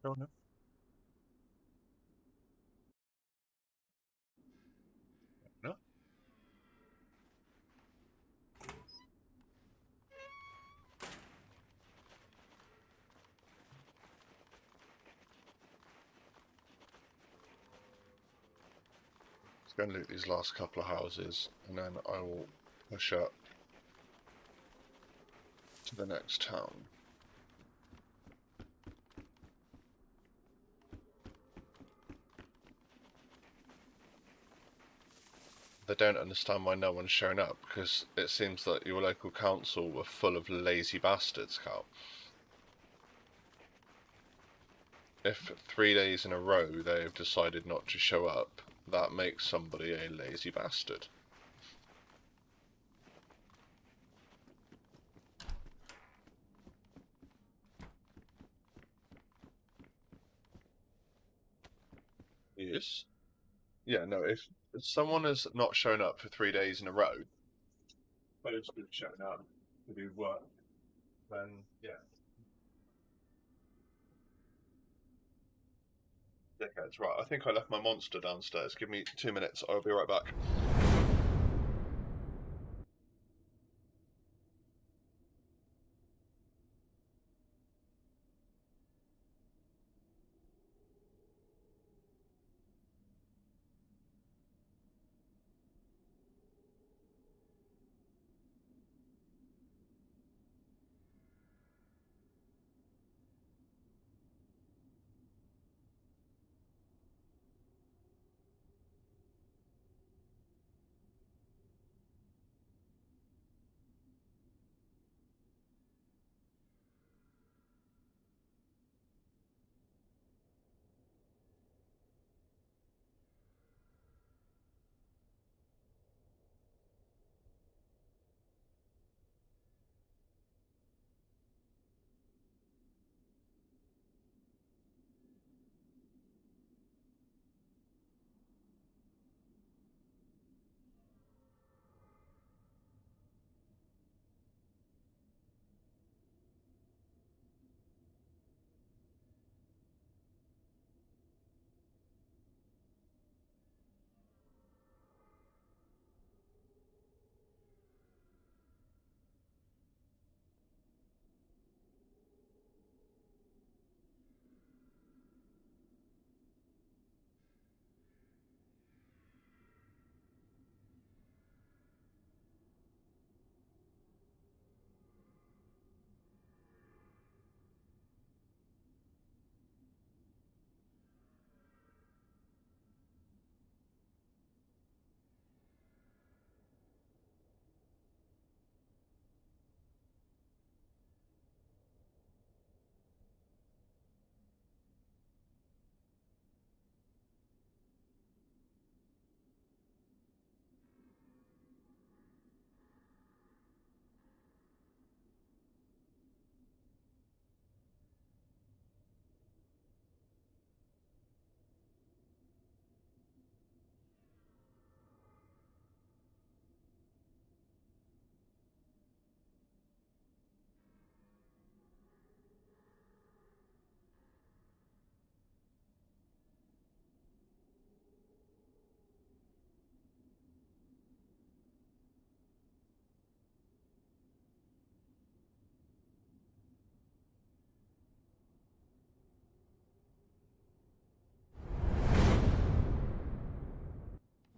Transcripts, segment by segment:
Don't know. No. Let's go and loot these last couple of houses, and then I will push up to the next town. They don't understand why no one's shown up, because it seems that your local council were full of lazy bastards, Cal. If 3 days in a row they have decided not to show up, that makes somebody a lazy bastard. Yes. Yeah, no, if someone has not shown up for 3 days in a row, but it's been shown up to do work, then yeah. Dickheads. Right, I think I left my monster downstairs. Give me 2 minutes, I'll be right back.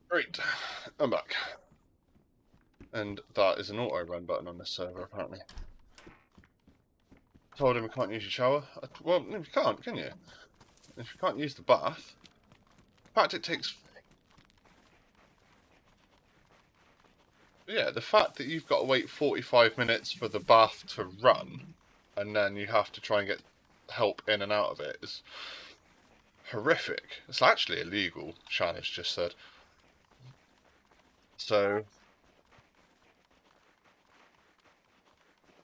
Great, I'm back. And that is an auto-run button on this server, apparently. Told him we can't use your shower. Well, you can't, can you? If you can't use the bath... In fact, it takes... Yeah, the fact that you've got to wait 45 minutes for the bath to run, and then you have to try and get help in and out of it, is horrific. It's actually illegal, Shanish just said. So,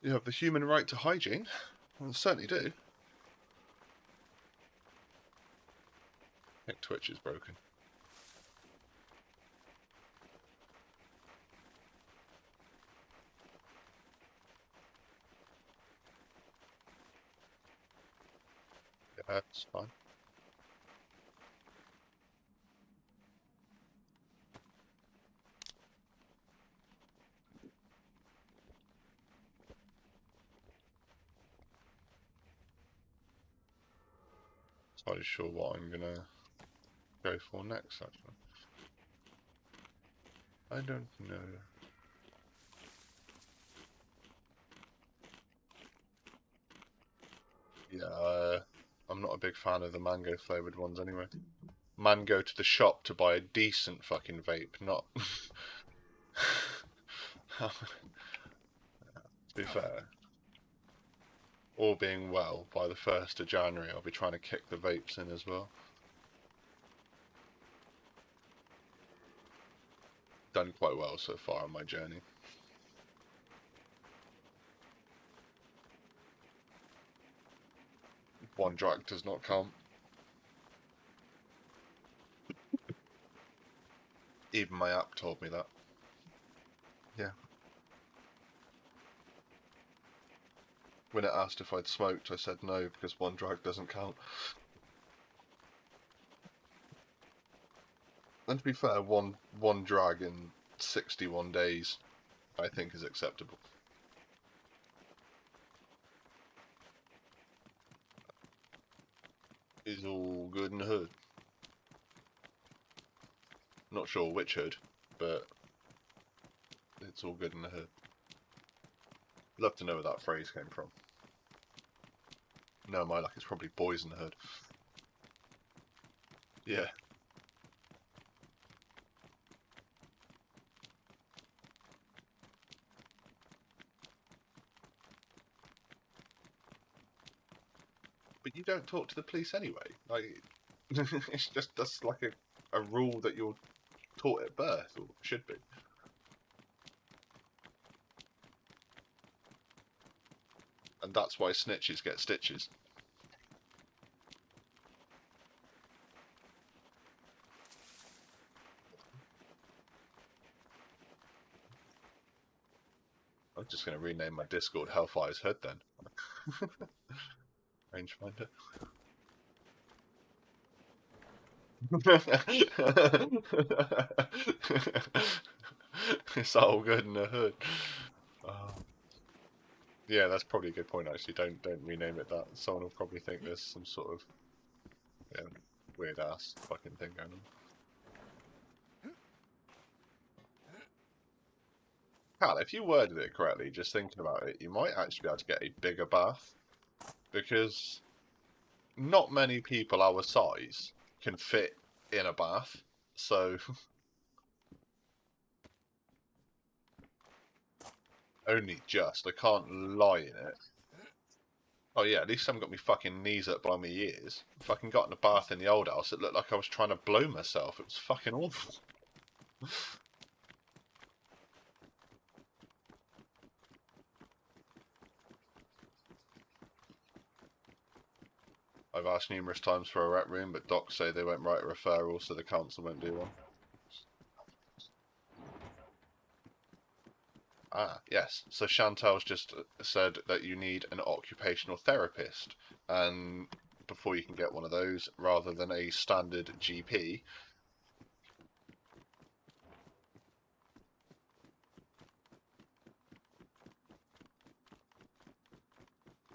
you have the human right to hygiene. Well, certainly do. I think Twitch is broken. That's fine. Not entirely sure what I'm gonna go for next, actually. I don't know. Yeah, I'm not a big fan of the mango flavoured ones anyway. Man, go to the shop to buy a decent fucking vape, not... to be fair, all being well, by the 1st of January I'll be trying to kick the vapes in as well. Done quite well so far on my journey. One drag does not count. Even my app told me that. Yeah. When it asked if I'd smoked, I said no, because one drag doesn't count. And to be fair, one drag in 61 days, I think, is acceptable. Is all good in the hood. Not sure which hood, but it's all good in the hood. Love to know where that phrase came from. No, my luck, it's probably boys in the hood. Yeah. But you don't talk to the police anyway. Like, it's just, that's like a rule that you're taught at birth, or should be. And that's why snitches get stitches. I'm just going to rename my Discord Hellfire's Hood then. Rangefinder. It's all good in the hood. Oh. Yeah, that's probably a good point. Actually, don't rename it that. Someone will probably think there's some sort of weird ass fucking thing going on. Cal, if you worded it correctly, just thinking about it, you might actually be able to get a bigger bath, because not many people our size can fit in a bath. So only just. I can't lie in it. Oh yeah, at least I haven't got me fucking knees up by my ears. If I fucking got in a bath in the old house, it looked like I was trying to blow myself. It was fucking awful. I've asked numerous times for a rec room, but docs say they won't write a referral, so the council won't do one. Ah, yes. So Chantal's just said that you need an occupational therapist, and before you can get one of those, rather than a standard GP,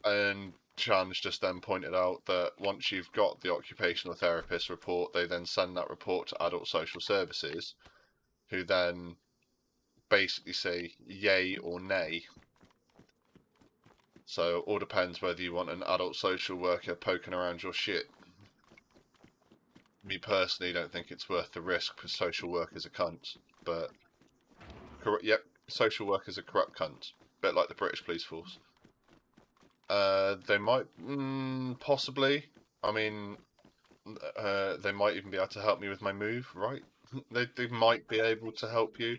and Chan's just then pointed out that once you've got the occupational therapist report, they then send that report to adult social services, who then basically say yay or nay. So it all depends whether you want an adult social worker poking around your shit. Me personally don't think it's worth the risk, because social workers are cunts. But yep, social workers are corrupt cunts. Bit like the British police force. They might possibly. I mean, they might even be able to help me with my move, right? They might be able to help you.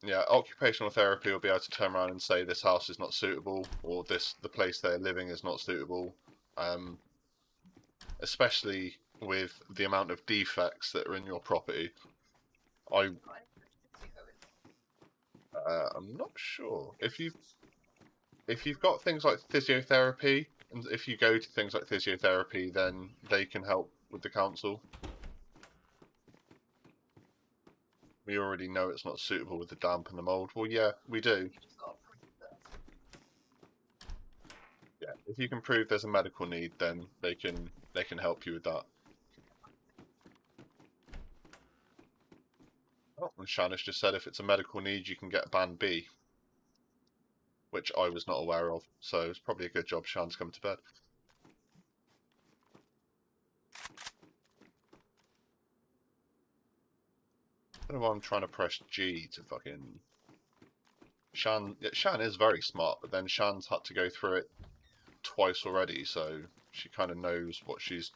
Yeah, occupational therapy will be able to turn around and say this house is not suitable, or the place they're living is not suitable. Especially with the amount of defects that are in your property. I'm not sure if you've got things like physiotherapy And if you go to things like physiotherapy, then they can help with the council. We already know it's not suitable with the damp and the mould. Well, yeah, we do. Yeah, if you can prove there's a medical need, then they can help you with that. Oh, and Shanish just said if it's a medical need, you can get Band B, which I was not aware of. So it's probably a good job Shan's come to bed. I don't know why I'm trying to press G to fucking... Shan is very smart, but then Shan's had to go through it twice already, so she kind of knows what she's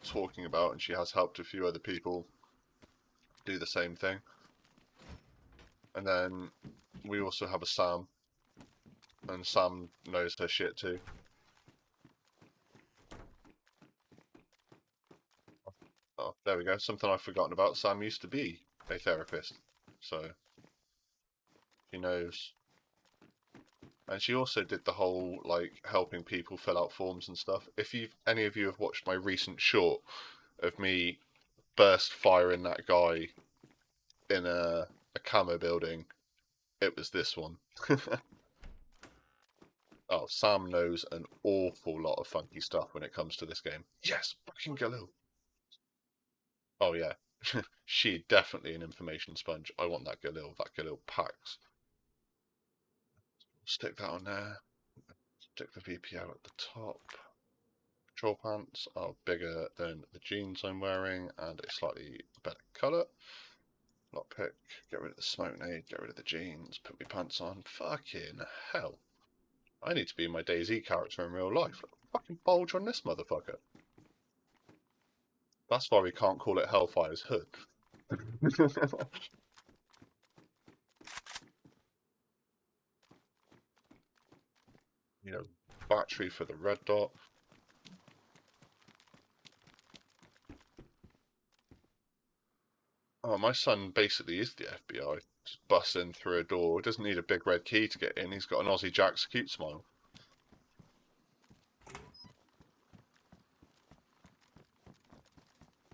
talking about, and she has helped a few other people do the same thing. And then we also have a Sam, and Sam knows her shit too. Oh, there we go. Something I've forgotten about. Sam used to be a therapist, so she knows. And she also did the whole, like, helping people fill out forms and stuff. If any of you have watched my recent short of me burst firing that guy in a camo building, it was this one. Oh, Sam knows an awful lot of funky stuff when it comes to this game. Yes, fucking Galil. Oh yeah, she definitely an information sponge. I want that Galil. That Galil packs. Stick that on there. Stick the VPO at the top. Patrol pants are bigger than the jeans I'm wearing and a slightly better colour. Lockpick, get rid of the smoke nade, get rid of the jeans, put my pants on. Fucking hell. I need to be my DayZ character in real life. Fucking bulge on this motherfucker. That's why we can't call it Hellfire's Hood. You know, battery for the red dot. Oh, my son basically is the FBI. Just busts in through a door. Doesn't need a big red key to get in. He's got an Aussie Jack's cute smile.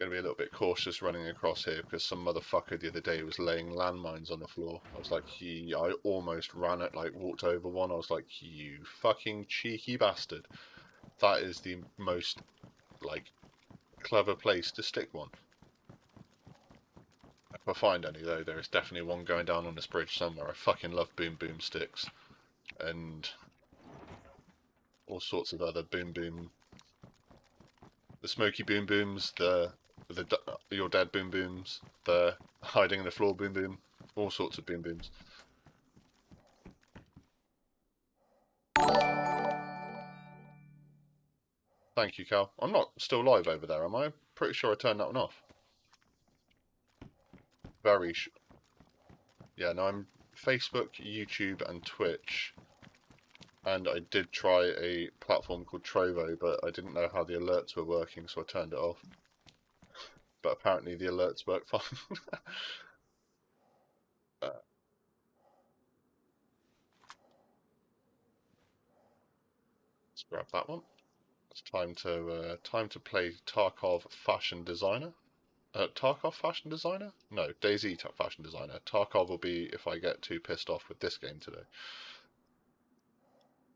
Gonna be a little bit cautious running across here because some motherfucker the other day was laying landmines on the floor. I was like, I almost ran it, like walked over one. I was like, you fucking cheeky bastard. That is the most, like, clever place to stick one. If I find any though, there is definitely one going down on this bridge somewhere. I fucking love boom boom sticks. And all sorts of other boom boom. The smoky boom booms, the your dead boom booms, the hiding in the floor boom boom, all sorts of boom booms. Thank you, Cal. I'm not still live over there, am I? Pretty sure I turned that one off. Yeah, no, I'm Facebook, YouTube, and Twitch. And I did try a platform called Trovo, but I didn't know how the alerts were working, so I turned it off. But apparently the alerts work fine. Let's grab that one. It's time to play Tarkov Fashion Designer. Tarkov Fashion Designer? No, DayZ Fashion Designer. Tarkov will be if I get too pissed off with this game today.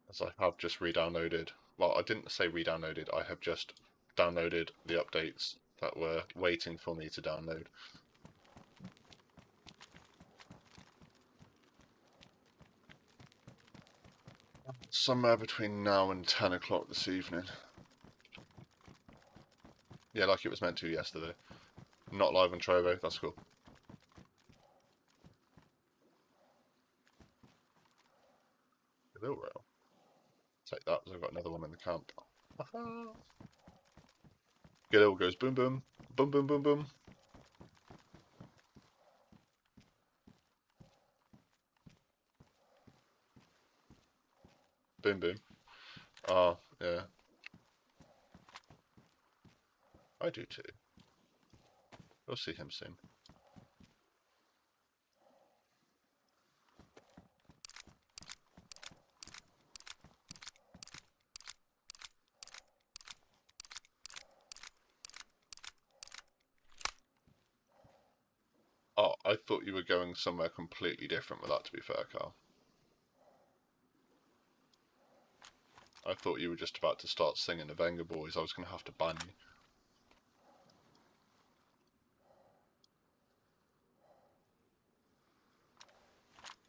As I have just re-downloaded. Well, I didn't say re-downloaded. I have just downloaded the updates that were waiting for me to download. Somewhere between now and 10 o'clock this evening. Yeah, like it was meant to yesterday. Not live on Trovo, that's cool. A little rail. Take that, because I've got another one in the camp. Gilil goes boom boom, boom boom boom boom. Boom boom. Ah, yeah. I do too. We'll see him soon. I thought you were going somewhere completely different with that, to be fair, Carl. I thought you were just about to start singing the Venga Boys. I was going to have to ban you.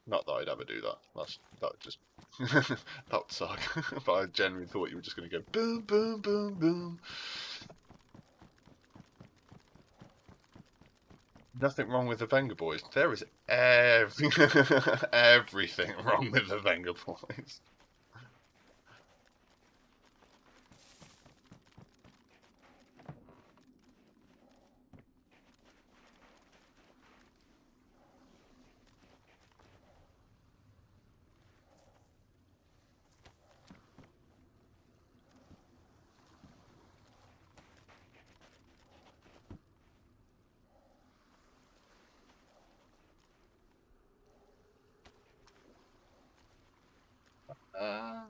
Not that I'd ever do that. That would just that would suck. But I genuinely thought you were just going to go boom, boom, boom, boom. Nothing wrong with the Venga Boys. There is everything wrong with the Venga Boys. Uh,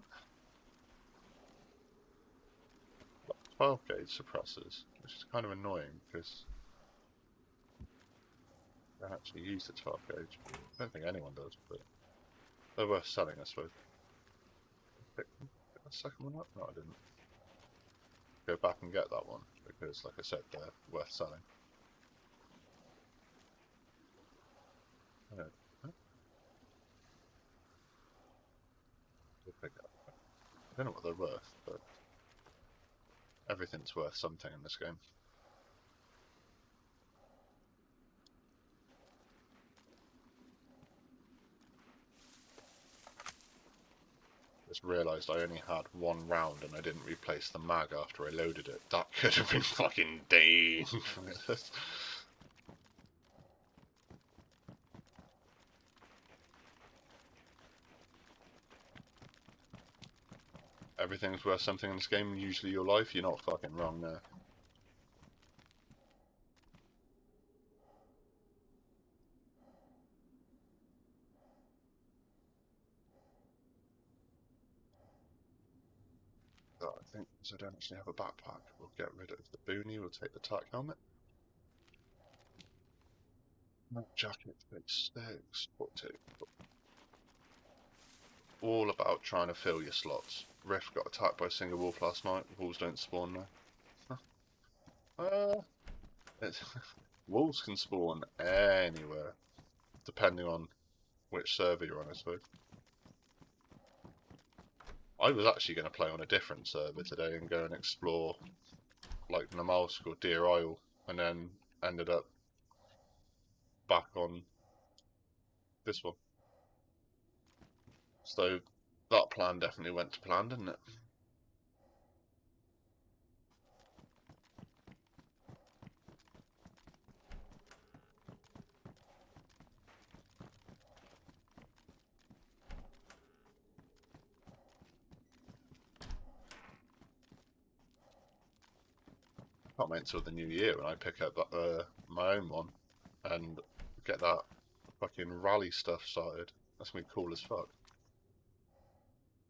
12 gauge suppressors, which is kind of annoying because they don't actually use the 12 gauge. I don't think anyone does, but they're worth selling, I suppose. Pick the second one up? No, I didn't. Go back and get that one because, like I said, they're worth selling. I don't, pick it up. I don't know what they're worth, but everything's worth something in this game. Just realised I only had one round and I didn't replace the mag after I loaded it. That could have been fucking dangerous. Everything's worth something in this game, usually your life. You're not fucking wrong there. But I think, so I don't actually have a backpack. We'll get rid of the boonie, we'll take the tack helmet. No jacket, face sticks, what take? All about trying to fill your slots. Riff got attacked by a single wolf last night. Wolves don't spawn there. Wolves can spawn anywhere, depending on which server you're on, I suppose. I was actually going to play on a different server today and go and explore, like Namalsk or Deer Isle, and then ended up back on this one. So that plan definitely went to plan, didn't it? Can't wait until the new year when I pick up my own one and get that fucking rally stuff started. That's gonna be cool as fuck.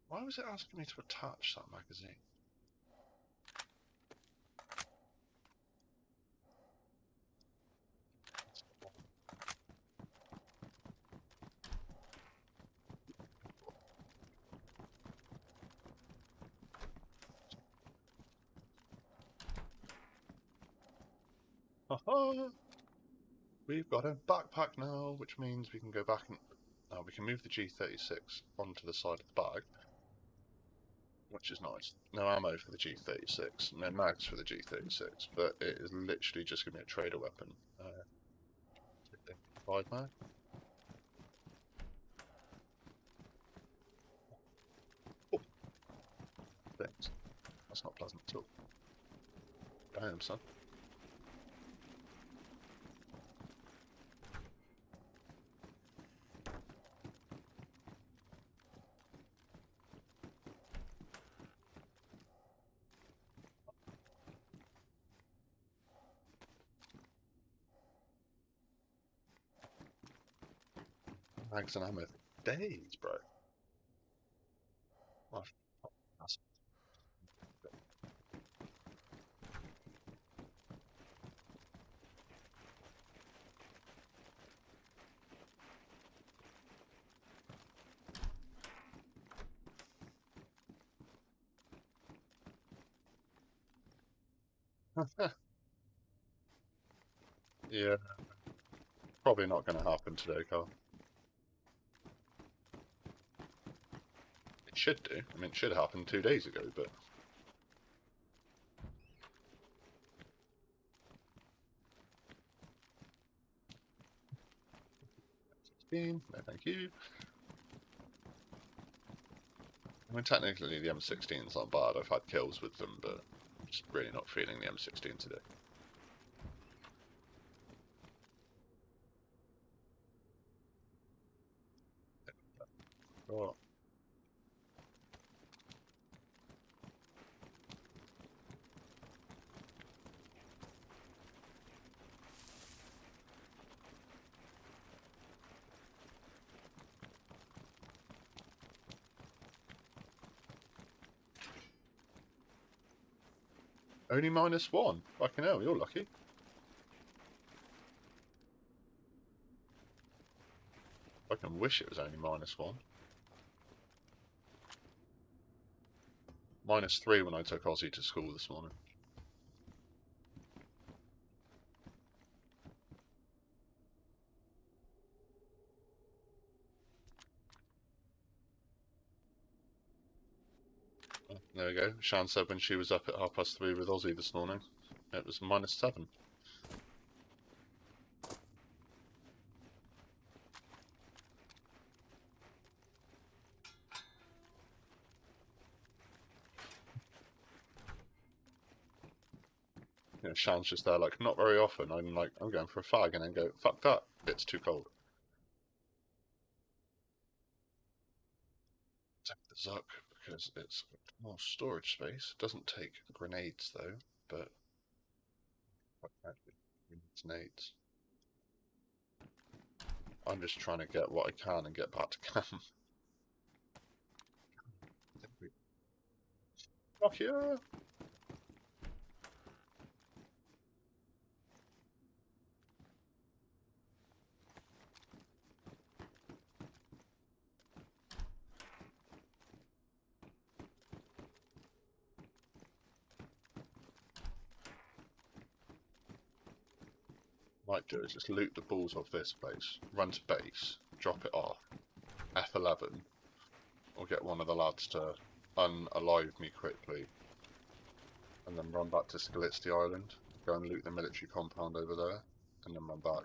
Why was it asking me to attach that magazine? Haha! We've got a backpack now, which means we can go back and we can move the G36 onto the side of the bag, which is nice. No ammo for the G36, no mags for the G36, but it is literally just going to be a trader weapon. 5 mag. Oh, thanks. That's not pleasant at all. Damn, son. Mags and ammo for days, bro. Oh, that's Yeah, probably not going to happen today, Carl. It should do. I mean, it should happen 2 days ago, but... No, thank you. I mean, technically the M16's not bad. I've had kills with them, but I'm just really not feeling the M16 today. Oh. Only -1? Fucking hell, you're lucky. I can wish it was only -1. -3 when I took Ozzy to school this morning. Oh, there we go. Shan said when she was up at 3:30 with Ozzy this morning, it was -7. You know, Shan's just there like, not very often. I'm like, I'm going for a fag, and then go, fuck that, it's too cold. Take the Zuck because it's more storage space. It doesn't take grenades though, but grenades. I'm just trying to get what I can and get back to camp. Fuck yeah! Might do is just loot the balls off this place, run to base, drop it off, F11, or get one of the lads to unalive me quickly, and then run back to Skalitski Island, go and loot the military compound over there, and then run back.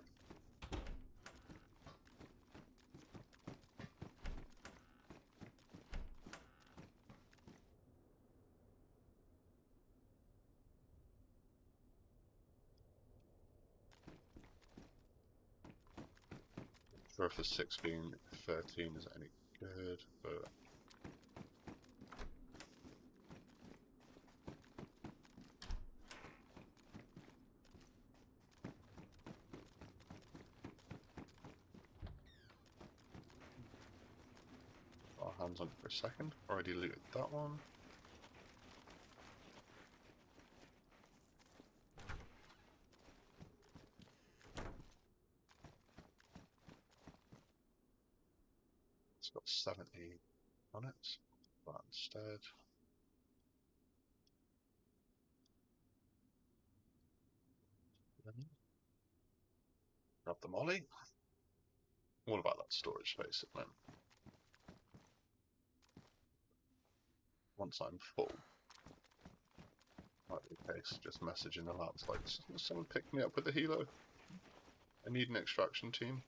Not sure if the 16-13 is any good, but our hands on it for a second. Already looted that one. It's got 70 on it. That instead. Grab the molly. All about that storage space at the moment. Once I'm full, might be the case, just messaging the lads like, someone pick me up with the helo. I need an extraction team.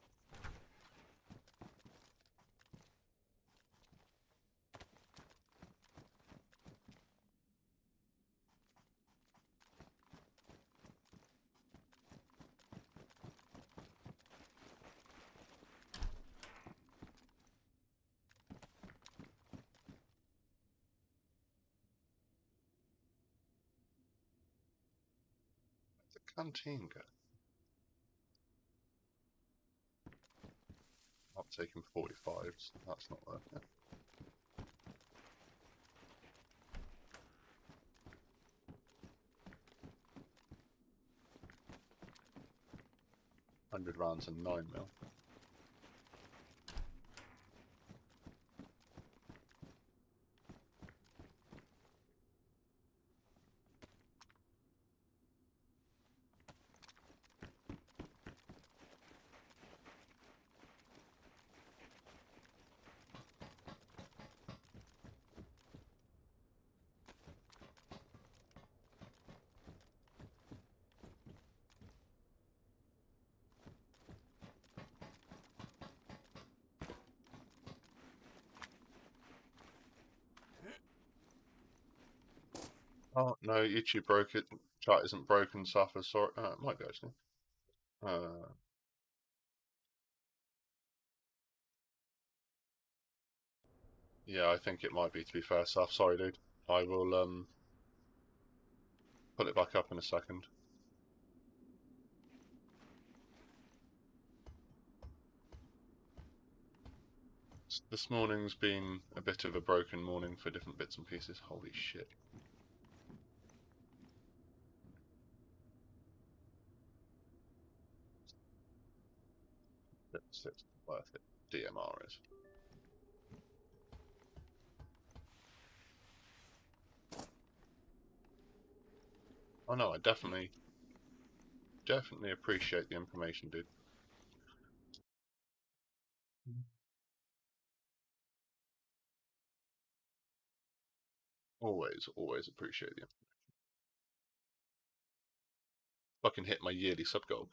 The canteen go. Not taking 45s, that's not worth it. £100 and 9mm. Oh no, YouTube broke it. Chat isn't broken. Suffer. Sorry. It might be actually. Yeah, I think it might be. To be fair, Saf. Sorry, dude. I will put it back up in a second. This morning's been a bit of a broken morning for different bits and pieces. Holy shit. It's worth it. DMR is. Oh no, I definitely appreciate the information, dude. Always appreciate the. Fucking hit my yearly sub goal.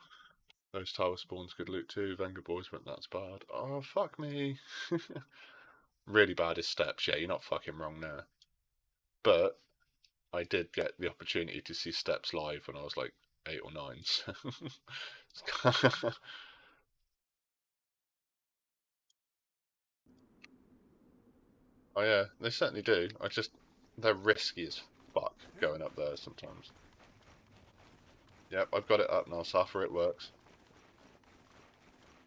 Those tower spawns good loot too. Venga boys went that's bad. Oh fuck me. Really bad is steps. Yeah, you're not fucking wrong there. But I did get the opportunity to see steps live when I was like 8 or 9. So oh yeah, they certainly do. They're risky as fuck going up there sometimes. Yep, I've got it up now, Suffer, it works.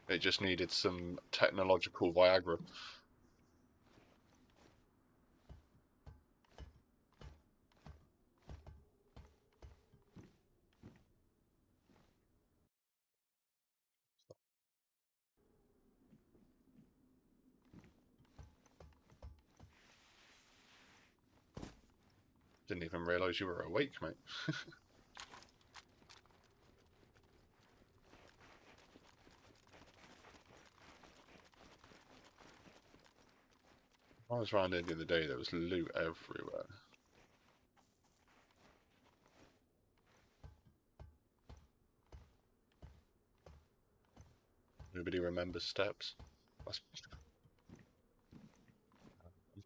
It just needed some technological Viagra. Didn't even realise you were awake, mate. I was around here the other day, there was loot everywhere. Nobody remembers steps. I'm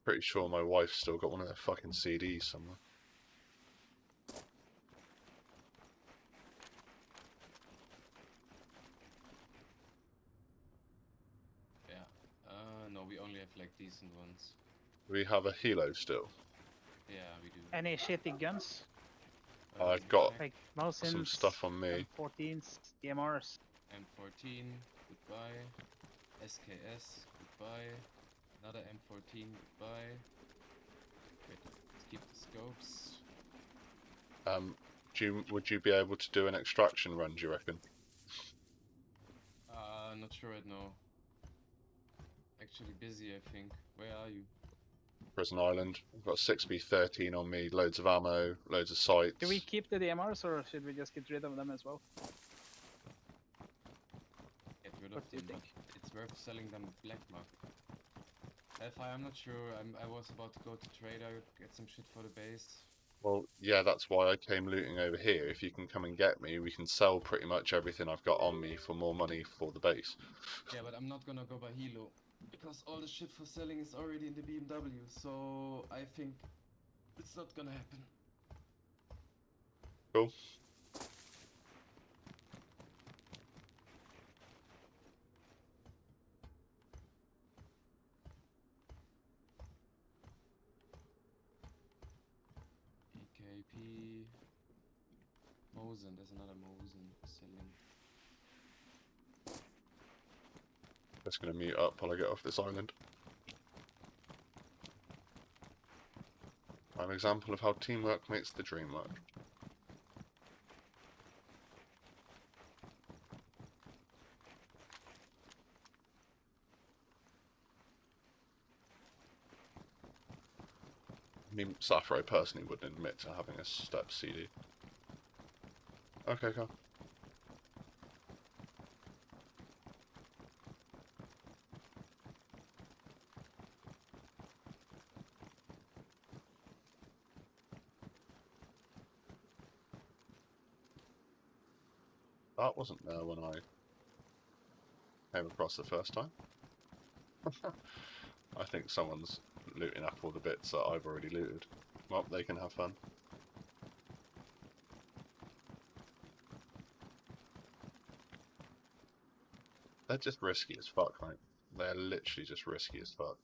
pretty sure my wife's still got one of their fucking CDs somewhere. Yeah. No, we only have like decent ones. We have a Hilo still. Yeah, we do. Any shitty guns? I've got Like Mousins, some stuff on me. M14s, DMRs. M14, goodbye. SKS, goodbye. Another M14, goodbye. Wait, let's keep the scopes. Would you be able to do an extraction run, do you reckon? Not sure right now. Actually busy, I think. Where are you? Prison Island. I've got 6B13 on me, loads of ammo, loads of sights. Do we keep the DMRs or should we just get rid of them as well? Get rid What of do you them, think? but it's worth selling them at black market. Hellfire, I'm not sure. I was about to go to trader, get some shit for the base. Well, yeah, that's why I came looting over here. If you can come and get me, we can sell pretty much everything I've got on me for more money for the base. Yeah, but I'm not gonna go by Hilo, because all the shit for selling is already in the BMW, so I think it's not gonna happen. Cool. EKP... Mosen, there's another Mosen selling. Just going to mute up while I get off this island. I'm an example of how teamwork makes the dream work. I mean, Safro personally wouldn't admit to having a step CD. Okay, cool. That wasn't there when I came across the first time. I think someone's looting up all the bits that I've already looted. Well, they can have fun. They're just risky as fuck, mate. They're literally just risky as fuck.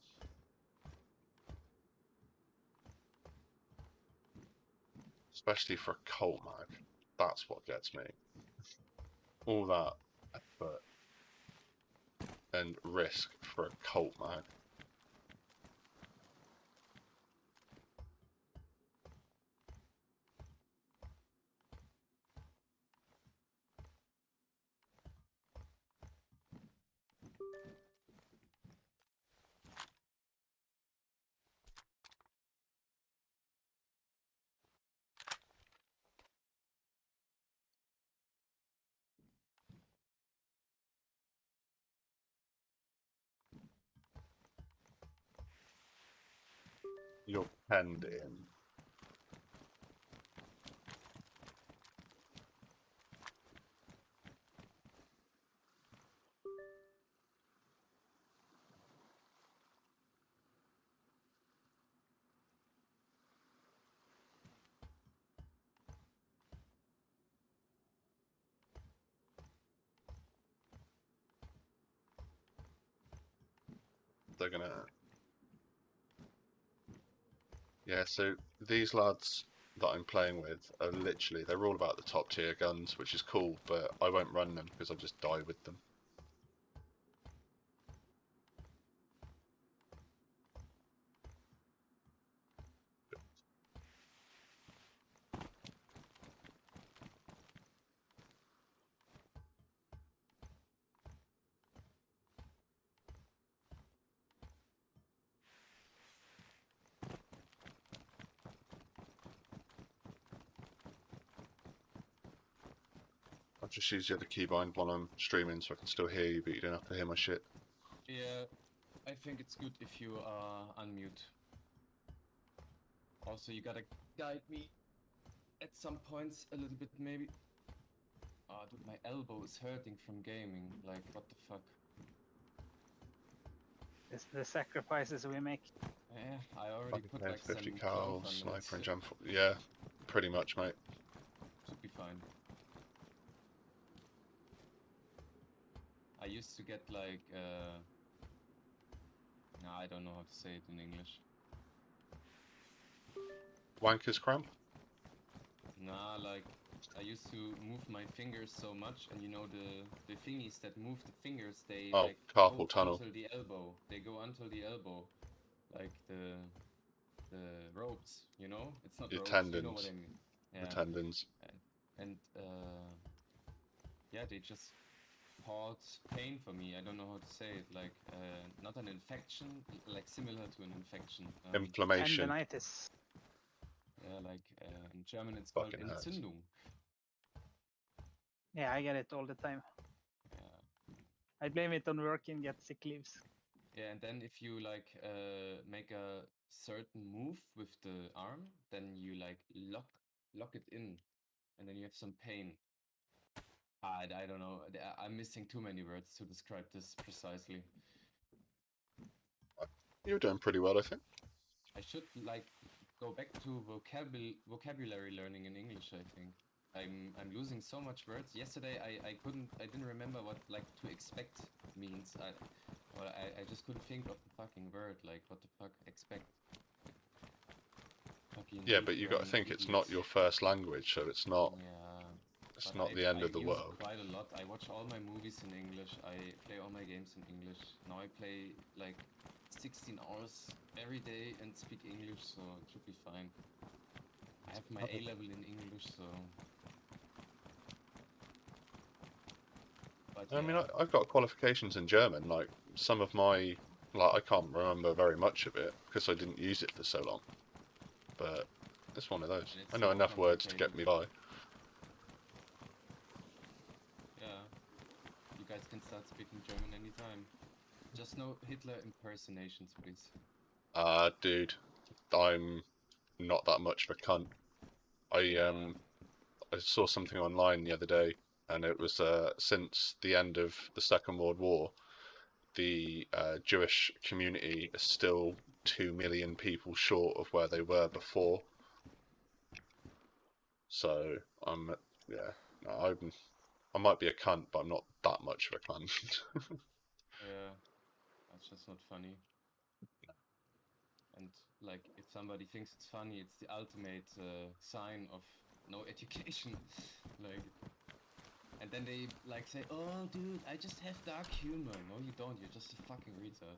Especially for a cult mag. That's what gets me. All that effort and risk for a cult mag. You're penned in. They're gonna... Yeah, so these lads that I'm playing with are literally, they're all about the top tier guns, which is cool, but I won't run them because I'll just die with them. I'll just use the other keybind while I'm streaming so I can still hear you, but you don't have to hear my shit. Yeah, I think it's good if you unmute. Also, you gotta guide me at some points a little bit, maybe. Ah, dude, my elbow is hurting from gaming. Like, what the fuck? It's the sacrifices we make. Yeah, I already put like 50 some cal, clothes on sniper and it. jump. Yeah, pretty much, mate. Should be fine. I used to get like, no, I don't know how to say it in English. Wanker's cramp? Nah, like, I used to move my fingers so much, and you know the thingies that move the fingers, they Oh, like carpal go tunnel. until the elbow. They go until the elbow, like the ropes. You know, it's not Your ropes. tendons. You know what I mean? The Yeah. tendons. And yeah, they just caused pain for me. I don't know how to say it. Like, not an infection, like similar to an infection. Inflammation. Tendinitis. Yeah, like in German it's called Fucking hurts. Entzündung. Yeah, I get it all the time. Yeah. I blame it on work and get sick leaves. Yeah, and then if you like make a certain move with the arm, then you like lock it in, and then you have some pain. I don't know. I'm missing too many words to describe this precisely. You're doing pretty well, I think. I should like go back to vocabulary learning in English, I think. I'm losing so much words. Yesterday I didn't remember what like to expect means. I just couldn't think of the fucking word, like what the fuck expect. Fucking Yeah, but you got to think it's not your first language, so it's not. Yeah. It's But not the end I of the use world. it quite a lot. I watch all my movies in English. I play all my games in English. Now I play like 16 hours every day and speak English, so it should be fine. I have my A level in English, so. But I mean, yeah. I've got qualifications in German. Like some of my, like I can't remember very much of it because I didn't use it for so long. But it's one of those. And it's I know so enough words to get complicated. me by. Yeah. You guys can start speaking German anytime. Just no Hitler impersonations, please. Dude, I'm not that much of a cunt. I saw something online the other day, and it was since the end of the Second World War, the Jewish community is still 2 million people short of where they were before. So yeah, no, I might be a cunt, but I'm not that much of a cunt. Yeah, that's just not funny. And like, if somebody thinks it's funny, it's the ultimate sign of no education. Like, and then they like say, "Oh, dude, I just have dark humor." No, you don't. You're just a fucking retard.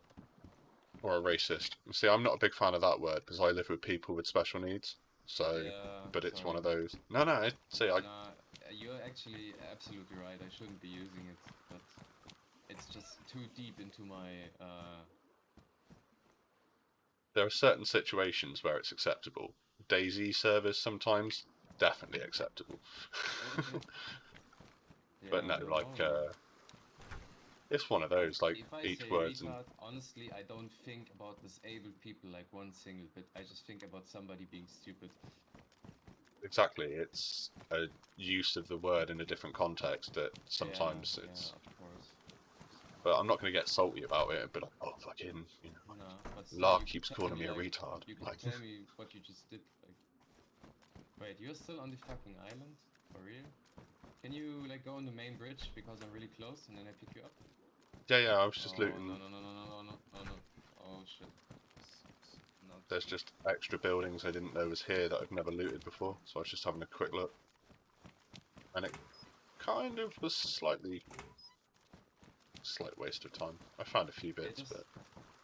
Or a racist. See, I'm not a big fan of that word because I live with people with special needs. So, Yeah, but it's one sorry. of those. No, no. See, Nah, you're actually absolutely right. I shouldn't be using it, but it's just too deep into my there are certain situations where it's acceptable. Daisy service sometimes definitely acceptable. okay. But no, Yeah, like no, like it's one of those. Like if I each say words and retard, honestly, I don't think about disabled people like one single bit. I just think about somebody being stupid. exactly, it's a use of the word in a different context that sometimes Yeah, it's. of course. But I'm not going to get salty about it and be like, oh fucking, Nah, but still, Lark you could keeps tell calling me me a like, retard. you could Like, tell me what you just did. Like, wait, you're still on the fucking island? For real? Can you like go on the main bridge because I'm really close and then I pick you up? yeah, I was just Oh looting. no. Oh shit. It's not. There's just extra buildings I didn't know was here that I've never looted before, so I was just having a quick look. And it kind of was slight waste of time. I found a few Yeah, bits, just but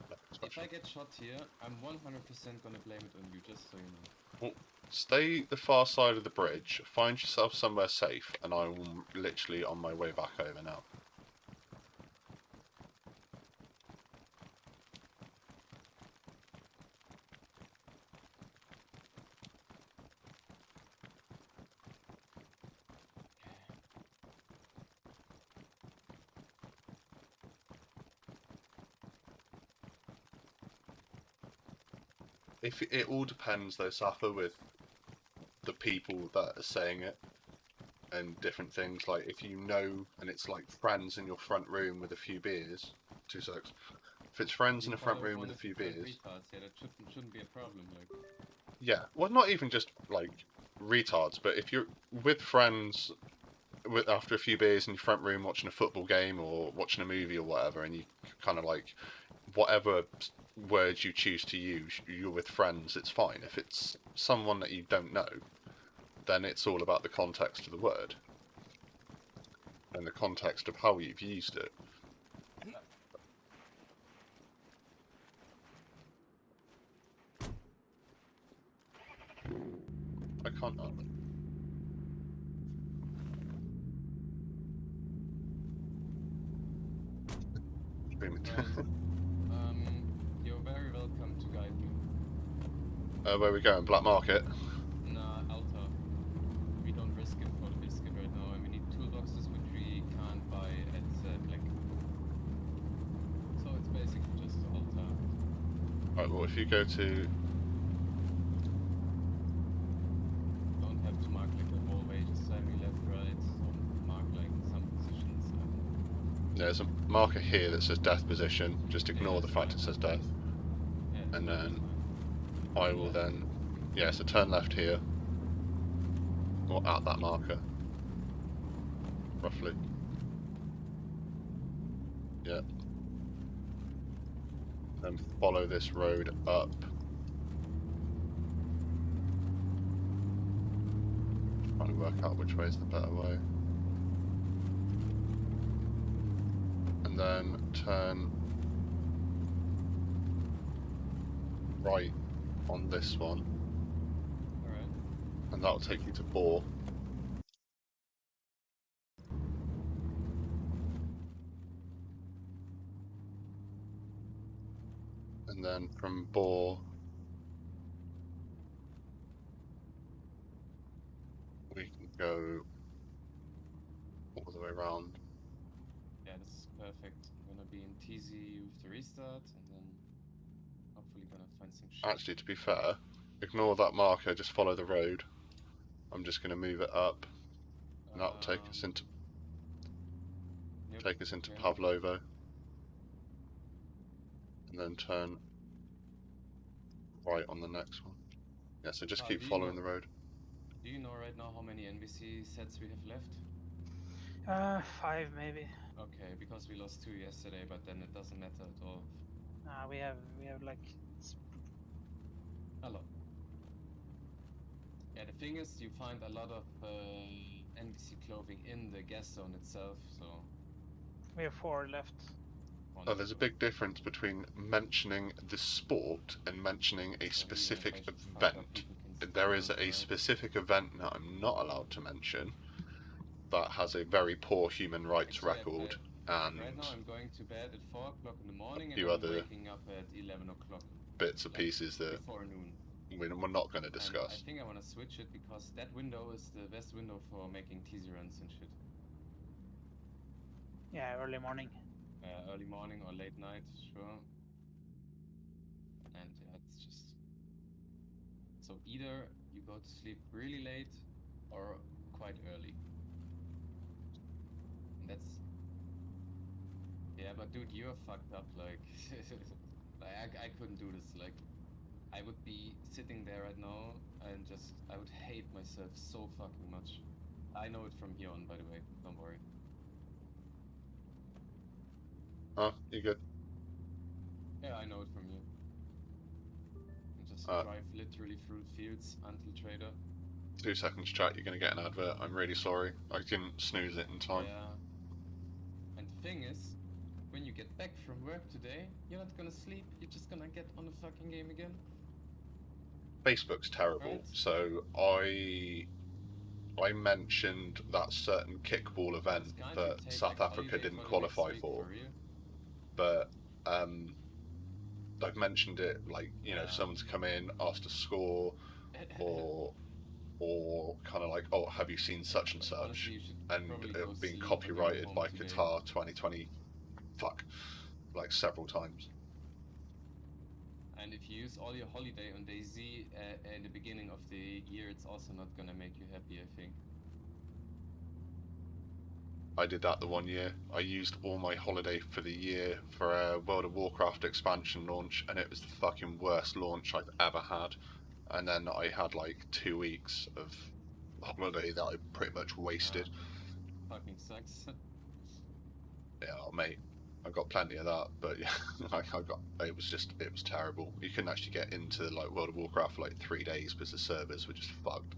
nothing if I special. get shot here, I'm 100% gonna blame it on you, just so you know. Well, stay the far side of the bridge, find yourself somewhere safe, and I'm literally on my way back over now. If it all depends though, Safa, with the people that are saying it and different things. Like if you know, and it's like friends in your front room with a few beers. 2 secs. If it's friends in You a front call room one with a of the few third beers, retards, yeah, that shouldn't be a problem. Like, yeah. Well, not even just like retards, but if you're with friends with after a few beers in your front room watching a football game or watching a movie or whatever, and you kind of like whatever words you choose to use, you're with friends, it's fine. If it's someone that you don't know, then it's all about the context of the word and the context of how you've used it. I can't. right. You're very welcome to guide me. Where are we going? Black Market? Nah, Alta. We don't risk it for the biscuit right now, and we need toolboxes which we can't buy at Black. So it's basically just Alta. Right, well, if you go to. Don't have to mark like the whole way, just tell me left, right, or mark like some positions. There's a marker here that says death position. Just ignore Yeah, the it's fact fine. it says death. Yeah, And it's then fine. I will Left. then. Yeah, so turn left here. Or at that marker. Roughly. Yeah. Then follow this road up. Trying to work out which way is the better way. And then turn right on this one. Alright. And that'll take you to Boar. And then from Boar, we can go all the way around. Yeah, this is perfect. I'm gonna be in TZ with the restart, and then hopefully gonna find some shit. Actually, to be fair, ignore that marker, just follow the road. I'm just going to move it up. And that'll take us into Yep, okay. Pavlovo. And then turn right on the next one. Yeah, so just keep Do you following know? the road. Do you know right now how many NBC sets we have left? 5 maybe. Okay, because we lost 2 yesterday, but then it doesn't matter at all. We have like A lot. Yeah, the thing is, you find a lot of NPC clothing in the gas zone itself, so. we have 4 left. Oh, there's a big difference between mentioning the sport and mentioning a So even if I specific should fuck up, event. people can still There is go a for it. specific event that I'm not allowed to mention that has a very poor human rights Actually, record, right and now I'm going to bed at 4 o'clock in the morning, and few I'm other waking up at 11 o'clock. bits and Like, pieces that before noon. we're not going to And I discuss. think I want to switch it because that window is the best window for making teaser runs and shit. Yeah, early morning. Early morning or late night, sure. And yeah, it's just. So either you go to sleep really late or quite early. And that's. Yeah, but dude, you're fucked up. Like, I couldn't do this. Like, I would be sitting there right now and just. I would hate myself so fucking much. I know it from here on, by the way. Don't worry. Huh? You good? Yeah, I know it from here. And just drive literally through fields until trader. 2 seconds, chat. You're going to get an advert. I'm really sorry. I didn't snooze it in time. Yeah. And the thing is, when you get back from work today, you're not gonna sleep. You're just gonna get on the fucking game again. Facebook's terrible. Right. So I mentioned that certain kickball event It's kind that of take, South like, Africa holiday didn't for the next qualify week, for, real. but I've mentioned it like, you know, Yeah. someone's come in, asked to score, or kind of like, oh, have you seen such and But such, honestly, you should and probably go being sleep copyrighted when by you're home today. Qatar 2020, like several times. And if you use all your holiday on day Z in the beginning of the year, it's also not gonna make you happy, I think. I did that the 1 year. I used all my holiday for the year for a World of Warcraft expansion launch, and it was the fucking worst launch I've ever had. And then I had like 2 weeks of holiday that I pretty much wasted. Fucking sucks. Yeah, mate, I got plenty of that, but yeah, it was terrible. You couldn't actually get into like World of Warcraft for like 3 days because the servers were just fucked.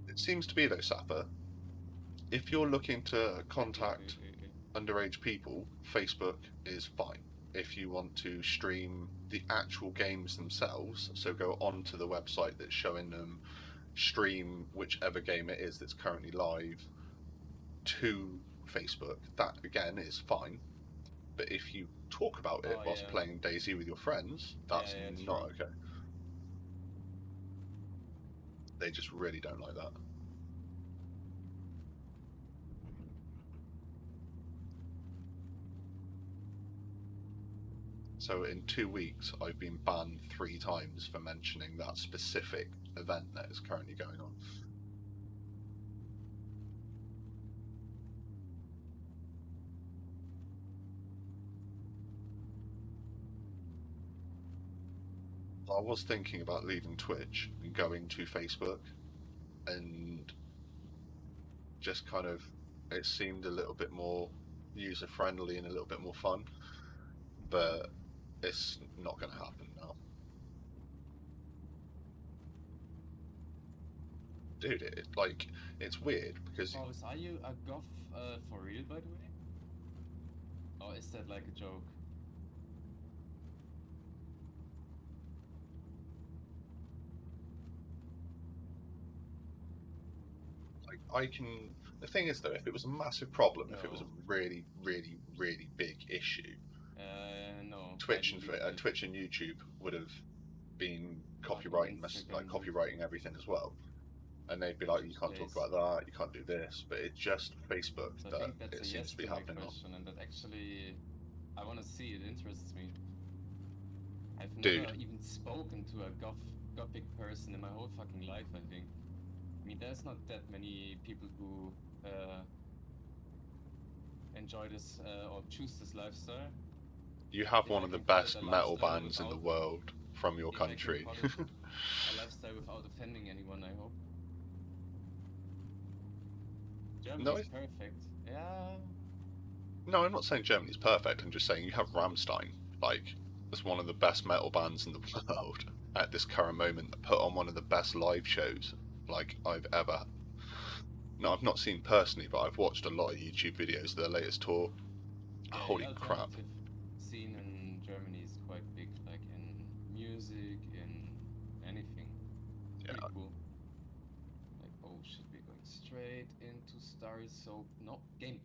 It seems to be though, Sapper, if you're looking to contact underage people, Facebook is fine. If you want to stream the actual games themselves, so go onto the website that's showing them, stream whichever game it is that's currently live to Facebook, that again is fine. But if you talk about it whilst playing DayZ with your friends, that's not okay. They just really don't like that. So in 2 weeks, I've been banned 3 times for mentioning that specific event that is currently going on. I was thinking about leaving Twitch and going to Facebook, and just kind of, it seemed a little bit more user friendly and a little bit more fun, but it's not going to happen now. Dude, it's weird because... Travis, are you a goth for real, by the way? Or is that like a joke? The thing is though, if it was a massive problem, if it was a really, really, really big issue, no. Twitch and YouTube would have been copywriting everything as well, and they'd be like, you can't talk about that, you can't do this. But it's just Facebook that it seems to be happening on. And that actually, I want to see. It interests me. I've Dude. never even spoken to a gothic person in my whole fucking life, I think. I mean, there's not that many people who enjoy this or choose this lifestyle. You have one of the best metal bands in the world from your If I can country. call it a lifestyle without offending anyone, I hope. Germany's perfect. Yeah. No, I'm not saying Germany's perfect. I'm just saying you have Rammstein, like, as one of the best metal bands in the world at this current moment that put on one of the best live shows like I've ever. No, I've not seen personally, but I've watched a lot of YouTube videos of their latest tour. Yeah, the Holy crap! alternative scene in Germany is quite big, like in music, in anything. It's Yeah, pretty cool. Like, oh shit, we're going straight into stars, so no, game.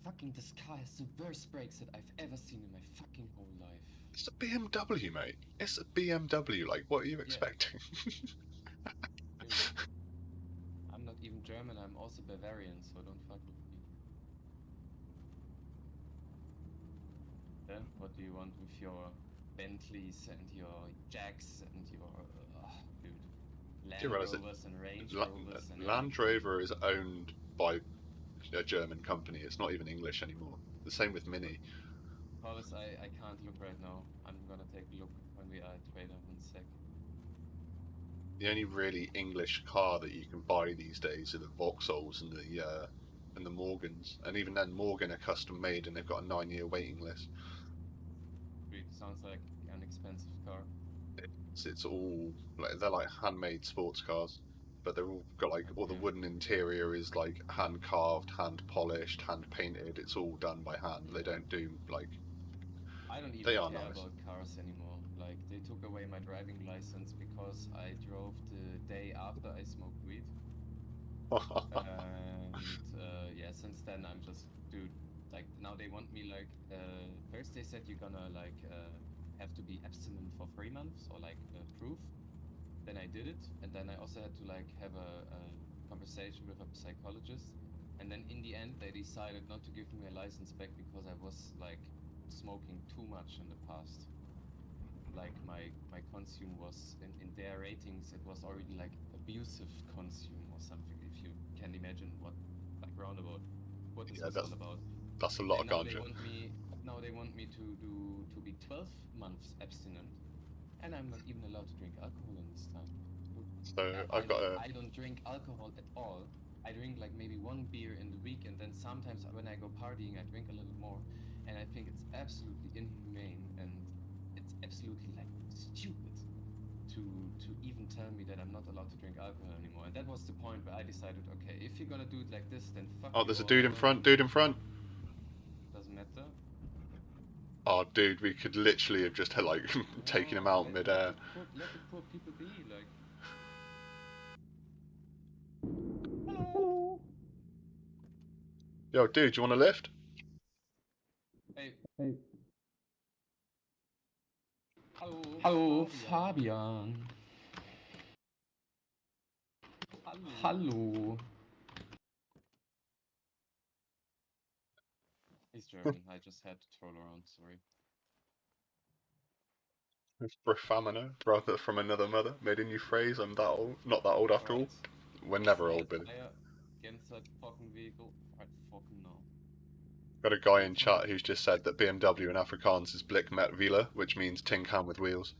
Fucking this car has the worst brakes that I've ever seen in my fucking whole life. it's a BMW, mate. It's a BMW. Like, what are you Yeah, expecting? dude. I'm not even German, I'm also Bavarian, so don't fuck with me. Then, what do you want with your Bentleys and your Jacks and your, dude, Do you Land realise that Rovers and Range Rovers and Land everything? Rover is owned by a German company? It's not even English anymore. The same with Mini. Paulus, I can't look right now. I'm gonna take a look when we are at trader, 1 sec. The only really English car that you can buy these days are the Vauxhalls and the Morgans, and even then Morgan are custom made and they've got a 9-year waiting list. Sweet, sounds like an expensive car. It's all like they're like handmade sports cars, but they're all got like all the Okay. wooden interior is like hand carved, hand polished, hand painted. It's all done by hand. They Yeah. don't do like I don't they even are care nice. about cars anymore. Like, they took away my driving license because I drove the day after I smoked weed. And yeah, since then I'm just, dude, like now they want me like, first they said you're gonna like have to be abstinent for 3 months or like proof. Then I did it, and then I also had to like have a conversation with a psychologist. And then in the end, they decided not to give me a license back because I was like smoking too much in the past. Like my consume was in their ratings, it was already like abusive consume or something. If you can imagine what like roundabout what this Yeah, was all about. that's a lot And of ganja. now they want me to be 12 months abstinent, and I'm not even allowed to drink alcohol in this time. So I've got a I don't drink alcohol at all. I drink like maybe one beer in the week, and then sometimes when I go partying, I drink a little more. And I think it's absolutely inhumane, and it's absolutely like stupid to even tell me that I'm not allowed to drink alcohol anymore. And that was the point where I decided, okay, if you're gonna do it like this, then fuck oh, you there's a all. dude I in don't front. want. Dude in front. Doesn't matter. Oh, dude, we could literally have just like taken him No, out midair. let the poor people be. Like, hello. Yo, dude, do you want a lift? Hey, Hallo hallo, Fabian. Hallo. He's German. I just had to troll around. Sorry. Brofamino, brother from another mother. Made a new phrase. I'm that old. Not that old All after all. right. We're never old, Stand Billy. fire against that fucking vehicle right fucking now. Got a guy Move in on. chat who's just said that BMW in Afrikaans is Blik met wielen, which means tin can with wheels.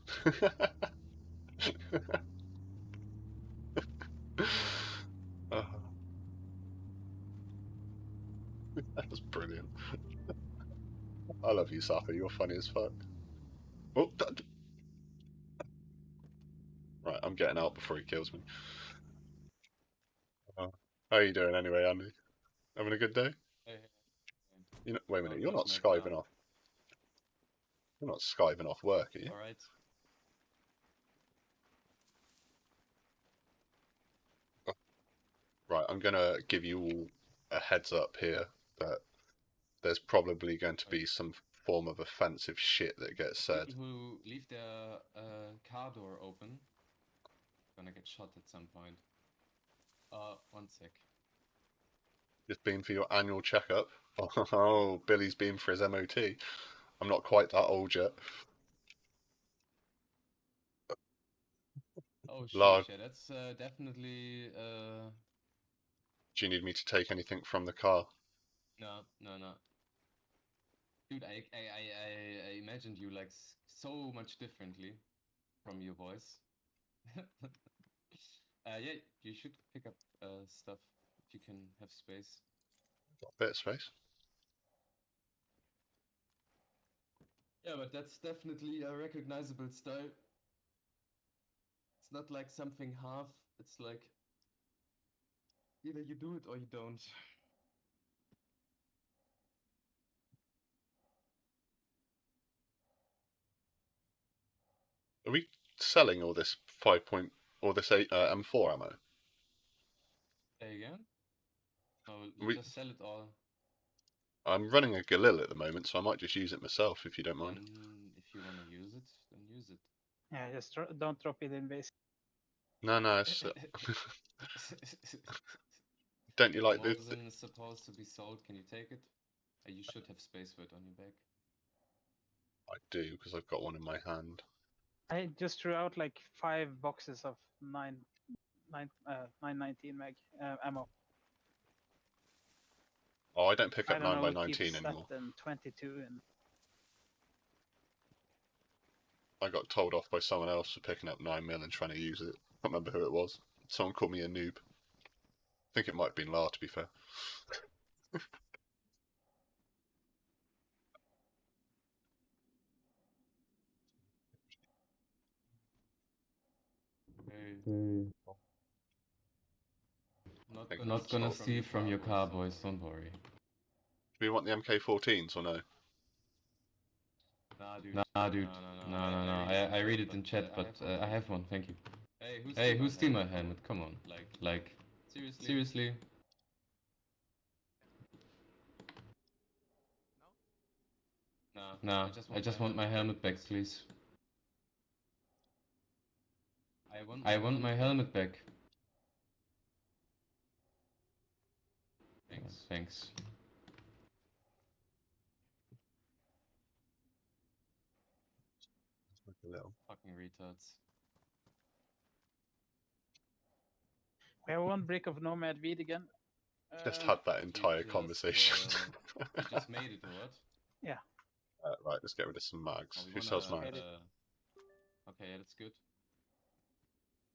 Oh, that was brilliant. I love you, Safa. You're funny as fuck. Oh, right, I'm getting out before he kills me. How are you doing anyway, Andy? Having a good day? Hey, You know, wait a no minute, you're not judgment now. skiving off. You're not skiving off work, are you? All right. Right, I'm gonna give you all a heads up here that there's probably going to be some form of offensive shit that gets said. People who leave their car door open gonna get shot at some point. 1 sec. Just been for your annual checkup. Oh, Billy's been for his MOT. I'm not quite that old yet. Oh Lard, sheesh, yeah, that's definitely do you need me to take anything from the car? no. Dude, I imagined you like so much differently. from your voice. Yeah, you should pick up stuff if you can have space. Got a bit of space. Yeah, but that's definitely a recognizable style. It's not like something half. It's like either you do it or you don't. Are we selling all this 5 or this M4 ammo? Say again? No, you We- just sell it all. I'm running a Galil at the moment, so I might just use it myself if you don't mind. Then, if you want to use it, then use it. Yeah, just don't drop it in base. No, it's, don't you like the... Mosin is supposed to be sold. Can you take it? You should have space for it on your back. I do, because I've got one in my hand. I just threw out like 5 boxes of 919 mag ammo. Oh, I don't pick I up don't know 9 by what keeps 19 that anymore. and 22 and I got told off by someone else for picking up 9mm and trying to use it. I can't remember who it was. Someone called me a noob. I think it might have been La, to be fair. Not gonna steal from your car, boys. Don't worry. Do we want the MK14s or no? Nah, dude. No. I read it in chat, but I have one. Thank you. Hey, who steal my helmet? Come on. Like, seriously? Nah, I just want my helmet back, please. I want my helmet back. Thanks. Like a little. Fucking retards. we have 1 brick of Nomad weed again. Just had that entire conversation. You just made it, or what? Yeah. Right, let's get rid of some mags. Oh, we Who wanna, sells mags? Okay, yeah, that's good.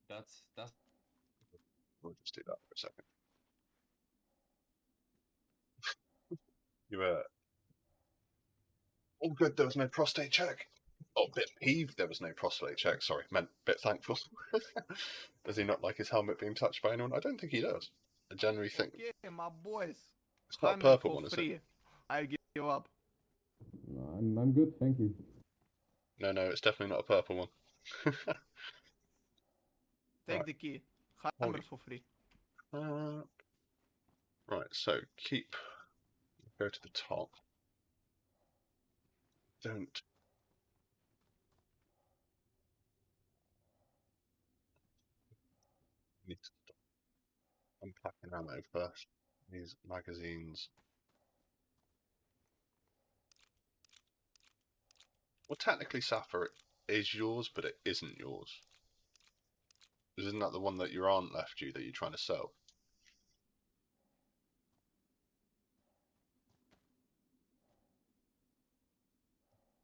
That's We'll just do that for a second. You were all good. There was no prostate check. Oh, bit peeved. There was no prostate check. Sorry, meant bit thankful. Does he not like his helmet being touched by anyone? I don't think he does. I generally think Okay, my boys. it's not a Hammer purple for one, is it? free. I give up. No, I'm good, thank you. No, it's definitely not a purple one. Take Right. the key. Hold Hammer it. for free. Right, so go to the top. Don't. Need to stop unpacking ammo first. These magazines. Well, technically, Sapphire is yours, but it isn't yours. Isn't that the one that your aunt left you that you're trying to sell?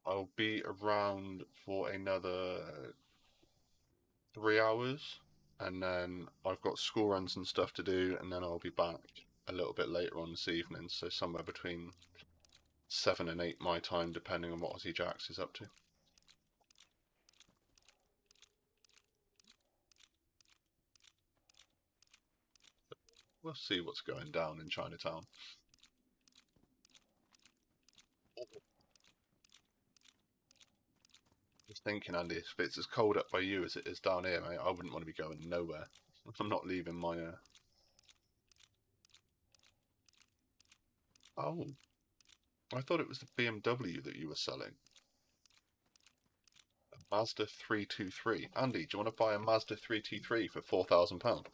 I'll be around for another 3 hours, and then I've got school runs and stuff to do, and then I'll be back a little bit later on this evening, so somewhere between 7 and 8 my time, depending on what Aussie Jax is up to. We'll see what's going down in Chinatown. Just thinking, Andy, if it's as cold up by you as it is down here, mate, I wouldn't want to be going nowhere. I'm not leaving my... Oh, I thought it was the BMW that you were selling. A Mazda 323. Andy, do you want to buy a Mazda 323 for £4,000?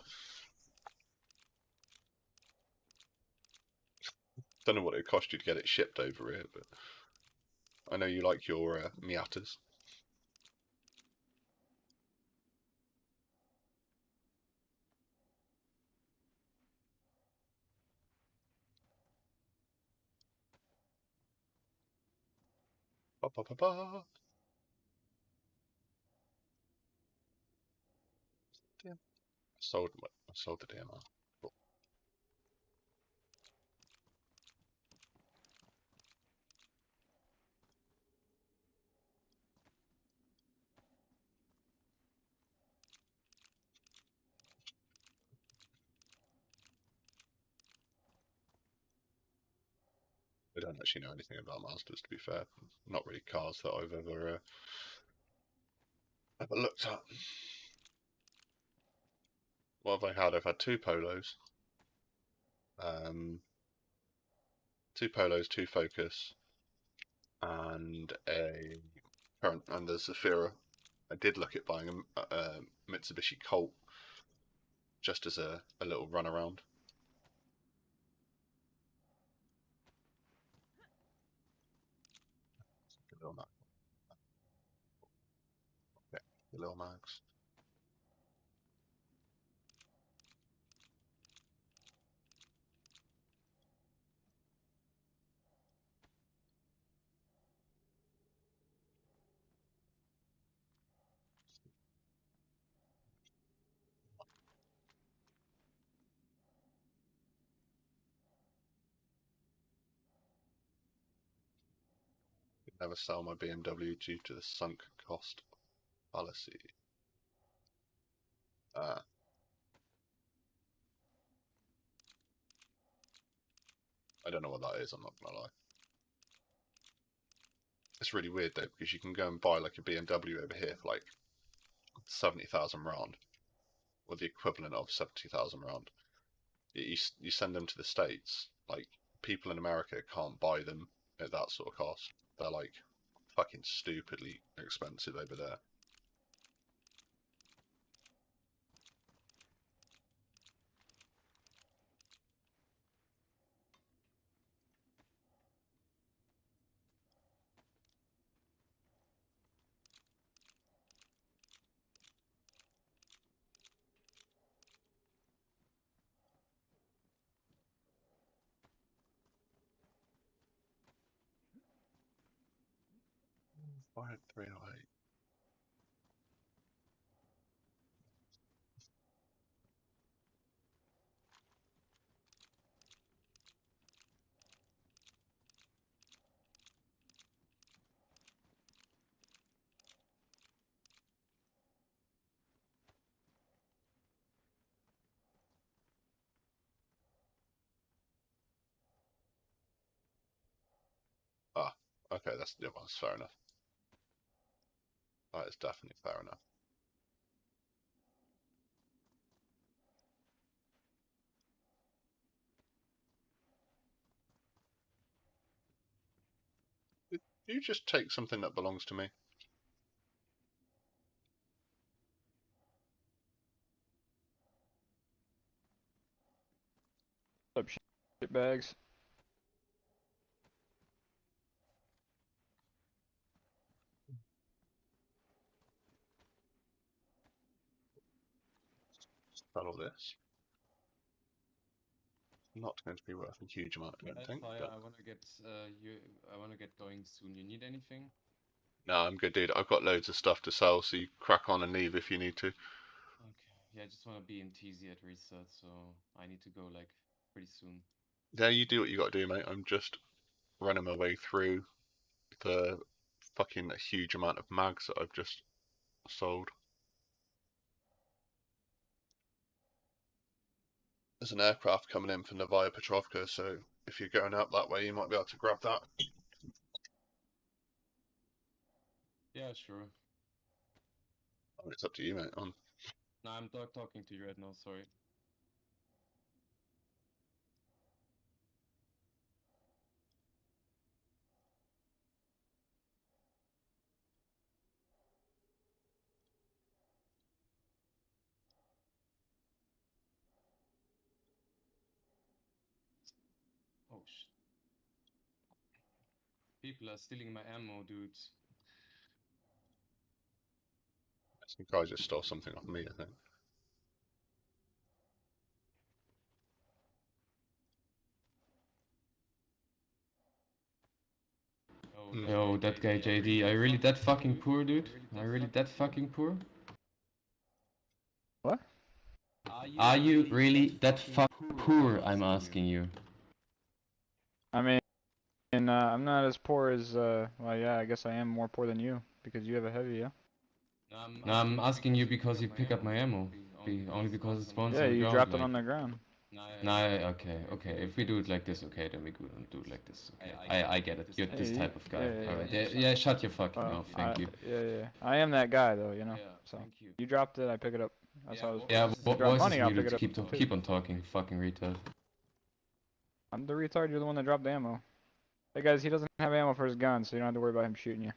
Don't know what it would cost you to get it shipped over here, but I know you like your Miatas. Ba, ba, ba, ba. I sold the DMR. Cool. I don't actually know anything about Masters, to be fair. Not really cars that I've ever looked at. What have I had? I've had two Polos. Two Polos, two Focus, and a current and the Zafira. I did look at buying a Mitsubishi Colt just as a little run around. A little mag. Okay, the little mags. Never sell my BMW due to the sunk cost fallacy. I don't know what that is, I'm not gonna lie. It's really weird though, because you can go and buy like a BMW over here for like 70,000 rand, or the equivalent of 70,000 rand. You send them to the States, like people in America can't buy them at that sort of cost. They're like fucking stupidly expensive over there. Why 308? Ah, okay, that's fair enough. That is definitely fair enough. Did you just take something that belongs to me? Up shit bags. All this. Not going to be worth a huge amount, I don't think. Fire, But... I wanna get I wanna get going soon. You need anything? No, I'm good, dude. I've got loads of stuff to sell, so you crack on and leave if you need to. Okay. Yeah, I just wanna be in TZ at restart, so I need to go like pretty soon. Yeah, you do what you got to do, mate. I'm just running my way through the fucking huge amount of mags that I've just sold. There's an aircraft coming in for Novaya Petrovka, so if you're going out that way, you might be able to grab that. Yeah, sure. Oh, it's up to you, mate. No, I'm talking to you right now, sorry. Oh shit. People are stealing my ammo, dudes. Some guy just stole something off me, I think. Yo, that guy JD, are you really that fucking poor, dude? Are you really that fucking poor? What? Are you really that fucking poor? I'm asking you. I mean, I'm not as poor as, well, yeah, I guess I am more poor than you, because you have a heavy, yeah? No, I'm asking you because you pick up my ammo. Only because it spawns Yeah, on the you ground, dropped it like. on the ground. Nah, okay. If we do it like this, okay, then we do it like this. Okay, I get it. You're Hey, this type of guy. yeah. Alright, yeah, shut your fucking mouth. Thank you. Yeah. I am that guy, though, you know? So, you dropped it, I pick it up. That's how it's Yeah, supposed to. what Drop voice is money, I'll pick muted? it up, too. Keep on talking, fucking retard. I'm the retard, you're the one that dropped the ammo. Hey, guys, he doesn't have ammo for his gun, so you don't have to worry about him shooting you.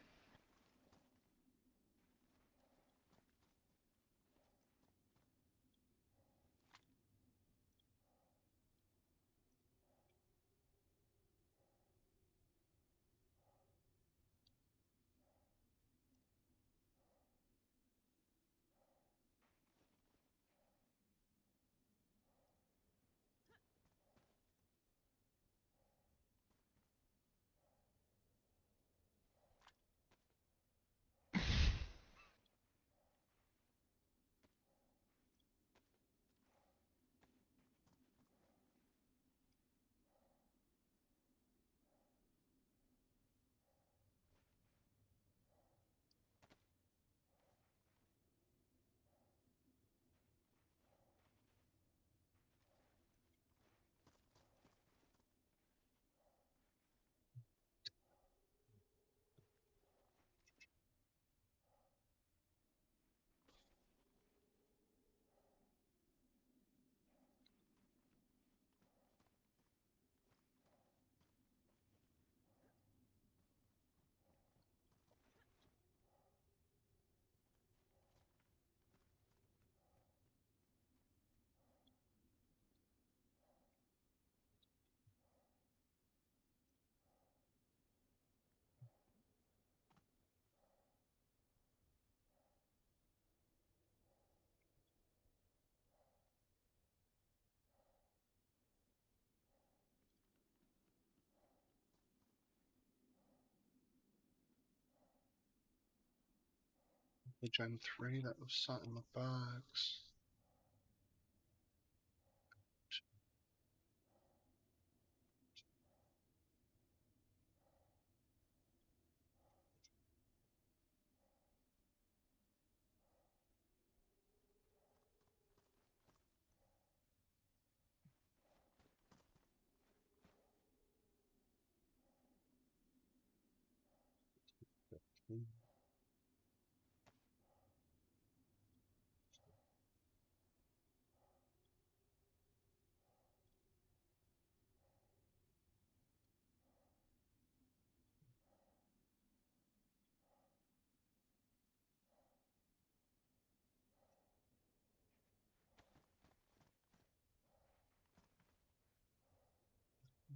The Gen 3 that was sat in my bags.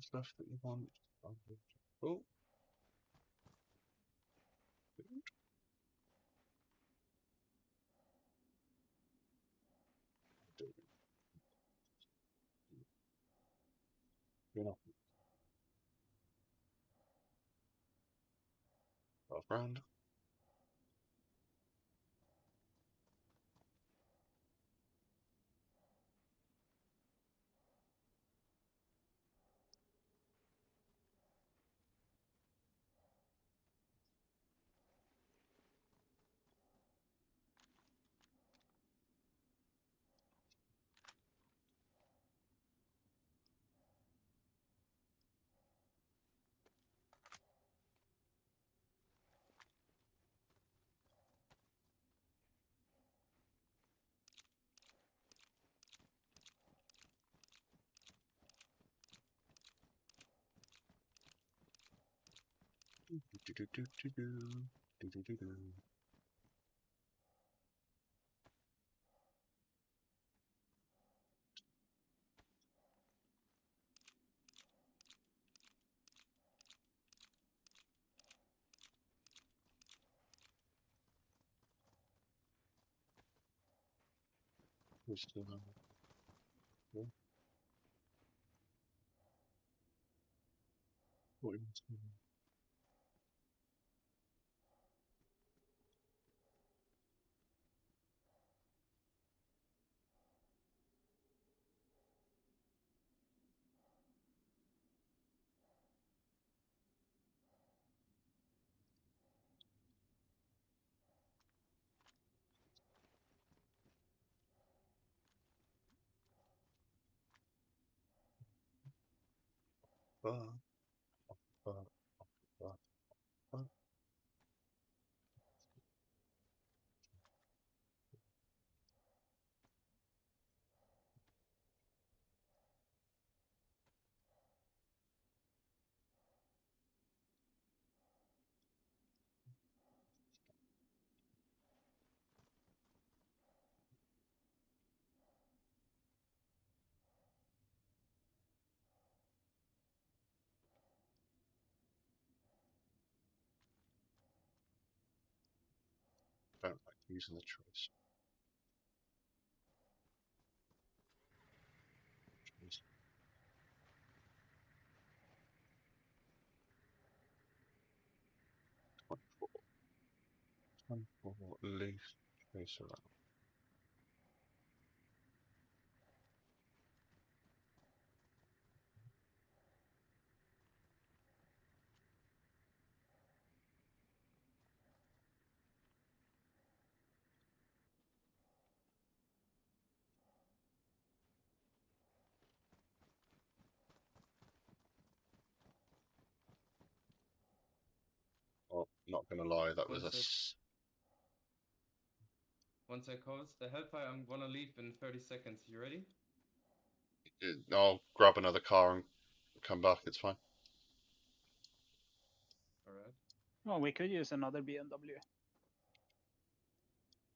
Stuff that you want. Oh, you're not. 12 grand. Do-do-do-do-do. We still have it. Yeah. 40 minutes. Don't like using the choice. For loose choice around. Oh, not gonna lie, that was a. Once I call the Hellfire, I'm gonna leave in 30 seconds. You ready? I'll grab another car and come back. It's fine. Alright. Well, we could use another BMW.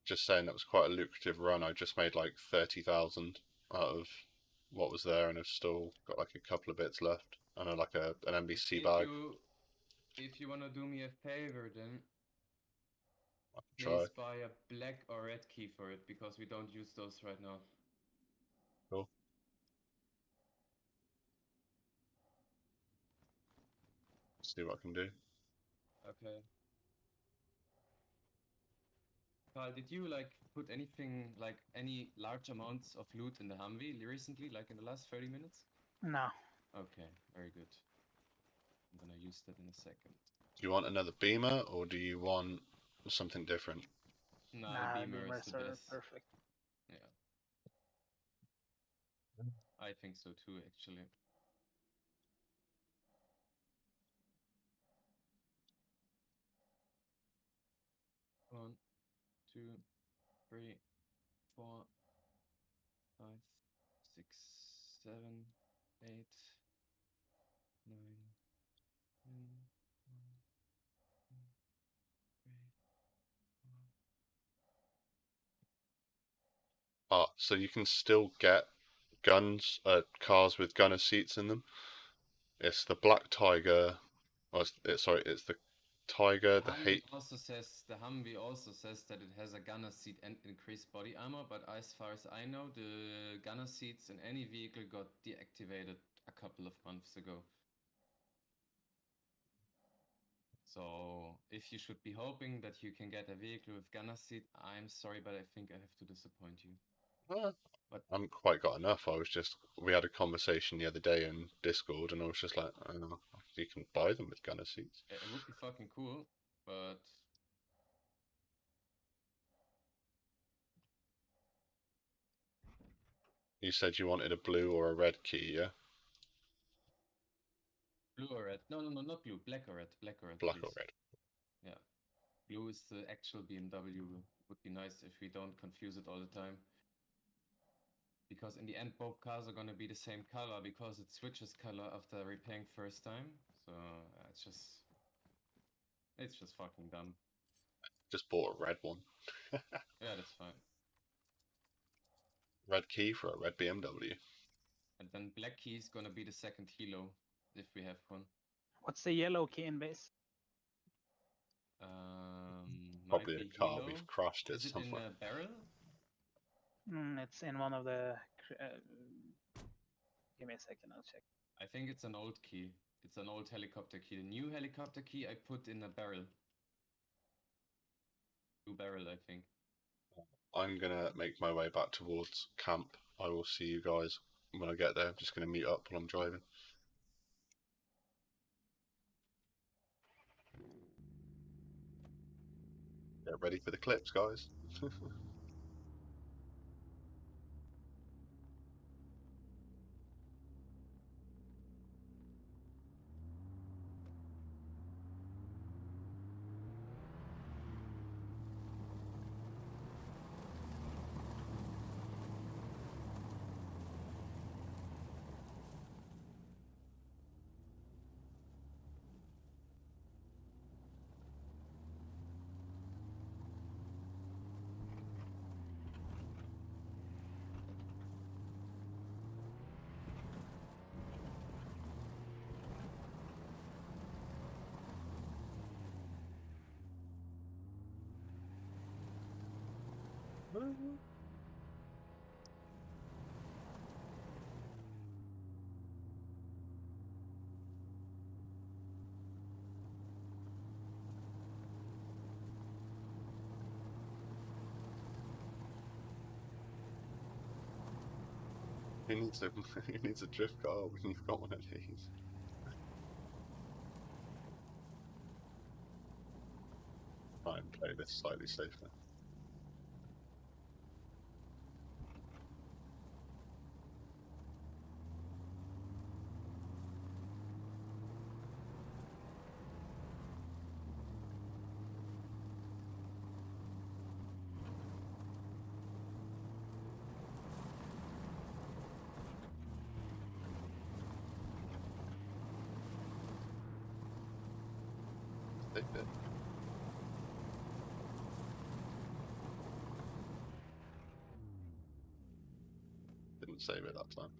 Just saying that was quite a lucrative run. I just made like 30,000 out of what was there, and I've still got like a couple of bits left, and like an NBC bag. If you wanna do me a favor, then I can try. please buy a black or red key for it, because we don't use those right now. Cool. See what I can do. Okay. Carl, did you like put anything, like any large amounts of loot in the Humvee recently, like in the last 30 minutes? No. Okay, very good. I'm gonna use that in a second. Do you want another Beamer, or do you want something different? Nah, Nah, the Beamer is Beamers the are best. perfect. Yeah. I think so too, actually. One, two, 3, 4, 5, 6, 7, 8, 9, 10, 1, 2, 3, 4. So you can still get guns, cars with gunner seats in them. It's the Black Tiger. Oh, it's the Tiger, the hate. The Humvee also says that it has a gunner seat and increased body armor, but as far as I know, the gunner seats in any vehicle got deactivated a couple of months ago. So if you should be hoping that you can get a vehicle with gunner seat, I'm sorry, but I think I have to disappoint you. But I haven't quite got enough. We had a conversation the other day in Discord, and I was just like, you can buy them with gunner seats. it would be fucking cool, but You said you wanted a blue or a red key, yeah? blue or red? No, not blue. Black or red. Black or red, Black please. or red. Yeah. Blue is the actual BMW. Would be nice if we don't confuse it all the time. Because in the end, both cars are gonna be the same color, because it switches color after repairing first time. So it's just fucking dumb. Just bought a red one. Yeah, that's fine. Red key for a red BMW. And then black key is gonna be the second helo, if we have one. What's the yellow key in base? Probably Might a be car helo. we've crashed it Is it in somewhere. a barrel? It's in one of the. Give me a second, I'll check. I think it's an old key. It's an old helicopter key. The new helicopter key I put in a barrel. Blue barrel, I think. I'm gonna make my way back towards camp. I will see you guys when I get there. I'm just gonna meet up while I'm driving. Get ready for the clips, guys. He needs a he needs a drift car when you've got one of these. Try and play this slightly safer. Safe it. Didn't save it that time.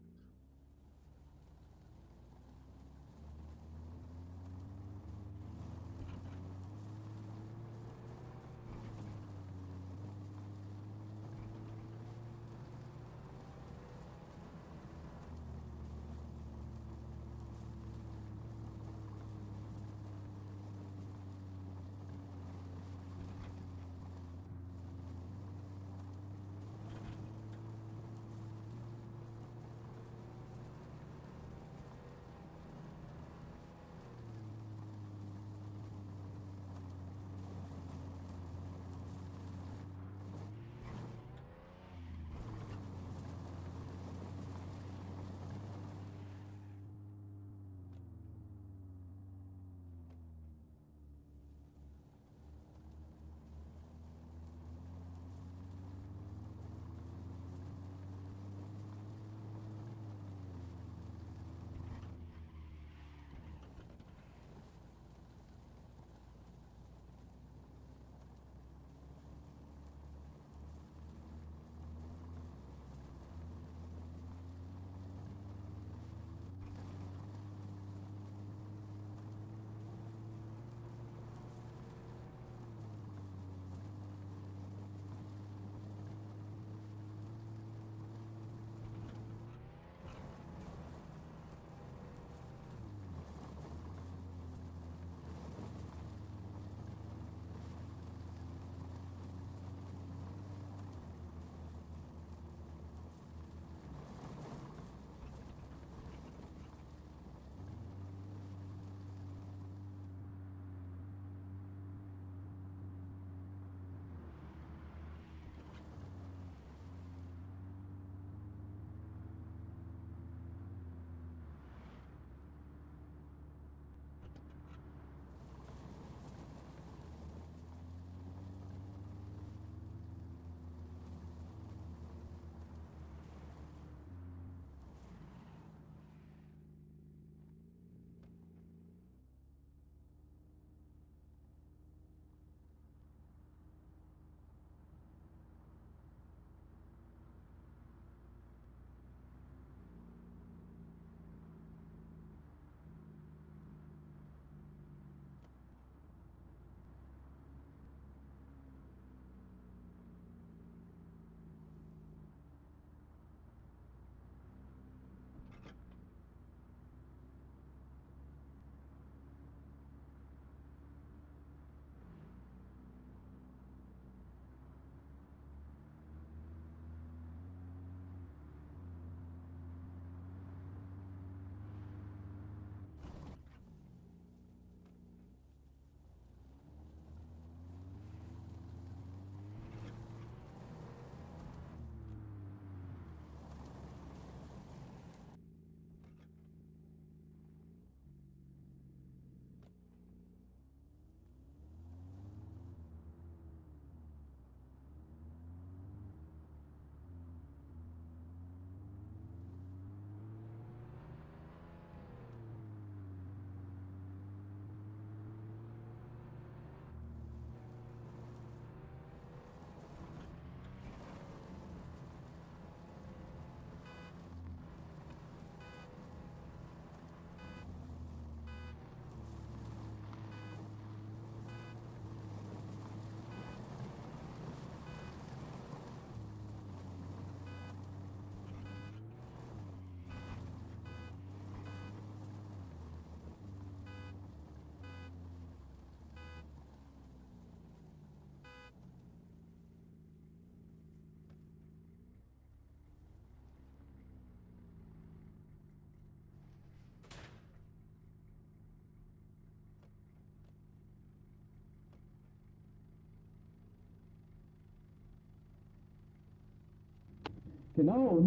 Genau.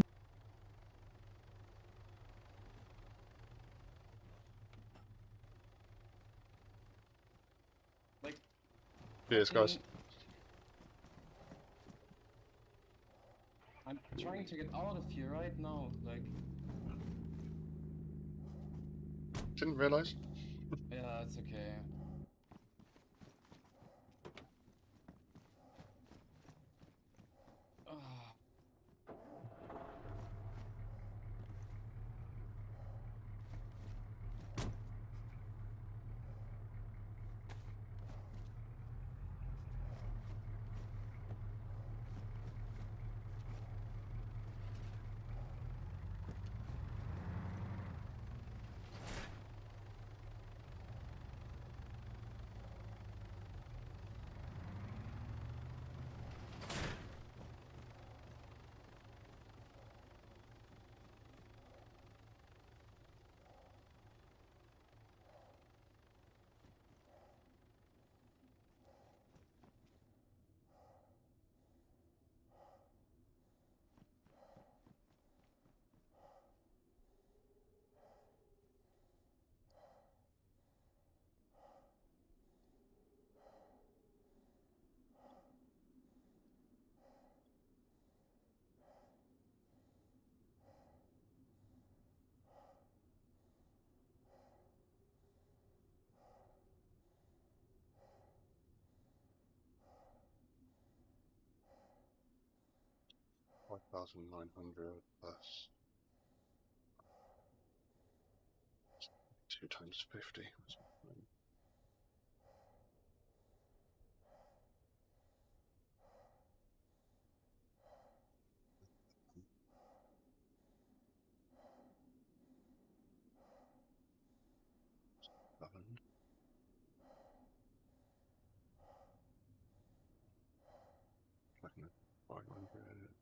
Like, Cheers, guys. I'm trying to get out of here right now. Like, Didn't realise. yeah, it's okay. Ah. $5,900 plus 2 times 50. Seven. Second, 500.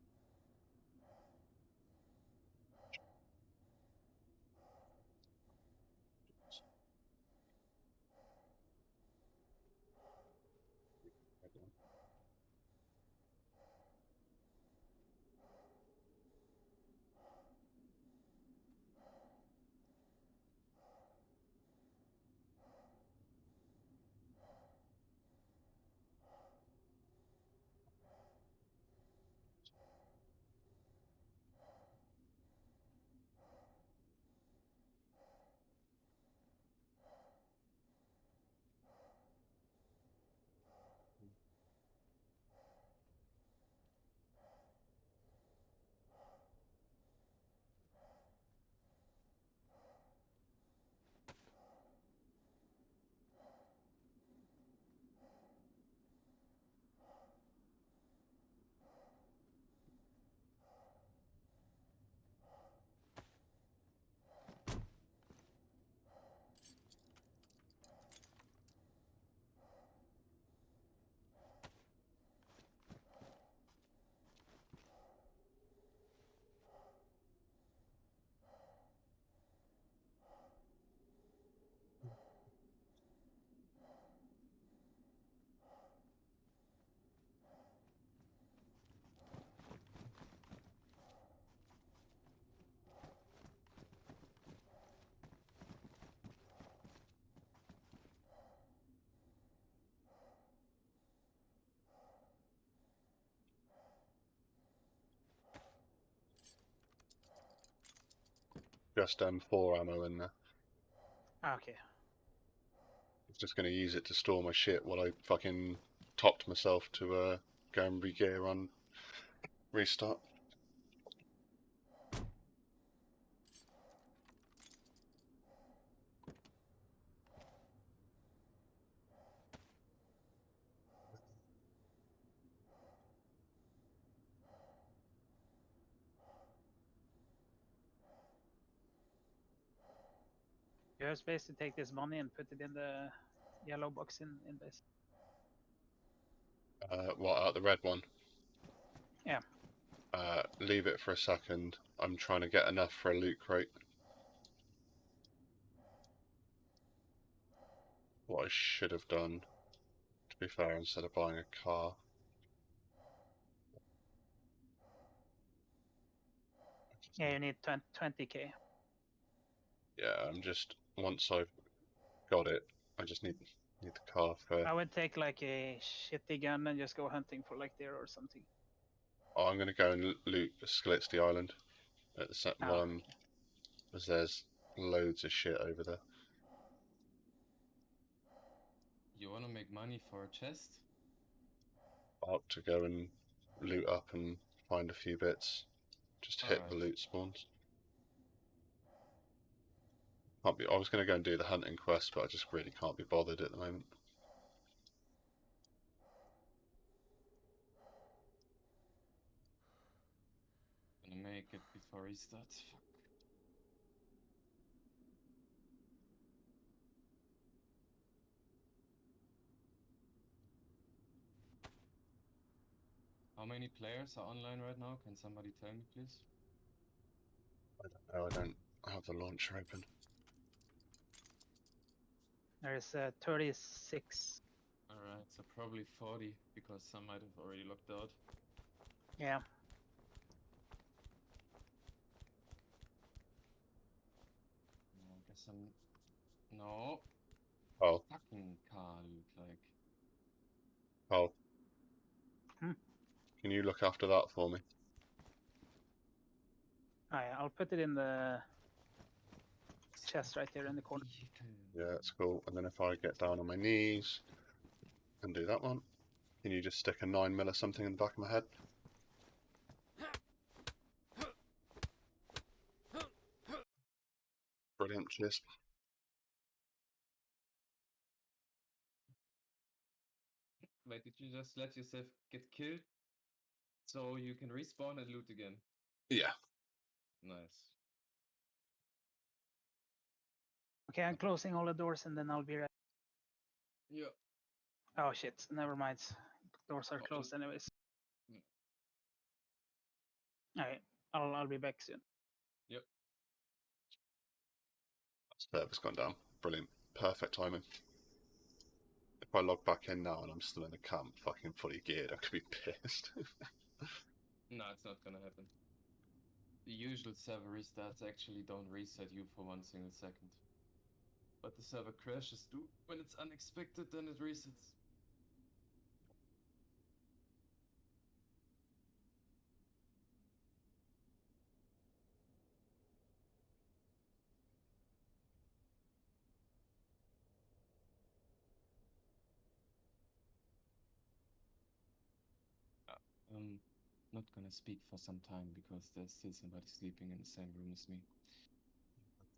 Just M4 ammo in there. Okay. I was just going to use it to store my shit while I fucking topped myself to go and re-gear on restart. You have space to take this money and put it in the yellow box in base. What, out the red one? Yeah. Leave it for a second. I'm trying to get enough for a loot crate. What I should have done, to be fair, instead of buying a car. Yeah, you need 20k. Yeah, I'm just once I've got it, I just need the car for. I would take like a shitty gun and just go hunting for like deer or something. Oh, I'm gonna go and loot Skiletsky Island at the set Oh, as there's loads of shit over there. You wanna make money for a chest? Up to go and loot up and find a few bits. Just hit the Alright. loot spawns. Can't be. I was gonna go and do the hunting quest, but I just really can't be bothered at the moment. Gonna make it before he starts. Fuck. How many players are online right now? Can somebody tell me, please? I don't know. I don't have the launcher open. there's 36. Alright, so probably 40, because some might have already logged out. Yeah. I guess I'm... No. Oh, Fucking car loot, like... oh. Hmm. Can you look after that for me? Oh, yeah, I'll put it in the chest right there in the corner. Yeah, that's cool. And then if I get down on my knees and do that one, can you just stick a 9mm or something in the back of my head? Brilliant, cheers. Wait, did you just let yourself get killed? So you can respawn and loot again? Yeah. Nice. Okay, I'm closing all the doors and then I'll be right. Yeah. Oh shit, never mind. Doors are Oh, closed anyways. Mm. Alright, I'll be back soon. Yep. Server's gone down. Brilliant. Perfect timing. If I log back in now and I'm still in the camp, fucking fully geared, I could be pissed. No, it's not gonna happen. The usual server restarts actually don't reset you for 1 single second. But the server crashes do. When it's unexpected, then it resets. Not gonna speak for some time because there's still somebody sleeping in the same room as me.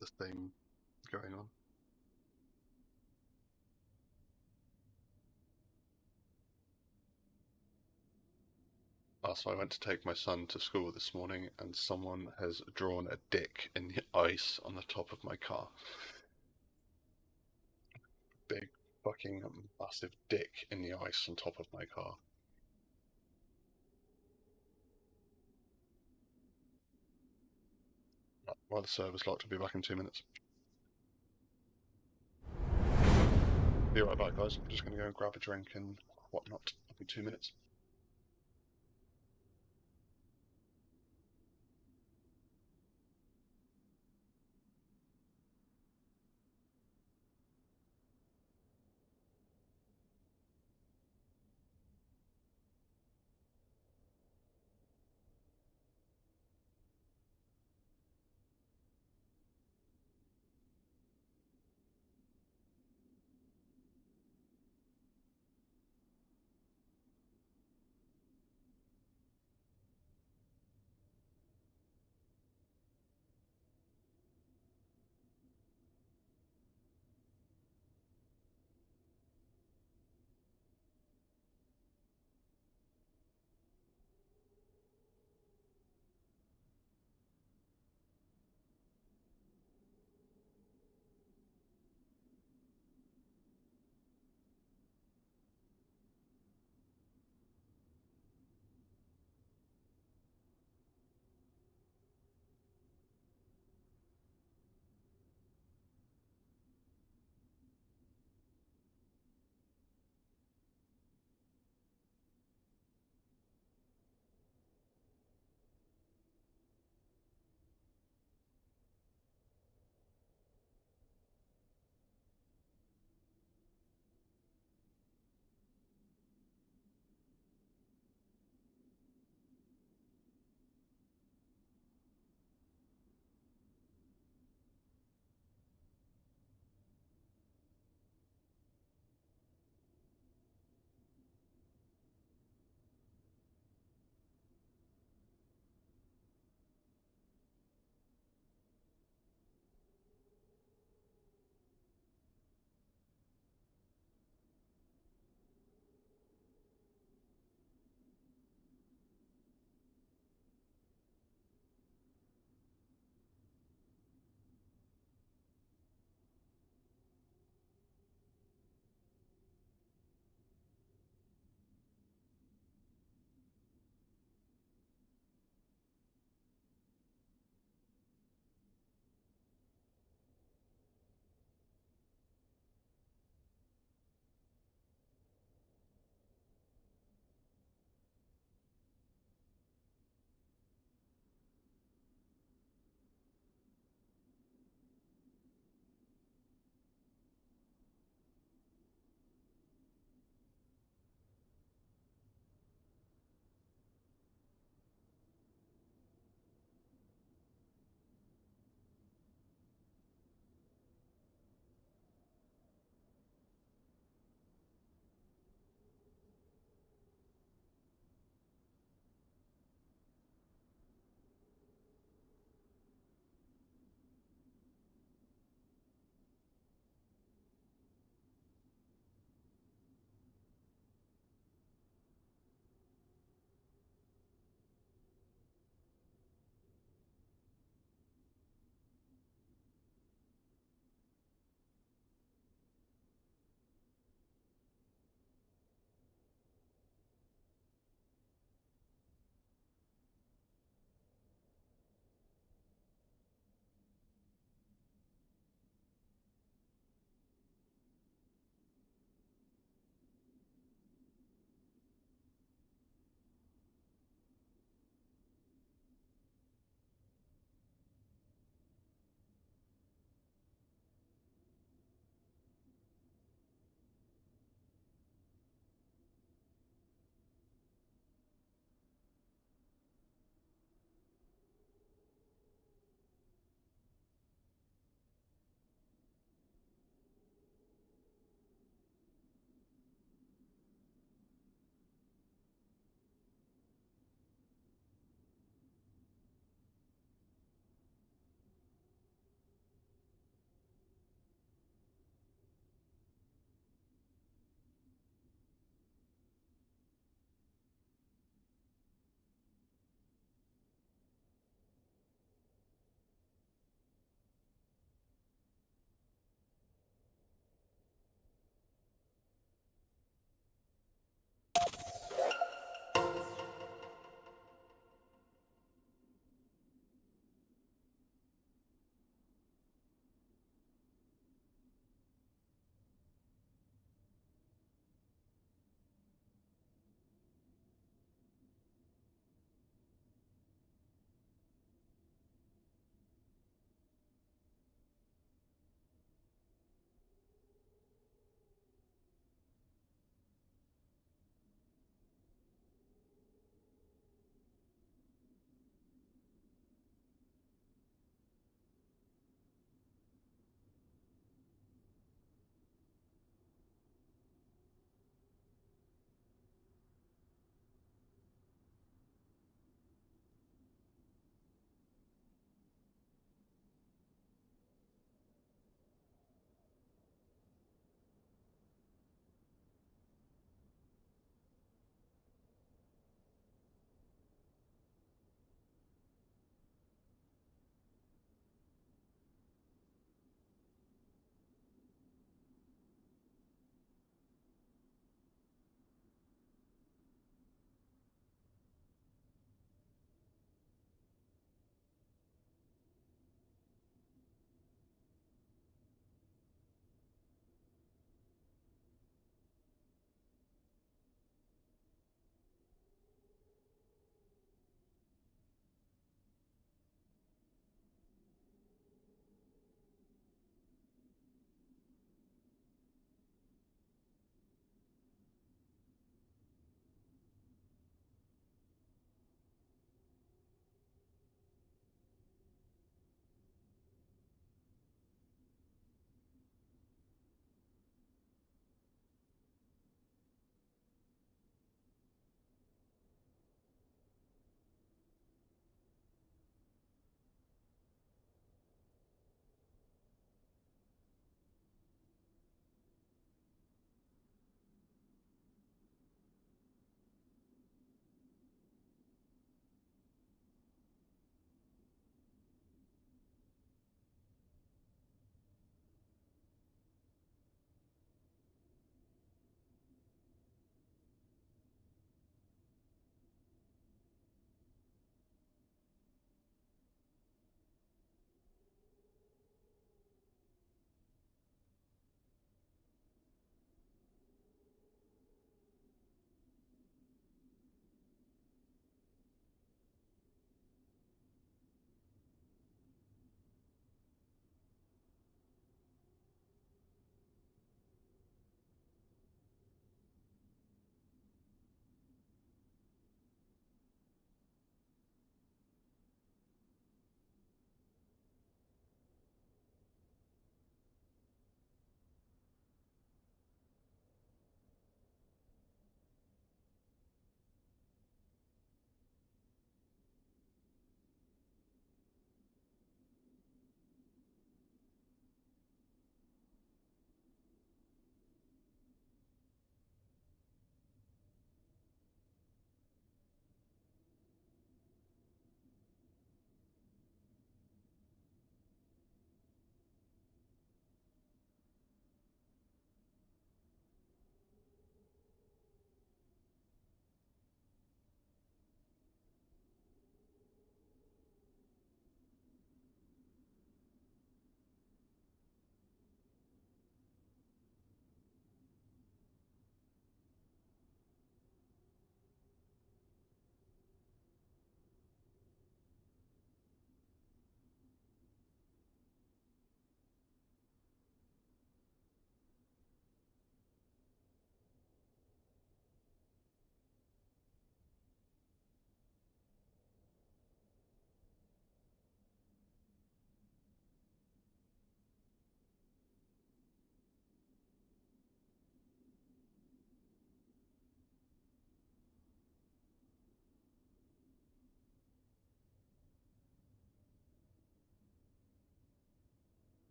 The thing going on. So I went to take my son to school this morning and someone has drawn a dick in the ice on the top of my car. Big fucking massive dick in the ice on top of my car. While the server's locked, I'll be back in 2 minutes. Be right back, guys. I'm just going to go and grab a drink and whatnot. I'll be 2 minutes.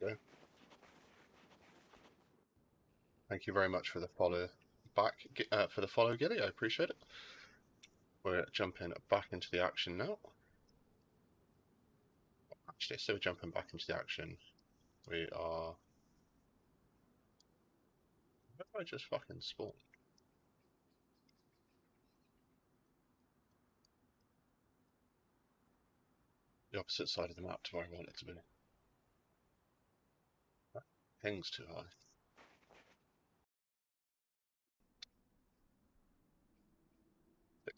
Go. Thank you very much for the follow Gilly. I appreciate it. We're jumping back into the action now. Actually, so we're jumping back into the action. We are. Where did I just fucking spawn? The opposite side of the map to where I want it to be. That ping's too high.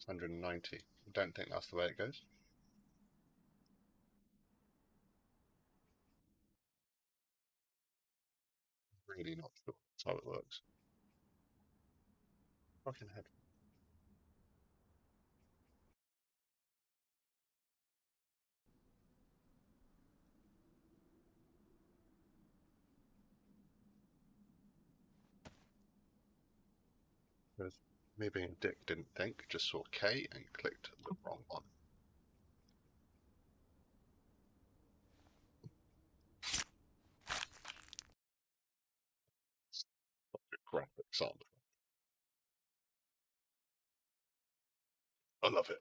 690. I don't think that's the way it goes. Really not sure that's how it works. Fucking head. Because me being a dick didn't think, just saw K and clicked the wrong one. Graphics on. I love it.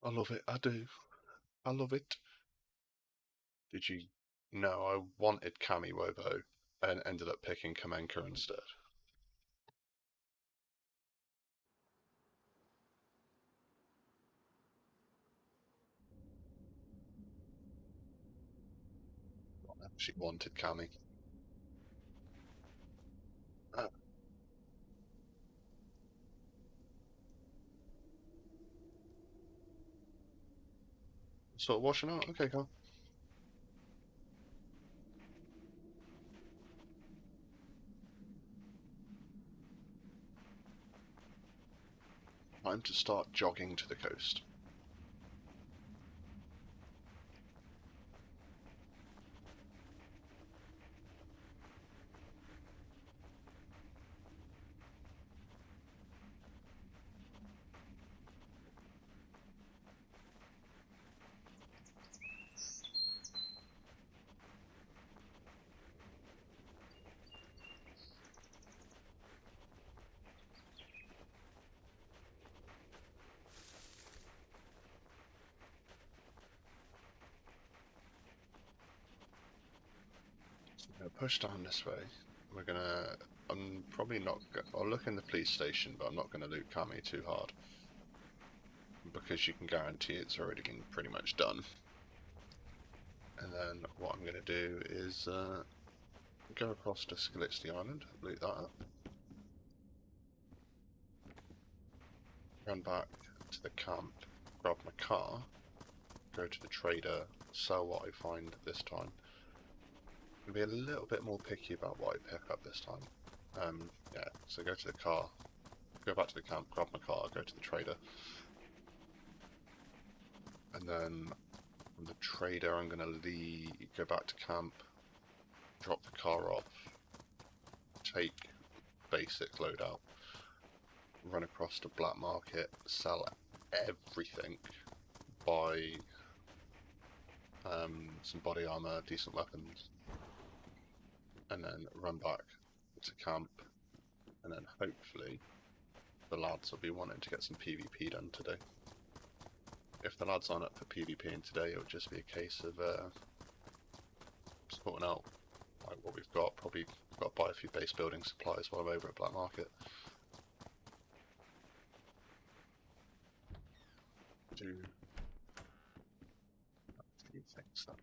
I love it. I do. I love it. Did you know I wanted Cammy Wobo and ended up picking Kamenka instead? She wanted Cammy. Sort of washing out? Okay, cool. Time to start jogging to the coast. So we're gonna push down this way. We're gonna. I'm probably not. I'll look in the police station, but I'm not gonna loot Cammy too hard because you can guarantee it's already been pretty much done. And then what I'm gonna do is go across to Skalitzy Island, loot that up, run back to the camp, grab my car, go to the trader, sell what I find this time. I'm gonna be a little bit more picky about what I pick up this time. Yeah, so go to the car, go back to the camp, grab my car, go to the trader, and then from the trader I'm gonna go back to camp, drop the car off, take basic loadout, run across to black market, sell everything, buy some body armor, decent weapons, and then run back to camp, and then hopefully the lads will be wanting to get some PvP done today. If the lads aren't up for PvPing today, it'll just be a case of sorting out like what we've got. Probably got to buy a few base building supplies while I'm over at Black Market. Do a few things then.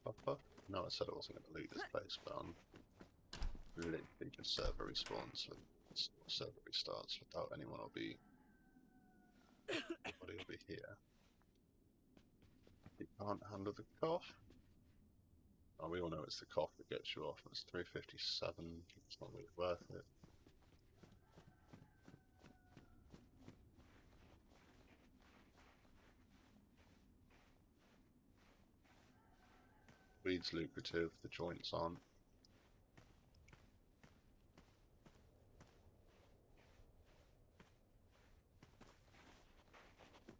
Buffer? No, I said I wasn't going to loot this place, but I'm literally just server respawns and server restarts without anyone will be. Nobody will be here. You can't handle the cough. Oh, we all know it's the cough that gets you off. It's 357. It's not really worth it. Weed's lucrative, the joints aren't.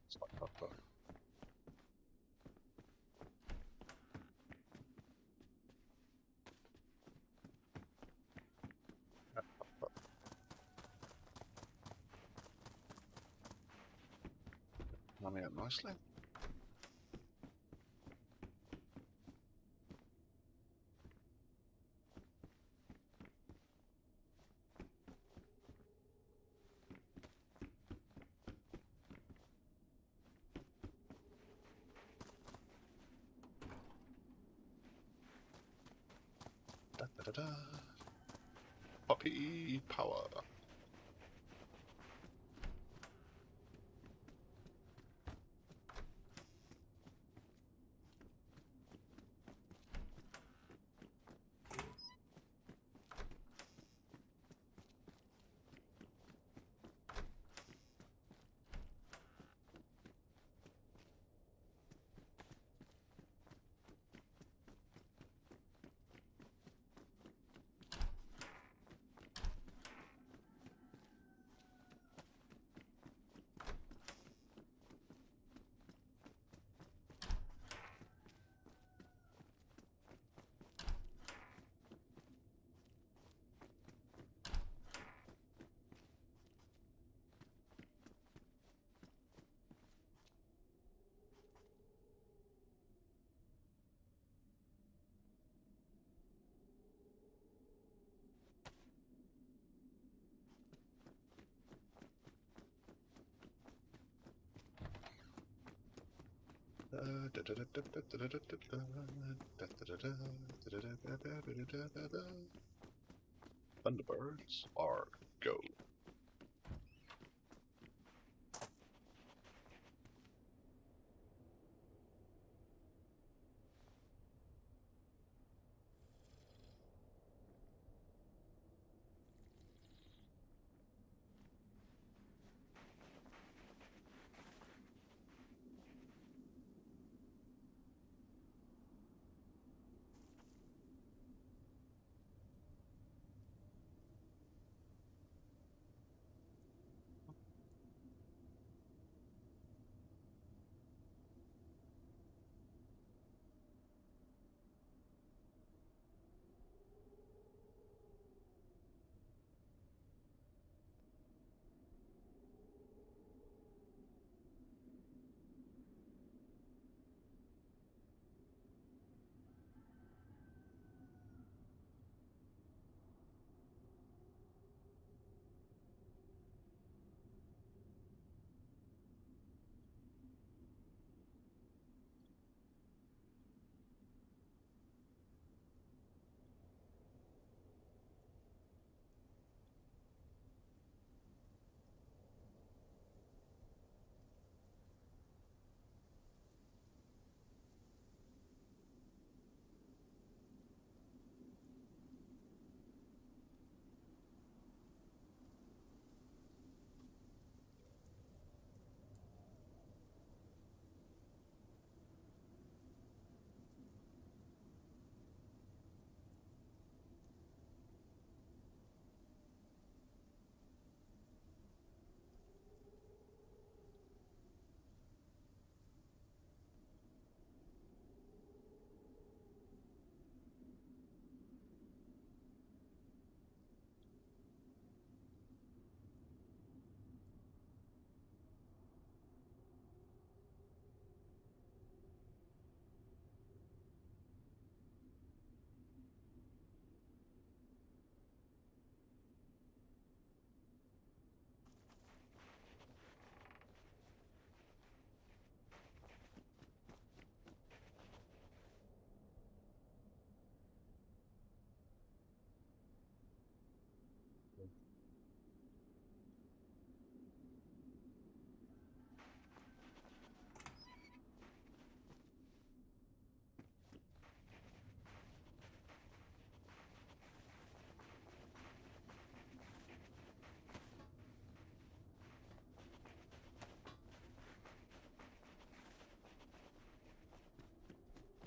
It's like copper. Coming up nicely. Da, da, da, da. Poppy power. Thunderbirds are go.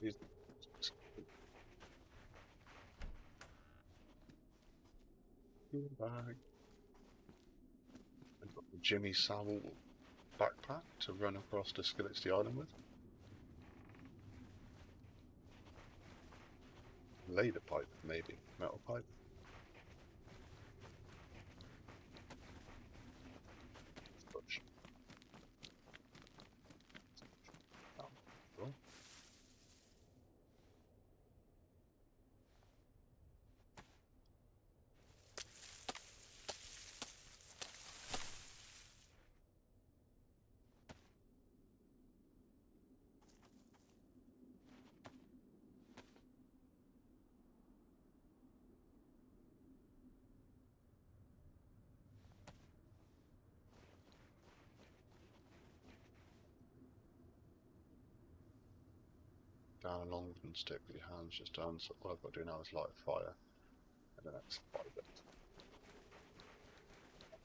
He's bag. I've got the Jimmy Savile backpack to run across to Skillet's Island with. Laser pipe, maybe. Metal pipe. Push. Oh, cool. Down a long wooden stick with your hands just down. So what I've got to do now is light a fire. And then that's 5 bit.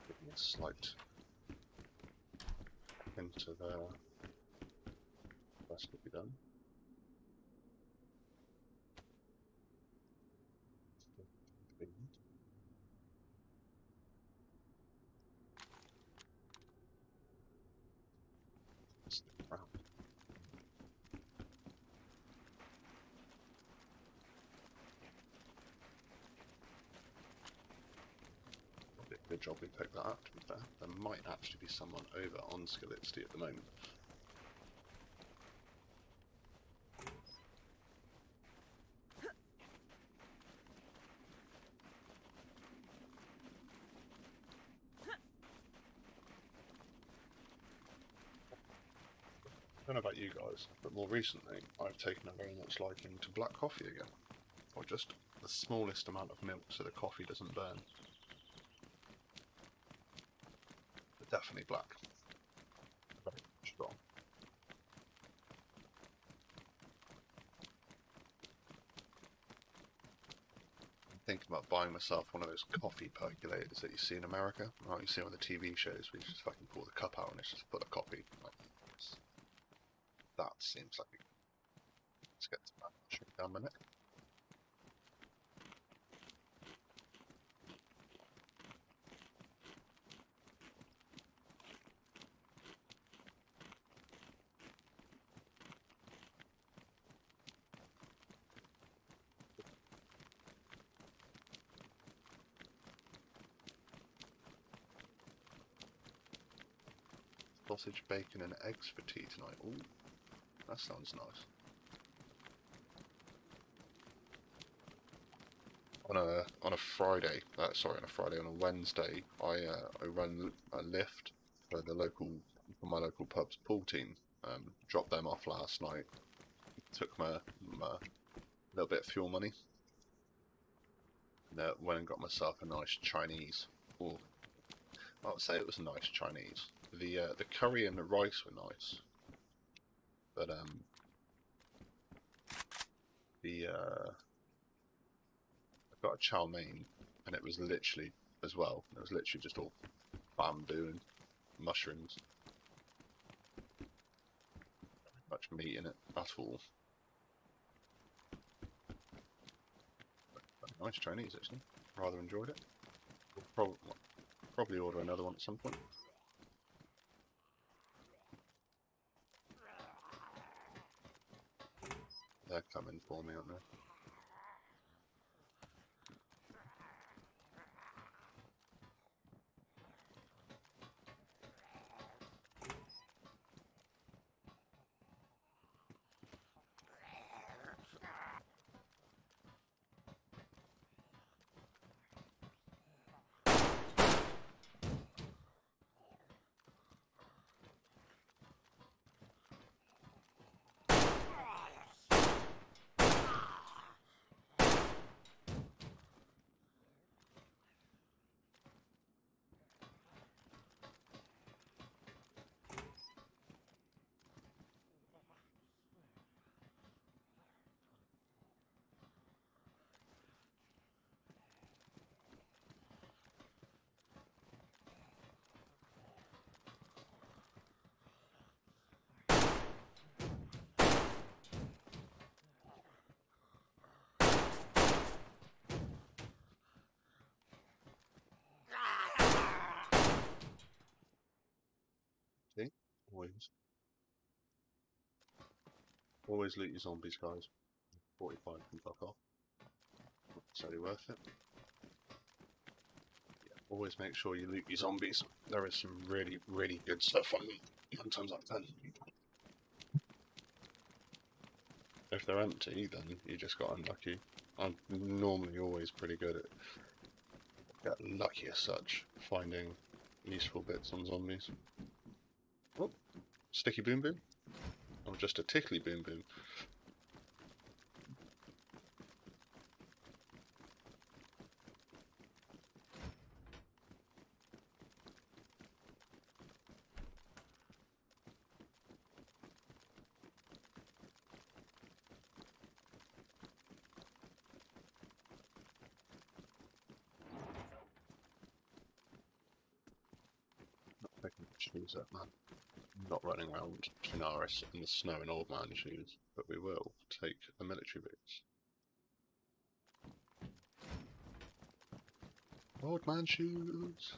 Give me a slight into the rest will be done. Stick around. Good job we picked that up, to be fair. There might actually be someone over on Skillet's at the moment. I don't know about you guys, but more recently I've taken a very much liking to black coffee again. Or just the smallest amount of milk so the coffee doesn't burn. But definitely black. Very strong. I'm thinking about buying myself one of those coffee percolators that you see in America. Right, you see on the TV shows where you just fucking pour the cup out and it's just full of coffee. Like, that seems like a... Let's get to that. Should be down a minute. Sausage, bacon and eggs for tea tonight. Ooh, that sounds nice. On a Friday, on a Wednesday, I run a lift for my local pub's pool team. Dropped them off last night. Took my little bit of fuel money. And went and got myself a nice Chinese. Ooh, I would say it was a nice Chinese. The curry and the rice were nice, but I got a chow mein, and it was literally as well. It was literally just all bamboo and mushrooms. Not much meat in it at all. But nice Chinese actually. Rather enjoyed it. We'll probably order another one at some point. They're coming for me, aren't they? Always loot your zombies, guys. 45 can fuck off. Not necessarily worth it. Yeah, always make sure you loot your zombies. There is some really, really good stuff on them. 9 times out of 10. If they're empty, then you just got unlucky. I'm normally always pretty good at get lucky as such, finding useful bits on zombies. Oh, sticky boom boom? Or just a tickly boom boom? Not picking shoes up, man. Not running around Chinaris in the snow in old man shoes, but we will take the military boots. Old man shoes!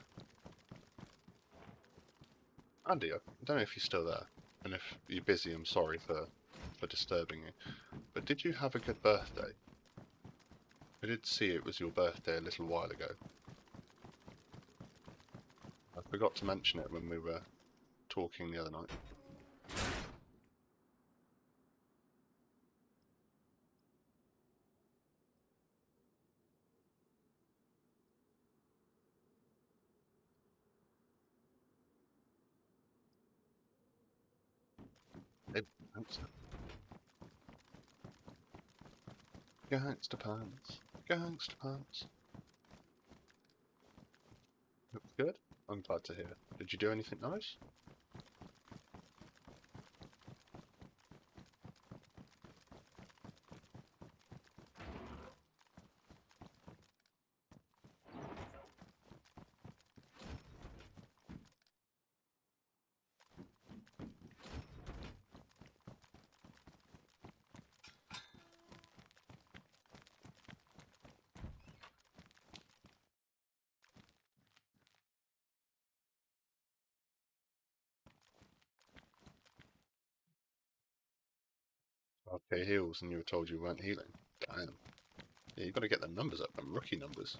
Andy, I don't know if you're still there, and if you're busy, I'm sorry for disturbing you, but did you have a good birthday? I did see it was your birthday a little while ago. I forgot to mention it when we were talking the other night. Gangster. Gangster pants. Gangster pants. Looks good. I'm glad to hear. Did you do anything nice? Okay, heals, and you were told you weren't healing. Damn. Yeah, you've got to get the numbers up, them rookie numbers.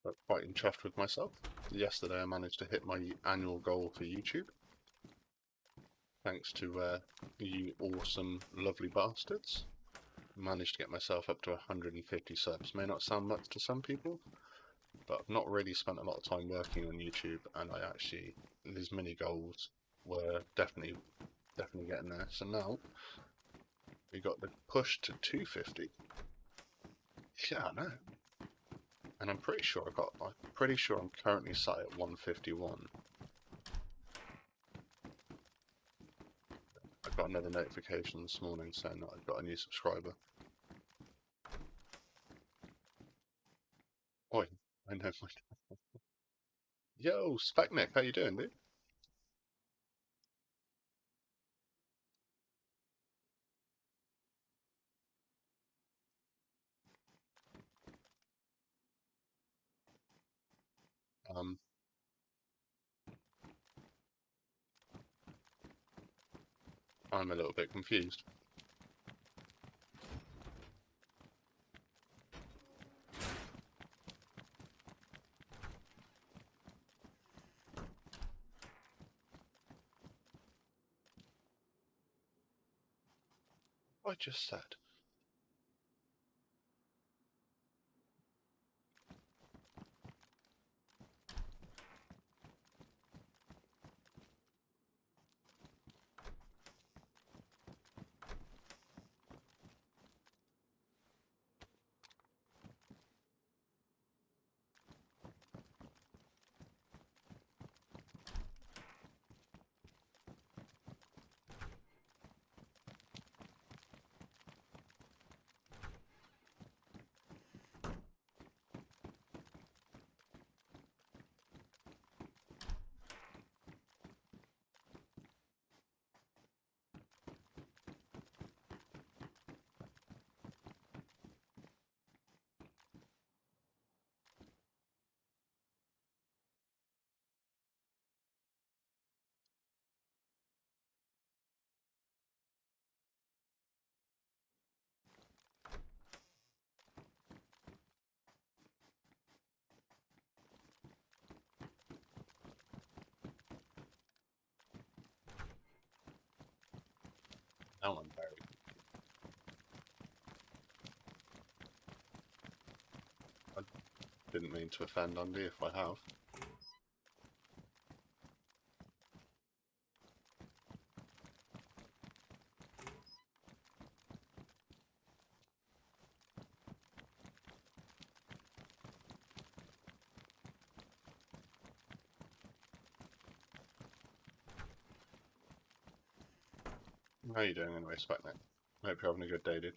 I'm quite chuffed with myself. Yesterday I managed to hit my annual goal for YouTube. Thanks to you awesome, lovely bastards. Managed to get myself up to 150 subs. May not sound much to some people, but I've not really spent a lot of time working on YouTube, and I actually, these mini goals were definitely getting there. So now we got the push to 250. Yeah, I know. And I'm pretty sure I'm currently sat at 151. I got another notification this morning saying that I've got a new subscriber. Oi, I know my... Yo, Specnick, how you doing, dude? Um, I'm a little bit confused. What I just said. Now I'm very. I didn't mean to offend Andy if I have. How you doing anyway, Specnet? Hope you're having a good day, dude.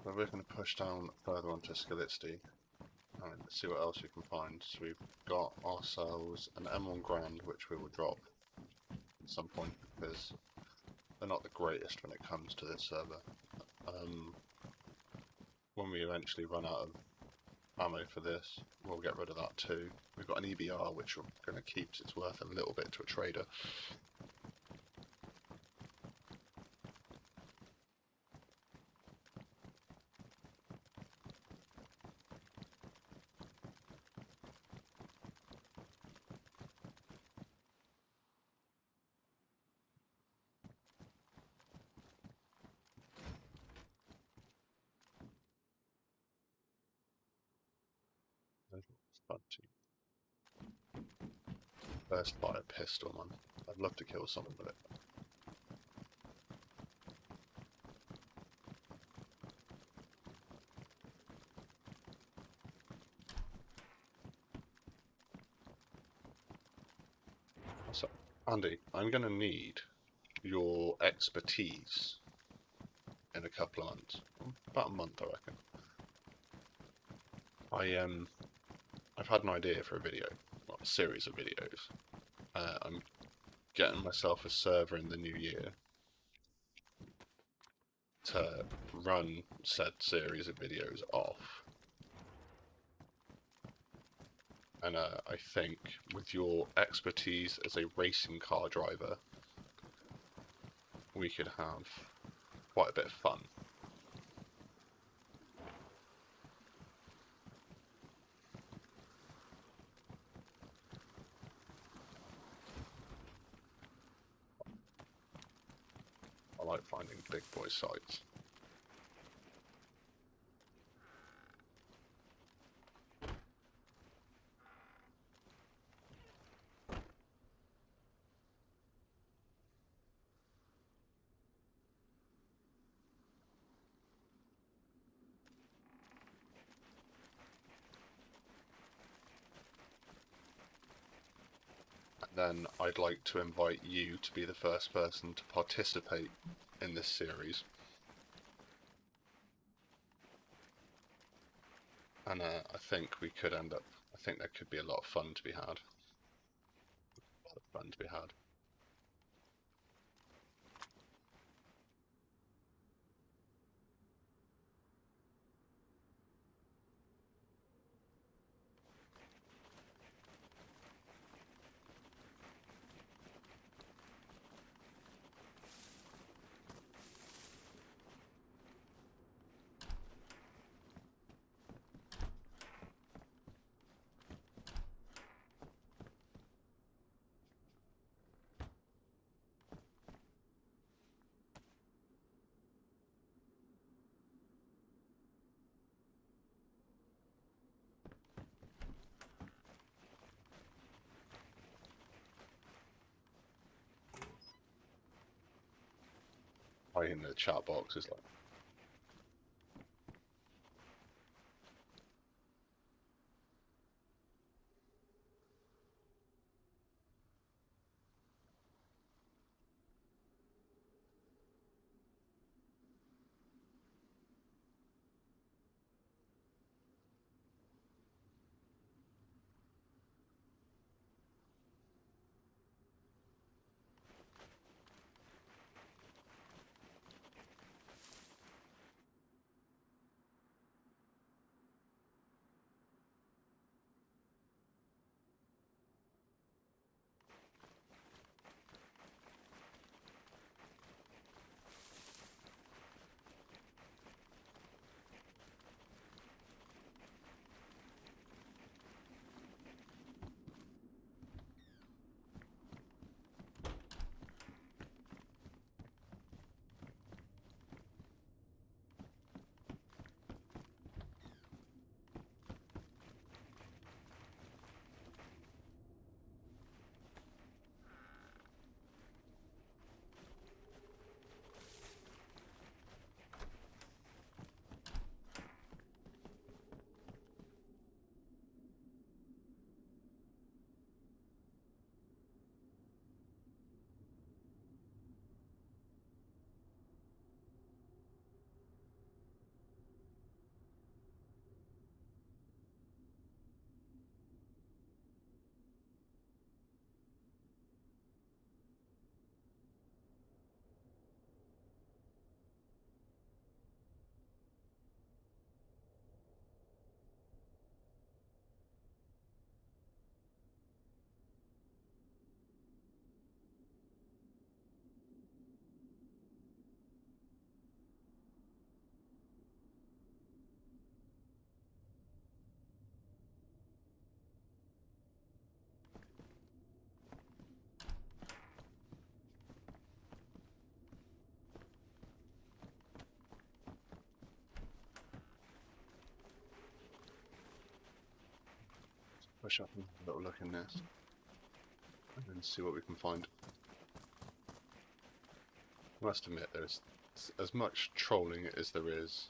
So we're going to push down further onto Skilitsty and see what else we can find. So we've got ourselves an M1 Grand, which we will drop at some point because they're not the greatest when it comes to this server. When we eventually run out of ammo for this, we'll get rid of that too. We've got an EBR, which we're going to keep its worth a little bit to a trader. First buy a pistol, man. I'd love to kill someone with it. So, Andy, I'm going to need your expertise in a couple of months. About a month, I reckon. I've had an idea for a video, well, a series of videos. I'm getting myself a server in the new year to run said series of videos off. And I think with your expertise as a racing car driver, we could have quite a bit of fun. I like finding big boy sites. Then I'd like to invite you to be the first person to participate in this series. And I think we could end up, I think there could be a lot of fun to be had. A lot of fun to be had. Right in the chat box is like, push up and have a little look in this, and then see what we can find. I must admit, there's as much trolling as there is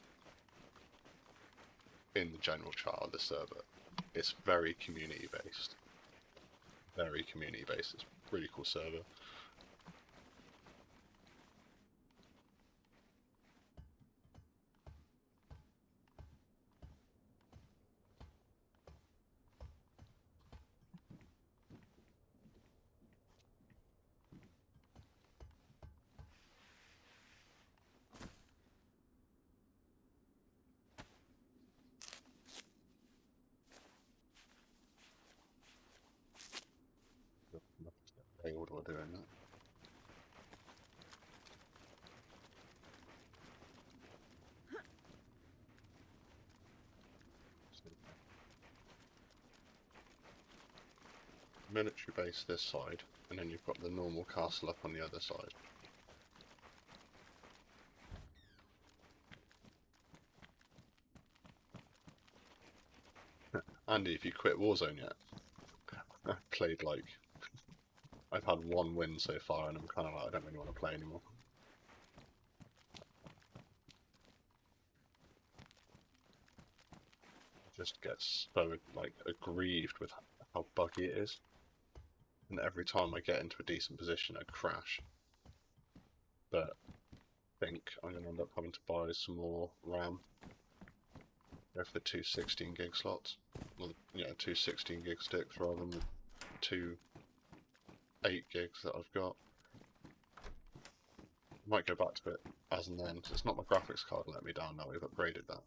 in the general chat of the server. It's very community based. Very community based. It's a really cool server. Hey, what do I do in that? Military base this side, and then you've got the normal castle up on the other side. Andy, have you quit Warzone yet? I've played like... I've had one win so far, and I'm kind of like, I don't really want to play anymore. Just gets so like aggrieved with how buggy it is, and every time I get into a decent position I crash. But I think I'm going to end up having to buy some more RAM. Go for the two 16 gig slots, well, yeah, two 16 gig sticks rather than the two 8 gigs that I've got. I might go back to it as and then, because it's not my graphics card letting me down now, we've upgraded that.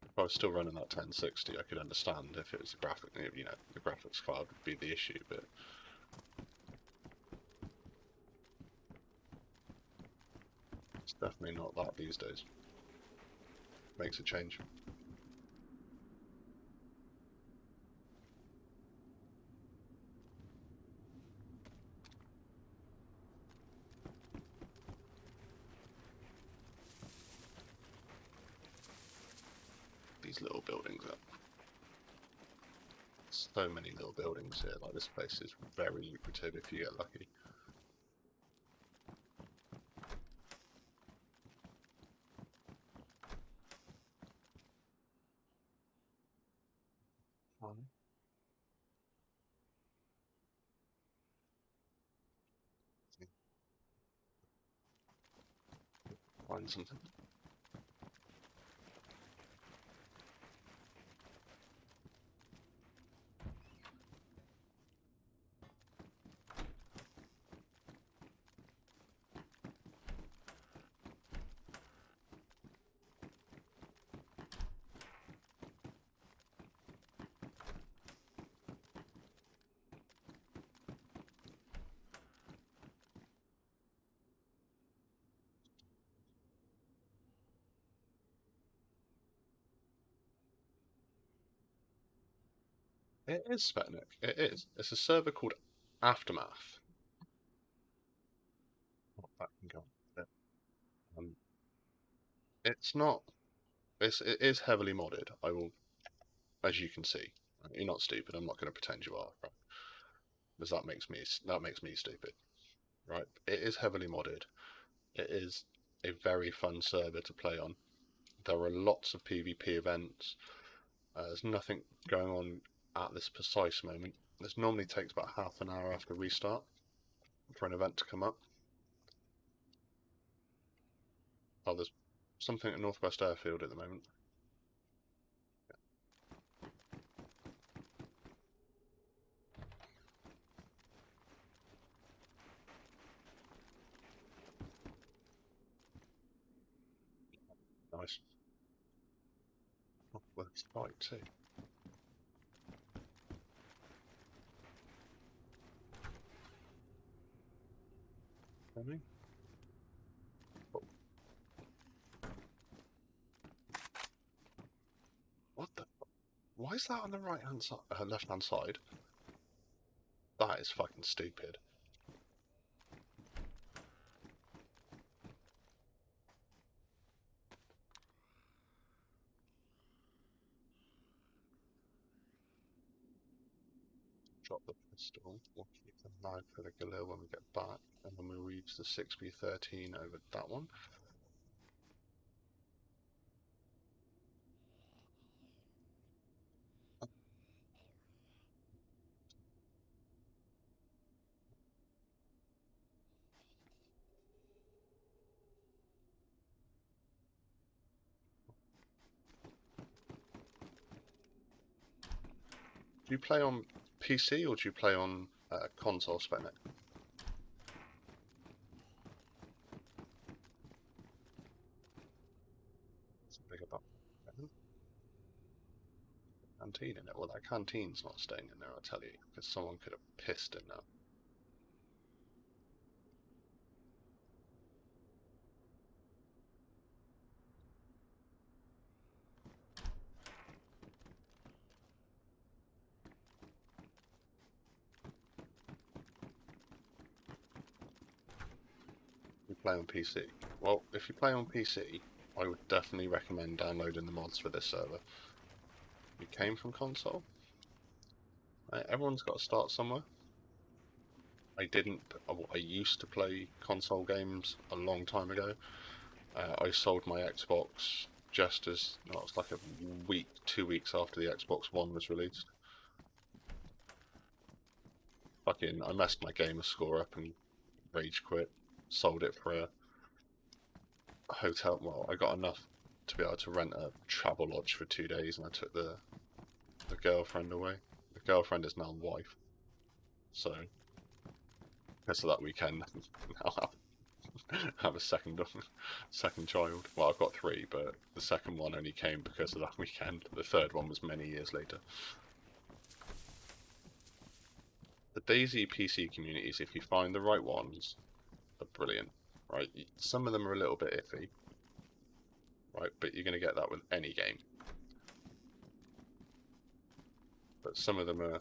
If I was still running that 1060, I could understand if it was the graphic, you know, the graphics card would be the issue, but it's definitely not that these days. Makes a change. These little buildings up. So many little buildings here. Like, this place is very lucrative if you get lucky. Find something. It is Sputnik. It is. It's a server called Aftermath. Oh, that can go on. It's not. It is heavily modded. I will, as you can see. You're not stupid. I'm not going to pretend you are, right? Because that makes me stupid, right? It is heavily modded. It is a very fun server to play on. There are lots of PvP events. There's nothing going on at this precise moment. This normally takes about half an hour after restart for an event to come up. Oh, there's something at Northwest Airfield at the moment. Nice. Northwest Flight too. Coming. Oh. What the? Why is that on the right hand side, left hand side? That is fucking stupid. Drop the pistol. We'll keep the mag for the Galil when we get back, and then we'll use the 6B13 over that one. Do you play on PC or do you play on console, Sputnik? It's a bigger button. Canteen in it. Well, that canteen's not staying in there, I'll tell you, because someone could have pissed in that. You play on PC. Well, if you play on PC, I would definitely recommend downloading the mods for this server. You came from console? Everyone's got to start somewhere. I didn't. I used to play console games a long time ago. I sold my Xbox just as, well, it's like a week, 2 weeks after the Xbox One was released. Fucking, I messed my gamer score up and rage quit. Sold it for a hotel. Well, I got enough to be able to rent a travel lodge for 2 days, and I took the girlfriend away. The girlfriend is now wife. So, because of that weekend, I'll have a second child. Well, I've got 3, but the second one only came because of that weekend. The third one was many years later. The DayZ PC communities, if you find the right ones, are brilliant. Right, some of them are a little bit iffy. Right, but you're going to get that with any game. But some of them are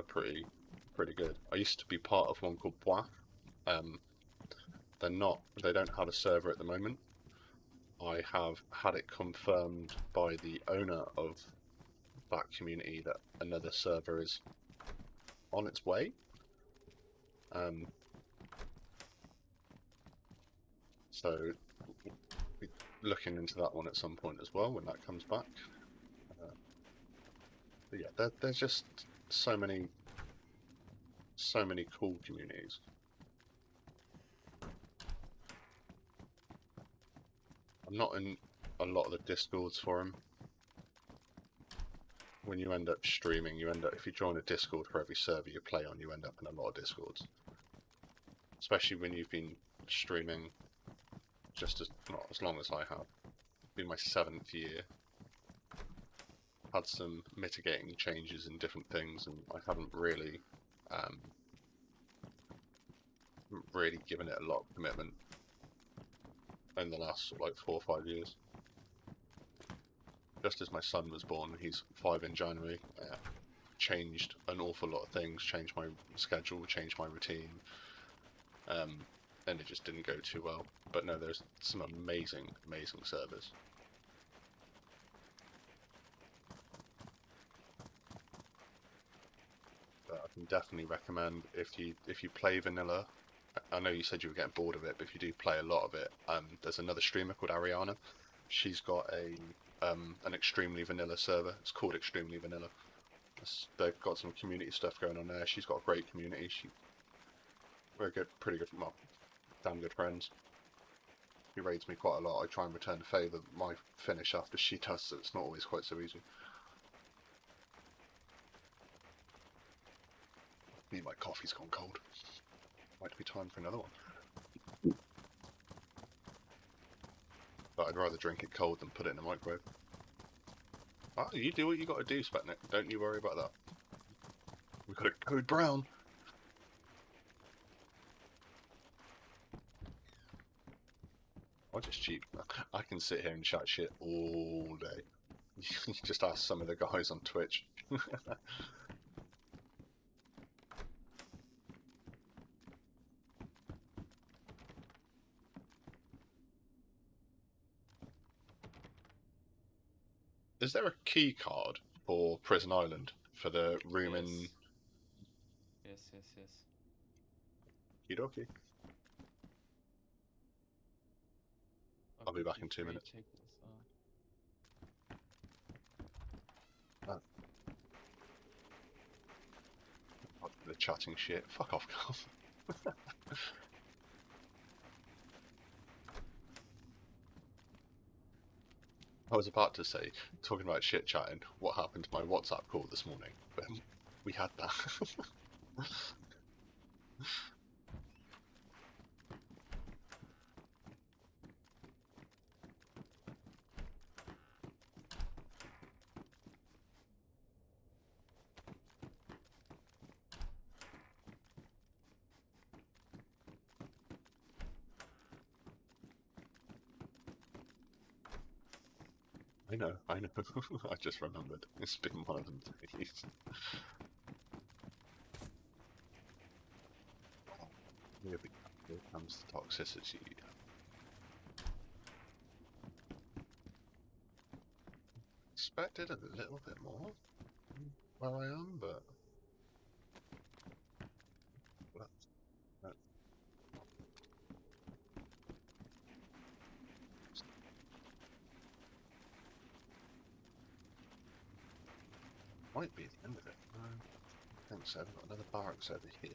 pretty good. I used to be part of one called BWAF. They don't have a server at the moment. I have had it confirmed by the owner of that community that another server is on its way. So we're looking into that one at some point as well when that comes back. But yeah, there's just so many cool communities. I'm not in a lot of the discords for them. When you end up streaming, if you join a discord for every server you play on, you end up in a lot of discords. Especially when you've been streaming just not as long as I have. It's been my 7th year. Had some mitigating changes in different things, and I haven't really given it a lot of commitment in the last like 4 or 5 years. Just as my son was born, he's 5 in January, changed an awful lot of things, changed my schedule, changed my routine, and it just didn't go too well. But no, there's some amazing servers. But I can definitely recommend if you play vanilla. I know you said you were getting bored of it, but if you do play a lot of it, there's another streamer called Ariana. She's got an extremely vanilla server. It's called Extremely Vanilla. They've got some community stuff going on there. She's got a great community. We're good, pretty good, well, damn good friends. She raids me quite a lot. I try and return the favour, my finish after she does, so it's not always quite so easy. My coffee's gone cold. Might be time for another one. But I'd rather drink it cold than put it in the microwave. Ah, you do what you got to do, Spetnik. Don't you worry about that. We've got a code brown. I'll just cheat. I can sit here and chat shit all day. You just ask some of the guys on Twitch. Is there a key card for Prison Island for the room in? Yes. Kidoki. I'll be back in 2 minutes. Check this out. The chatting shit. Fuck off, Carl. I was about to say, talking about shit chatting, what happened to my WhatsApp call this morning? But we had that. I know. I just remembered. It's been one of them days. Here comes the toxicity. Expected a little bit more where I am, but might be the end of it. I think so. I've got another barracks over here.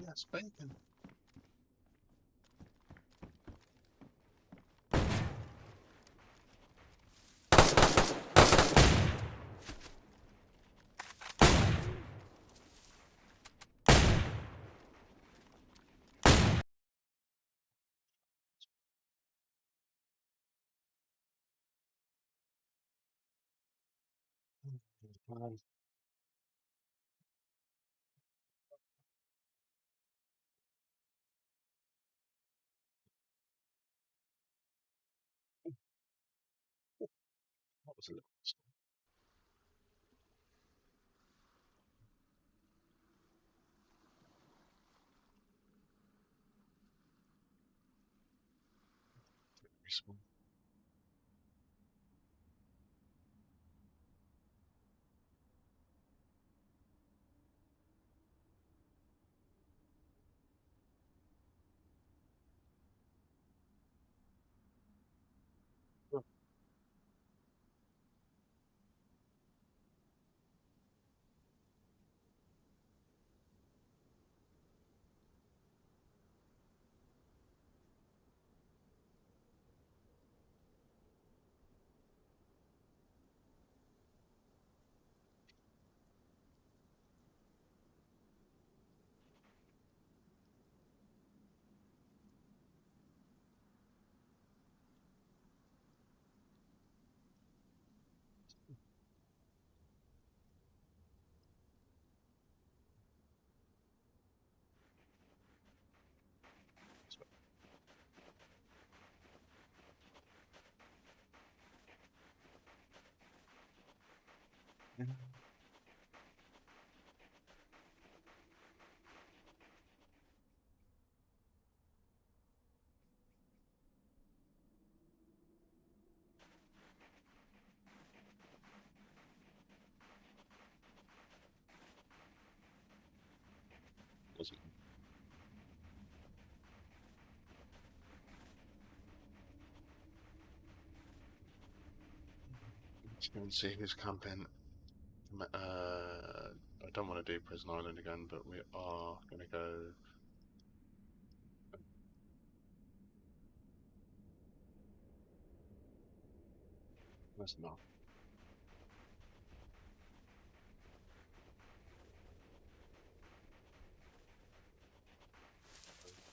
Yes, bacon. That was a little. small. Doesn't. Let's go and see who's camping. I don't want to do Prison Island again, but we are going to go. Where's the map?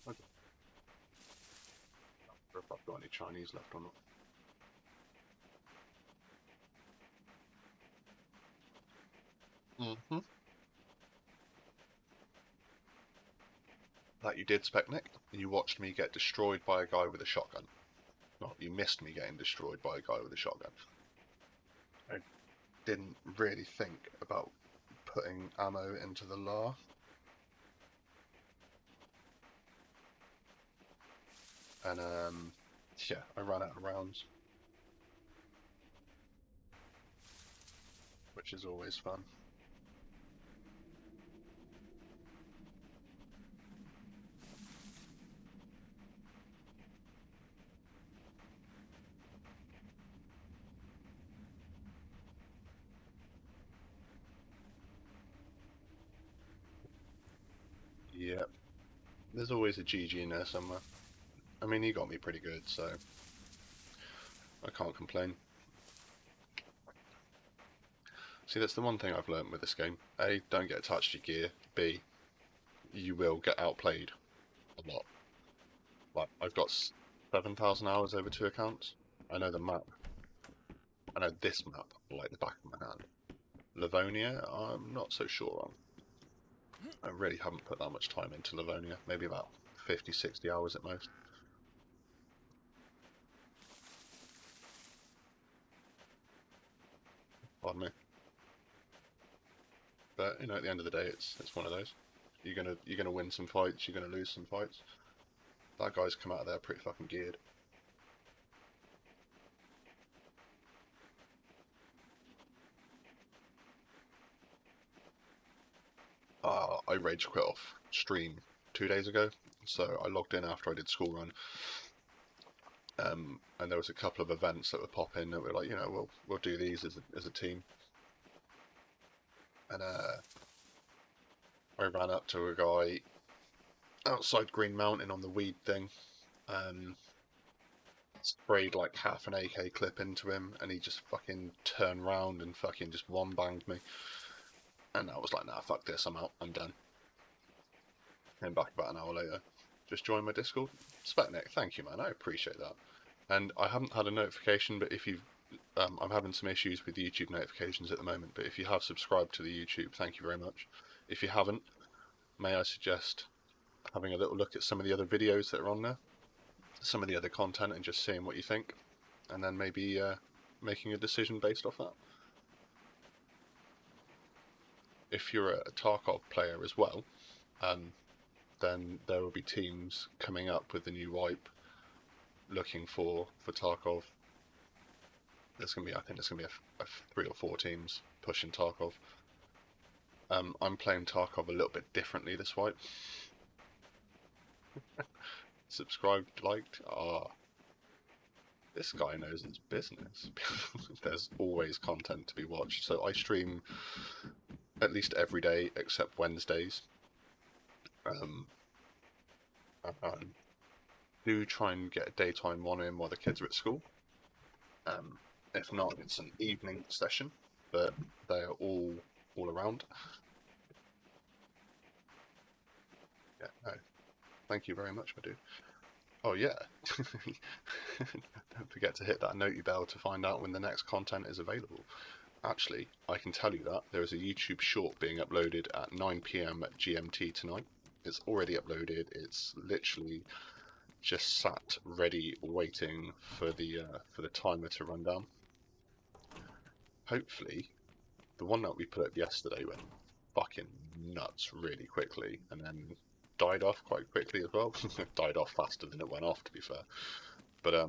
I don't know if I've got any Chinese left or not. Mm-hmm. That you did, Specnic. You watched me get destroyed by a guy with a shotgun. No, you missed me getting destroyed by a guy with a shotgun. I didn't really think about putting ammo into the LAR. And, yeah, I ran out of rounds. Which is always fun. Yep. There's always a GG in there somewhere. I mean, he got me pretty good, so I can't complain. See, that's the one thing I've learned with this game. A, don't get attached to your gear. B, you will get outplayed a lot. Like, I've got 7,000 hours over 2 accounts. I know the map. I know this map like the back of my hand. Livonia, I'm not so sure on. I really haven't put that much time into Livonia. Maybe about 50, 60 hours at most. Pardon me. But, you know, at the end of the day, it's one of those. You're gonna win some fights, you're gonna lose some fights. That guy's come out of there pretty fucking geared. I rage quit off stream 2 days ago, so I logged in after I did school run. And there was a couple of events that were popping that were like, you know, we'll do these as a team. And I ran up to a guy outside Green Mountain on the weed thing, sprayed like half an AK clip into him, and he just fucking turned round and fucking just one banged me. And I was like, nah, fuck this, I'm out, I'm done. Came back about an hour later. Just joined my Discord. Specnic, thank you, man, I appreciate that. And I haven't had a notification, but if you've I'm having some issues with YouTube notifications at the moment, but if you have subscribed to the YouTube, thank you very much. If you haven't, may I suggest having a little look at some of the other videos that are on there, some of the other content, and just seeing what you think, and then maybe making a decision based off that. If you're a Tarkov player as well, then there will be teams coming up with the new wipe looking for Tarkov. There's gonna be, I think there's gonna be a 3 or 4 teams pushing Tarkov. I'm playing Tarkov a little bit differently this wipe. Subscribed, liked. This guy knows his business. There's always content to be watched. So I stream at least every day except Wednesdays. I do try and get a daytime one in while the kids are at school. If not, it's an evening session, but they are all around. Yeah, no. Thank you very much, my dude. Oh yeah. Don't forget to hit that notey bell to find out when the next content is available. Actually, I can tell you that there is a YouTube short being uploaded at 9 PM GMT tonight. It's already uploaded. It's literally just sat ready, waiting for the timer to run down. Hopefully, the one that we put up yesterday went fucking nuts really quickly, and then died off quite quickly as well. Died off faster than it went off, to be fair. But a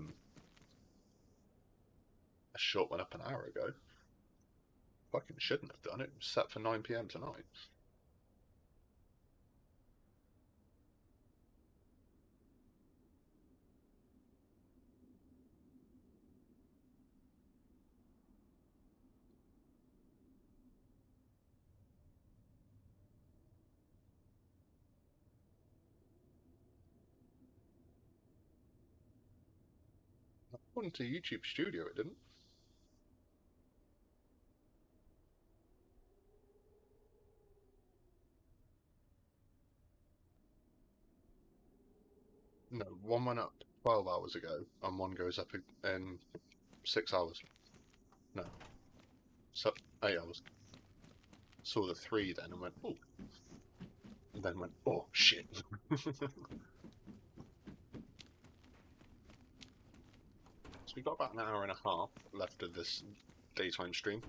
short went up an hour ago. Fucking shouldn't have done it. It was set for 9 PM tonight. According to YouTube Studio, it didn't. No, one went up 12 hours ago, and one goes up in 6 hours. No. So, 8 hours. Saw the 3 then and went, oh. And then went, oh, shit. So we've got about an hour and a half left of this daytime stream.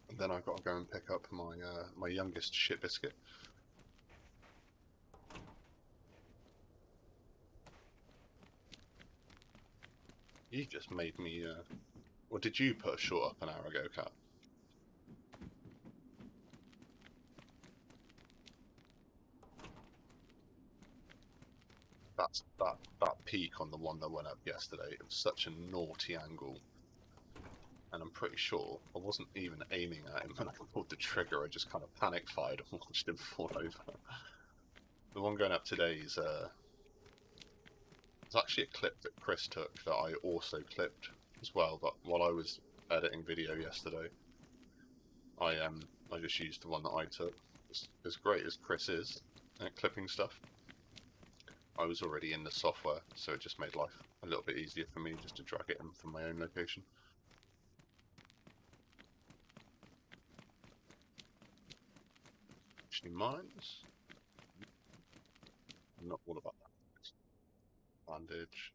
And then I've got to go and pick up my my youngest shit biscuit. You just made me, Or did you put a short up an hour ago, Kat? That peak on the one that went up yesterday, it was such a naughty angle. And I'm pretty sure I wasn't even aiming at him when I pulled the trigger. I just kind of panic fired and watched him fall over. The one going up today is it's actually a clip that Chris took that I also clipped as well. But while I was editing video yesterday, I just used the one that I took. As great as Chris is at clipping stuff, I was already in the software, so it just made life a little bit easier for me just to drag it in from my own location. Actually, mines. I'm not all about that. Bandage.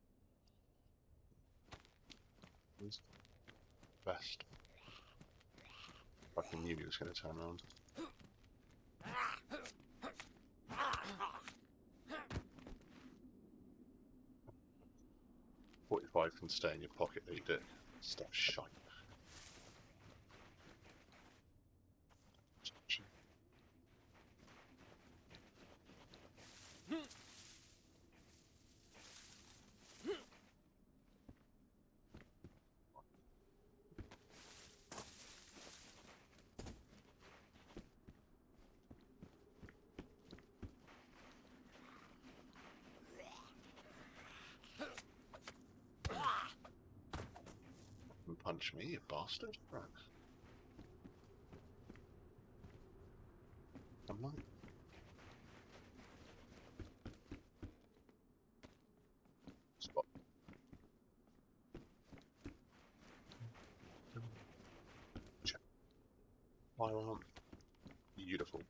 Best. Fucking knew he was going to turn around. .45 can stay in your pocket, though, you dick. Stuff shite. Punch me, you bastard. Right. Come on. Spot. Check. Firearm. Beautiful.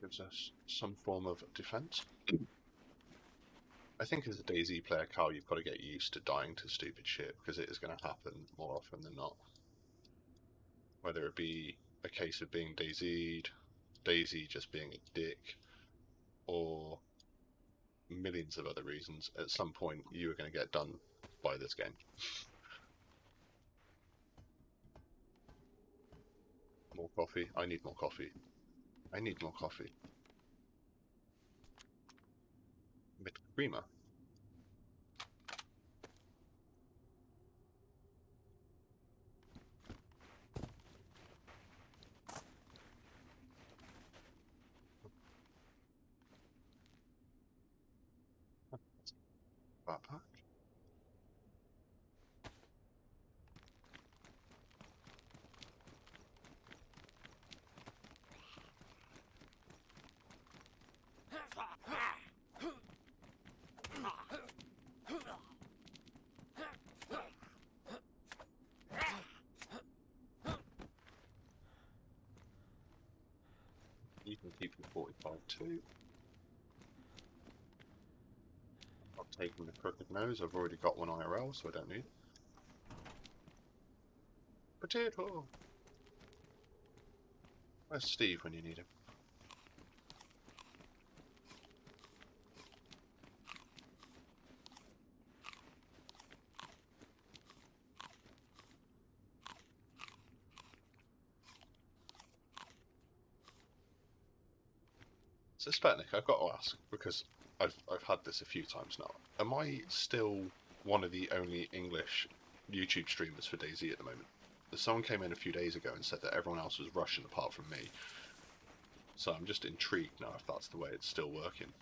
Gives us some form of defense. I think as a DayZ player, Carl, you've got to get used to dying to stupid shit, because it is going to happen more often than not. Whether it be a case of being DayZ'd, Daisy just being a dick, or millions of other reasons, at some point you are going to get done by this game. More coffee? I need more coffee. I need more coffee. Mit creamer. Backpack. You can keep your 45 too. I've taken the crooked nose, I've already got one IRL, so I don't need it. Potato! Where's Steve when you need him? So Spetnik, I've got to ask, because I've had this a few times now. Am I still one of the only English YouTube streamers for DayZ at the moment? Someone came in a few days ago and said that everyone else was Russian apart from me. So I'm just intrigued now if that's the way it's still working.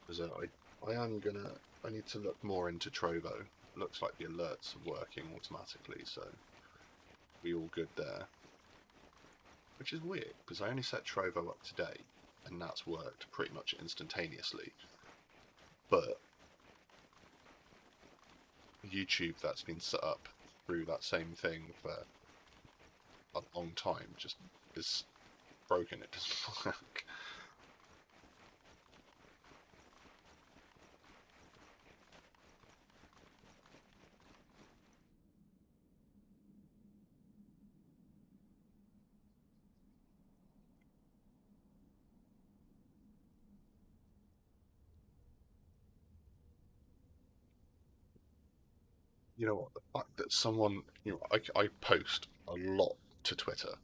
Because I need to look more into Trovo. Looks like the alerts are working automatically, so we all good there. Which is weird, because I only set Trovo up today, and that's worked pretty much instantaneously. But YouTube that's been set up through that same thing for a long time just is broken, it doesn't work. You know what, the fact that someone, you know, I post a lot to Twitter,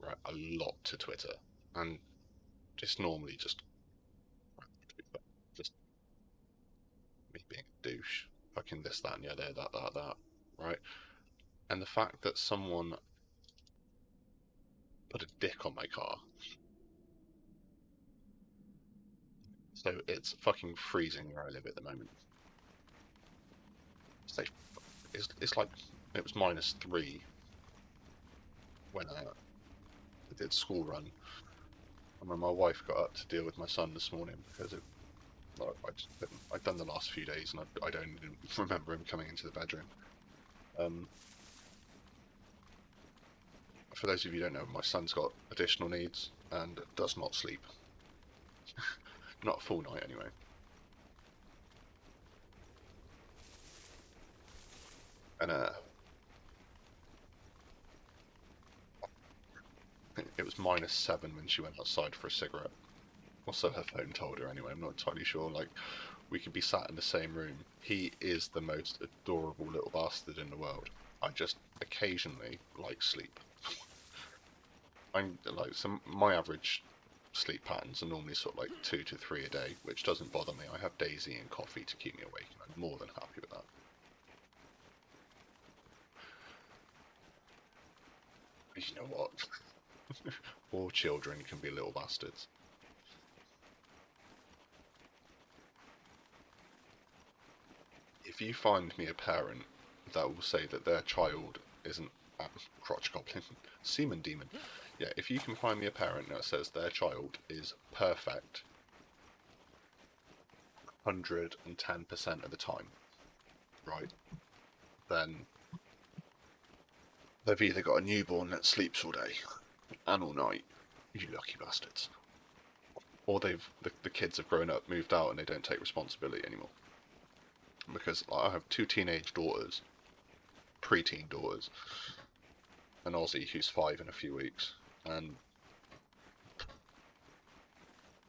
right, a lot to Twitter, and it's normally just me being a douche, fucking this, that, and the other, that, right, and the fact that someone put a dick on my car, so it's fucking freezing where I live at the moment. So it's like, it was -3 when I did school run, and when my wife got up to deal with my son this morning because it, like, I'd done the last few days and I don't even remember him coming into the bedroom. For those of you who don't know, my son's got additional needs and does not sleep. Not a full night anyway. And it was -7 when she went outside for a cigarette. Or so her phone told her anyway, I'm not entirely sure. Like, we could be sat in the same room. He is the most adorable little bastard in the world. I just occasionally like sleep. I'm like, my average sleep patterns are normally sort of like 2 to 3 a day, which doesn't bother me. I have Daisy and coffee to keep me awake, and I'm more than happy with that. But you know what? All children can be little bastards. If you find me a parent that will say that their child isn't crotch goblin, semen demon. Yeah, if you can find me a parent that says their child is perfect 110% of the time, right, then they've either got a newborn that sleeps all day and all night, you lucky bastards, or the kids have grown up, moved out, and they don't take responsibility anymore. Because I have 2 teenage daughters, pre-teen daughters, an Aussie who's 5 in a few weeks, and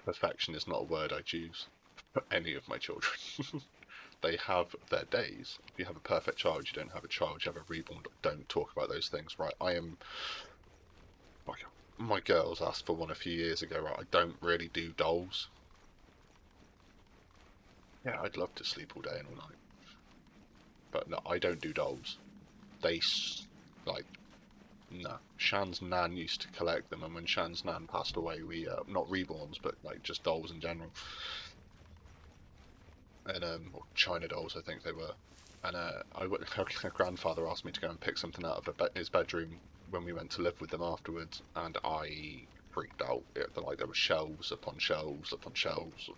perfection is not a word I'd use for any of my children. They have their days. If you have a perfect child, you don't have a child, you have a reborn. Don't talk about those things, right? I am... My girls asked for one a few years ago, right? I don't really do dolls. Yeah, I'd love to sleep all day and all night. But no, I don't do dolls. They, like... No. Shan's nan used to collect them, and when Shan's nan passed away, we, not reborns, but like just dolls in general. And, or China dolls, I think they were. And her grandfather asked me to go and pick something out of his bedroom when we went to live with them afterwards, and I freaked out. Like, there were shelves upon shelves upon shelves of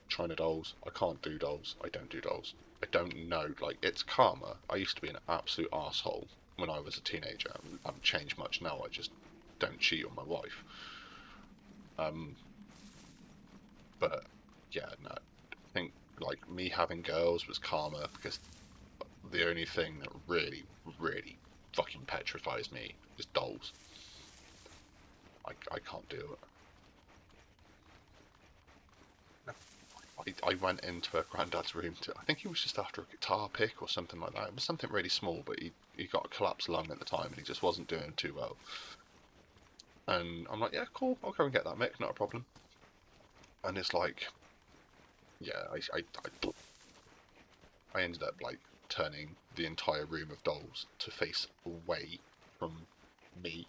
China dolls. I can't do dolls. I don't do dolls. I don't know. Like, it's karma. I used to be an absolute arsehole when I was a teenager. I haven't changed much now. I just don't cheat on my wife. But yeah, no. I think like me having girls was karma, because the only thing that really, really fucking petrifies me is dolls. I can't do it. I went into her granddad's room I think he was just after a guitar pick or something like that. It was something really small, but he got a collapsed lung at the time and he just wasn't doing too well. And I'm like, yeah, cool, I'll go and get that, Mick, not a problem. And it's like, yeah, I ended up like turning the entire room of dolls to face away from me.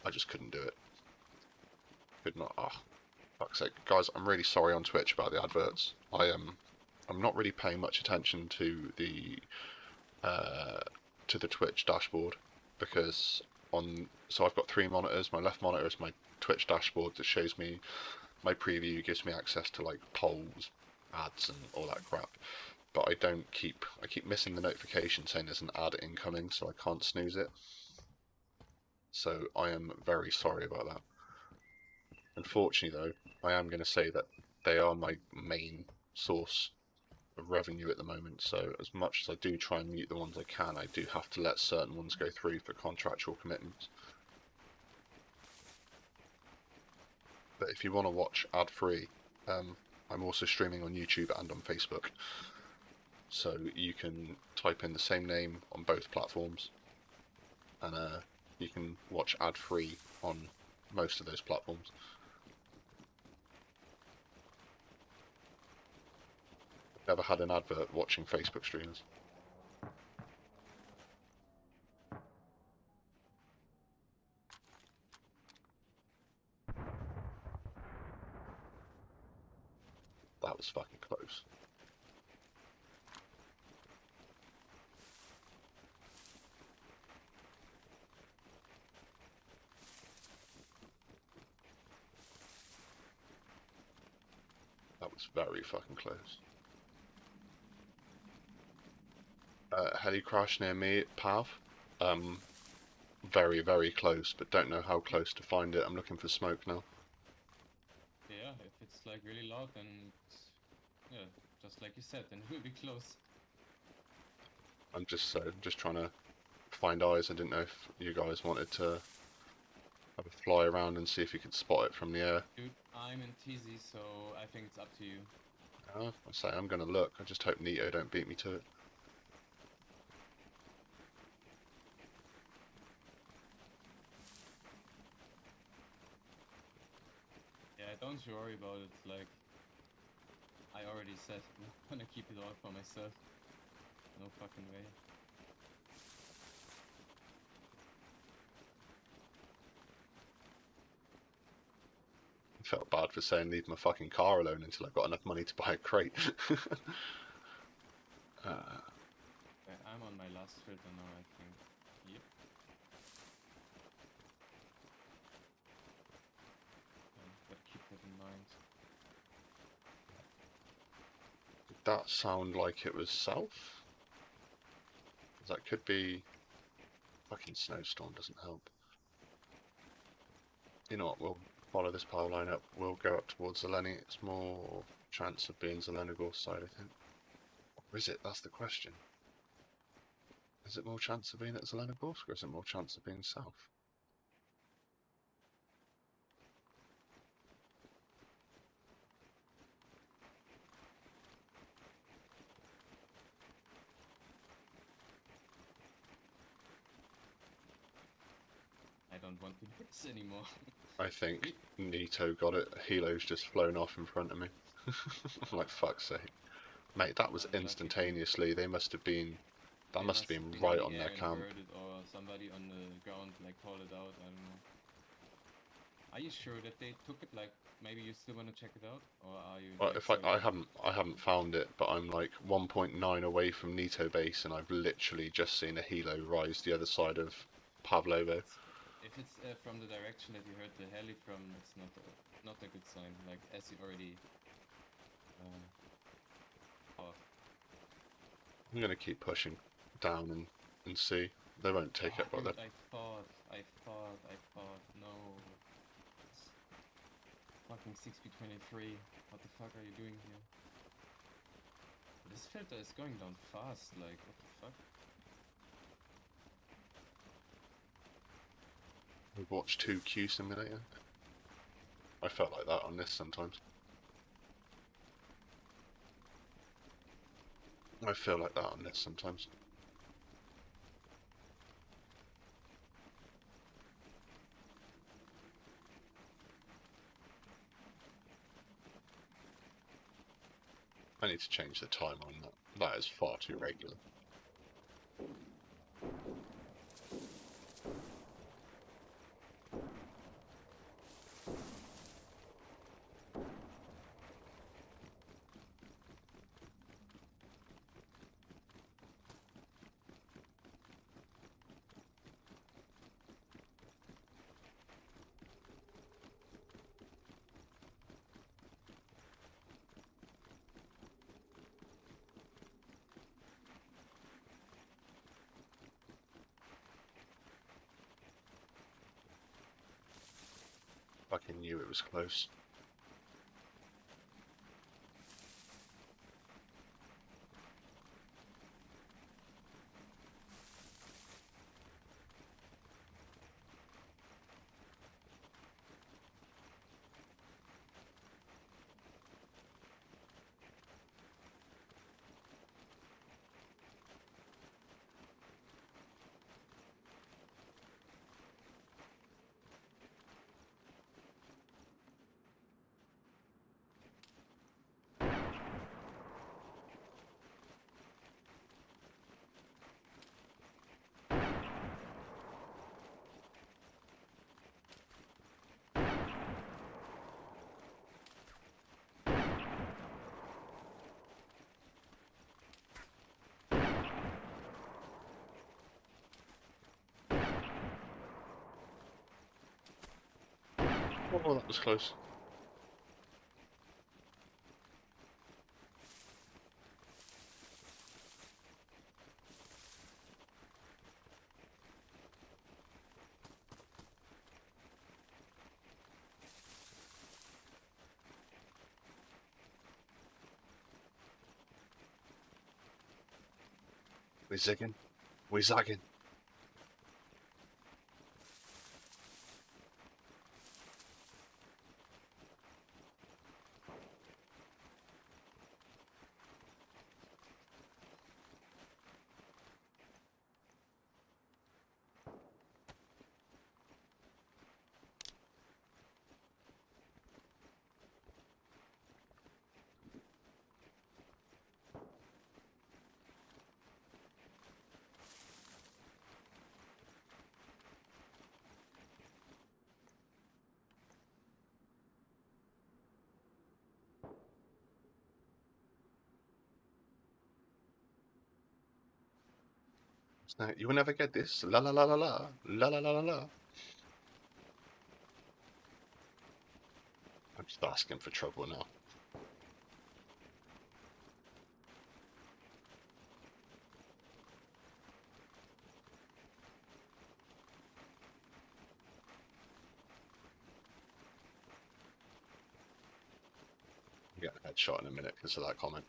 I just couldn't do it. Could not. Ah, fuck's sake, guys! I'm really sorry on Twitch about the adverts. I'm not really paying much attention to the Twitch dashboard, because so I've got 3 monitors. My left monitor is my Twitch dashboard that shows me my preview, gives me access to like polls, ads, and all that crap. But I keep missing the notification saying there's an ad incoming, so I can't snooze it. So I am very sorry about that. Unfortunately though, I am going to say that they are my main source of revenue at the moment, so as much as I do try and mute the ones I can, I do have to let certain ones go through for contractual commitments. But if you want to watch ad-free, I'm also streaming on YouTube and on Facebook. So you can type in the same name on both platforms, and you can watch ad-free on most of those platforms. I've never had an advert watching Facebook streams. That was fucking close. That was very fucking close. Heli crash near me, Pav. Very, very close, but don't know how close to find it. I'm looking for smoke now. Yeah, if it's like really loud, then it's, yeah, just like you said, then it will be close. I'm just trying to find eyes. I didn't know if you guys wanted to have a fly around and see if you could spot it from the air. Dude, I'm in TZ, so I think it's up to you. I say I'm gonna look. I just hope Nito don't beat me to it. Yeah, don't you worry about it, like, I already said, I'm gonna keep it all for myself. No fucking way. I felt bad for saying leave my fucking car alone until I got enough money to buy a crate. Okay, I'm on my last filter now, I think. Yep. Gotta keep that in mind. Did that sound like it was south? That could be... Fucking snowstorm doesn't help. You know what, we'll follow this power line up. We'll go up towards Zeleny. It's more chance of being Zelenogor's side, I think. Or is it? That's the question. Is it more chance of being at Zelenogorsk or is it more chance of being south? I don't want to do this anymore. I think Nito got it. Helo's just flown off in front of me. I'm like, fuck's sake. Mate, that was Unlucky. instantaneously. They must have been... That They must have been in right the on their air camp. inverted, or somebody on the ground like called it out. I don't know. Are you sure that they took it? Like maybe you still want to check it out, or are you? Well, like, if I certain? haven't found it, but I'm like 1.9 away from Nito base, and I've literally just seen a Helo rise the other side of Pavlovo. If it's from the direction that you heard the heli from, it's not a good sign. Like as you already thought. I'm gonna keep pushing down and see. They won't take it, but Dude, they... I thought. No. It's fucking 6B23. What the fuck are you doing here? This filter is going down fast. Like what the fuck? We've watched 2Q Simulator. I felt like that on this sometimes. I feel like that on this sometimes. I need to change the time on that. That is far too regular. Fucking knew it was close. Oh, that was close. We're zigging. We're zagging. You will never get this. La la la la la. La la la la la. I'm just asking for trouble now. I'm getting a headshot in a minute because of that comment.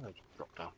Oh, just drop down.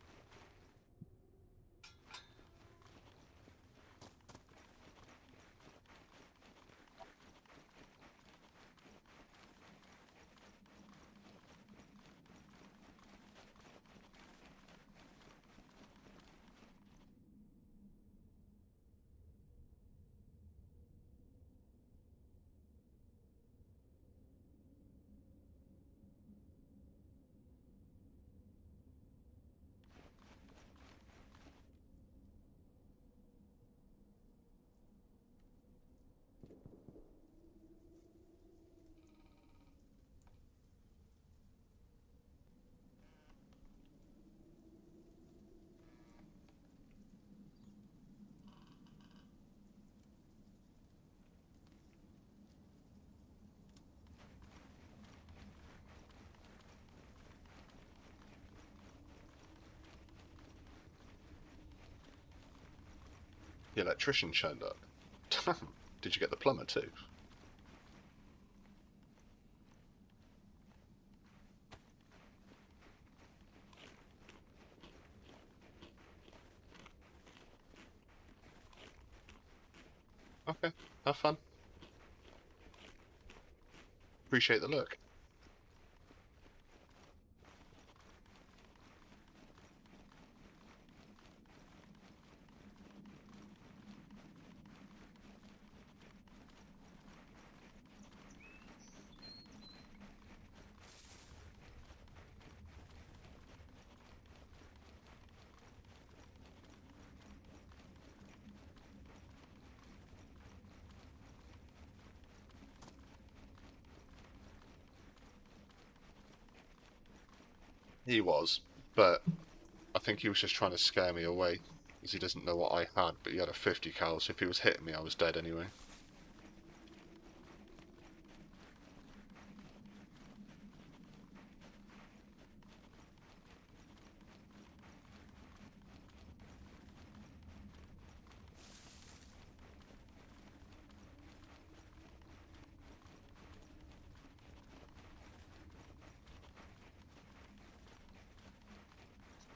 The electrician turned up. Did you get the plumber too? Okay, have fun. Appreciate the look. He was, but I think he was just trying to scare me away, because he doesn't know what I had, but he had a 50 cal, so if he was hitting me, I was dead anyway.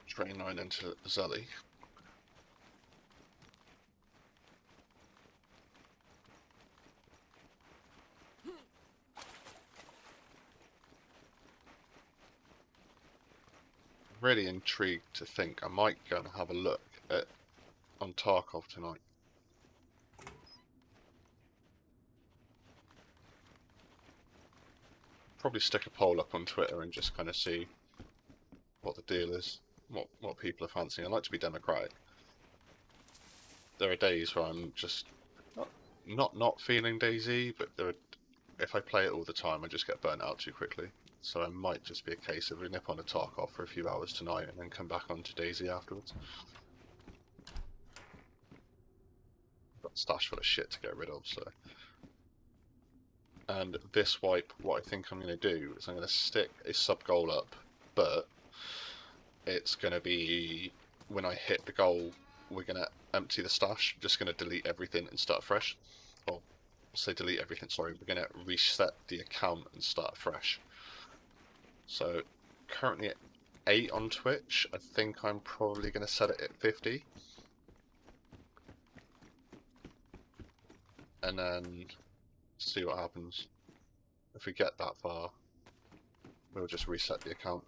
Train line into Zelly. Really intrigued to think I might go and have a look at on Tarkov tonight. Probably stick a poll up on Twitter and just kind of see what the deal is, what people are fancying. I like to be democratic. There are days where I'm just not feeling DayZ, but if I play it all the time, I just get burnt out too quickly. So it might just be a case of we nip on a Tarkov for a few hours tonight and then come back onto DayZ afterwards. Got a stash full of shit to get rid of, so. And this wipe, what I think I'm going to do is I'm going to stick a sub goal up, but it's going to be when I hit the goal, we're going to empty the stash. I'm just going to delete everything and start fresh. Or say delete everything, sorry, we're going to reset the account and start fresh. So currently at 8 on Twitch, I think I'm probably going to set it at 50. And then see what happens. If we get that far, we'll just reset the account.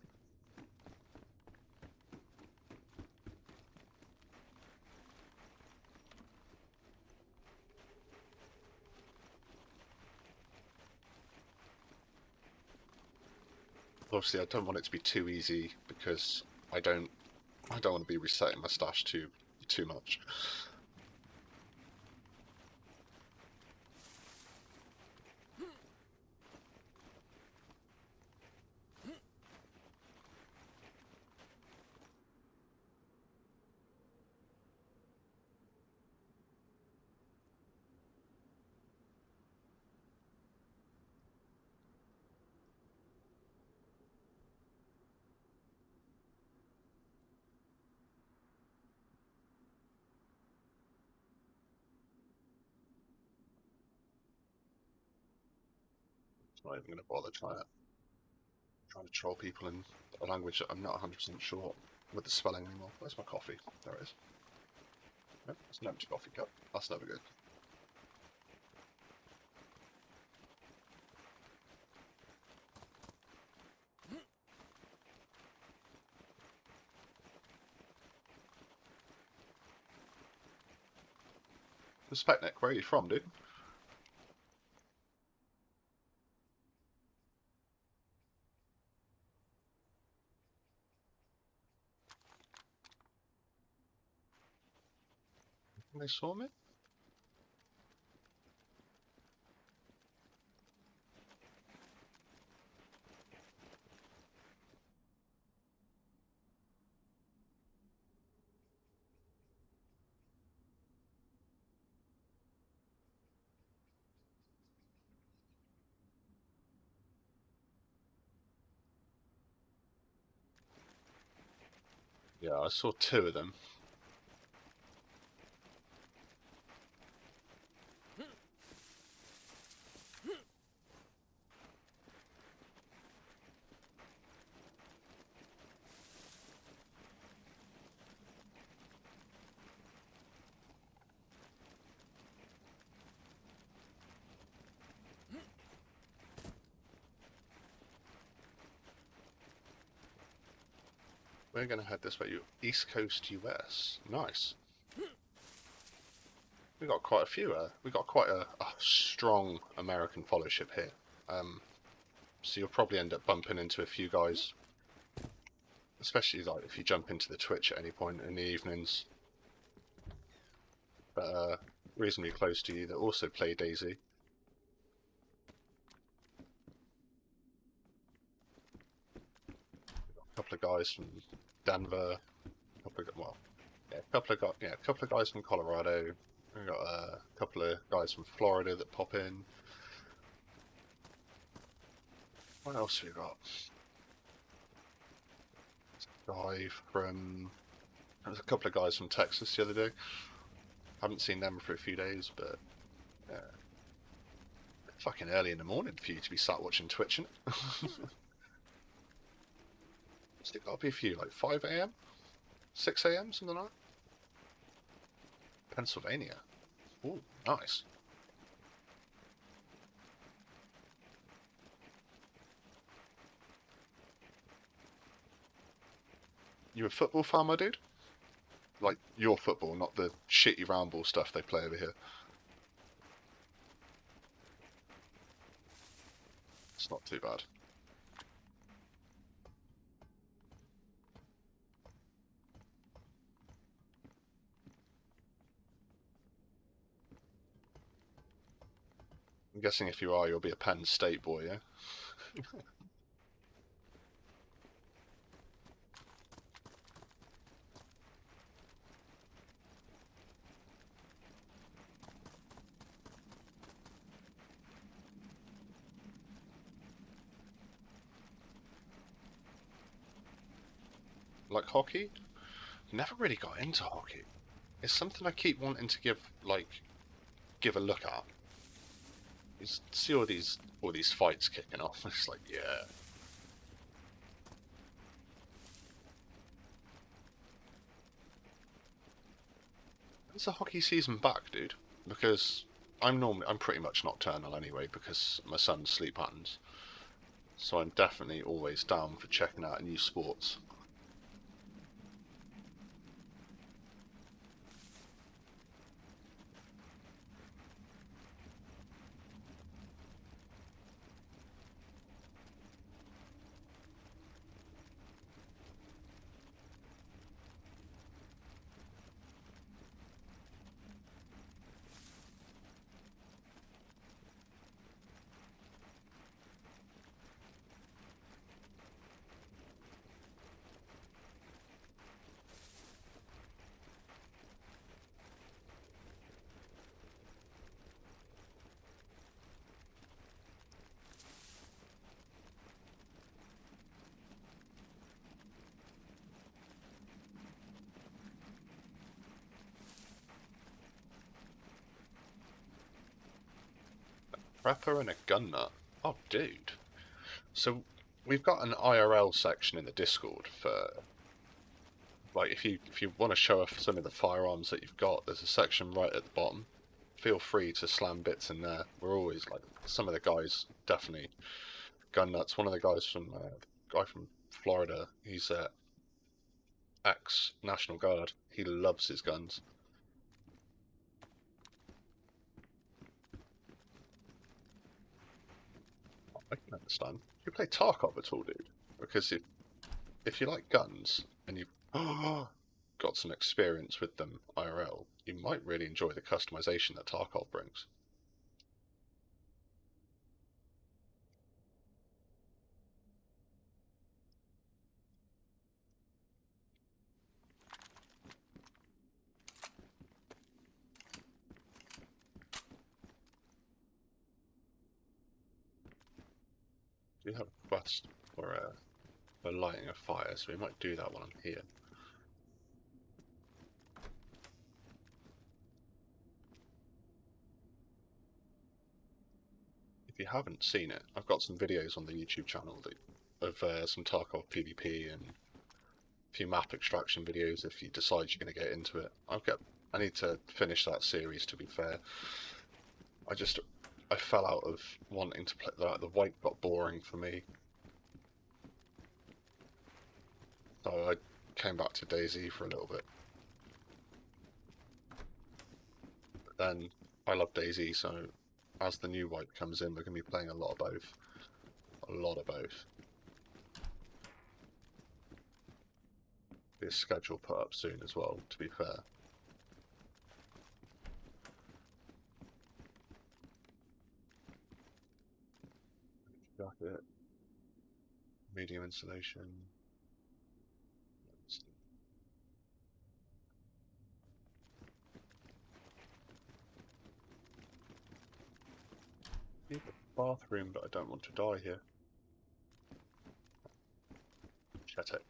Obviously, I don't want it to be too easy because I don't want to be resetting my stash too much. I'm not even going to bother trying it. trying to troll people in a language that I'm not 100% sure with the spelling anymore. Where's my coffee? There it is. Nope, it's an empty coffee cup. That's never good. Specnick, where are you from, dude? They saw me? Yeah, I saw 2 of them. We're gonna head this way. East Coast US. Nice. We got quite a few. We got quite a strong American followership here. So you'll probably end up bumping into a few guys, especially like if you jump into the Twitch at any point in the evenings. But reasonably close to you that also play Daisy. A couple of guys from Denver. A couple of guys from Colorado. We've got a couple of guys from Florida that pop in. What else have we got? There was a couple of guys from Texas the other day. Haven't seen them for a few days, but fucking early in the morning for you to be sat watching Twitch, innit? Still gotta be a few, like 5 AM? 6 AM, something like that? Pennsylvania. Ooh, nice. You a football fan, my dude? Like, your football, not the shitty round ball stuff they play over here. It's not too bad. I'm guessing if you are, you'll be a Penn State boy, yeah? Like hockey? Never really got into hockey. It's something I keep wanting to give a look at. You see all these fights kicking off. It's like, yeah. When's the hockey season back, dude? Because I'm pretty much nocturnal anyway because my son's sleep patterns. So I'm definitely always down for checking out new sports. Prepper and a gun nut. Oh, dude. So, we've got an IRL section in the Discord for, like, if you want to show off some of the firearms that you've got, there's a section right at the bottom. Feel free to slam bits in there. We're always like, some of the guys definitely gun nuts. One of the guys from guy from Florida, he's ex National Guard. He loves his guns. I can understand. You play Tarkov at all, dude? Because if you like guns and you've got some experience with them IRL, you might really enjoy the customization that Tarkov brings. Do you have a quest for lighting a fire, so we might do that while I'm here. If you haven't seen it, I've got some videos on the YouTube channel of some Tarkov PvP and a few map extraction videos if you decide you're going to get into it. I need to finish that series, to be fair. I fell out of wanting to play that. The white got boring for me. So I came back to DayZ for a little bit. But then I love DayZ, so as the new white comes in, we're going to be playing a lot of both. A lot of both. Be a schedule put up soon as well, to be fair. Jacket. Medium insulation. Need a bathroom, but I don't want to die here. Shut it.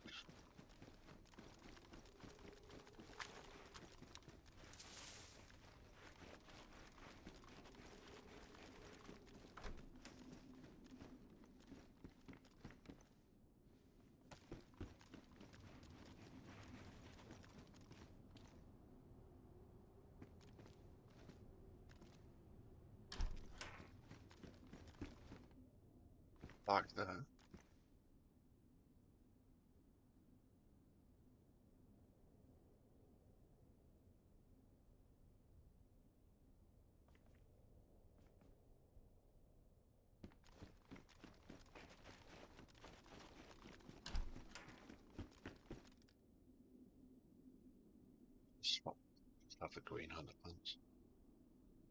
Back there. Swap. Have the green underpants.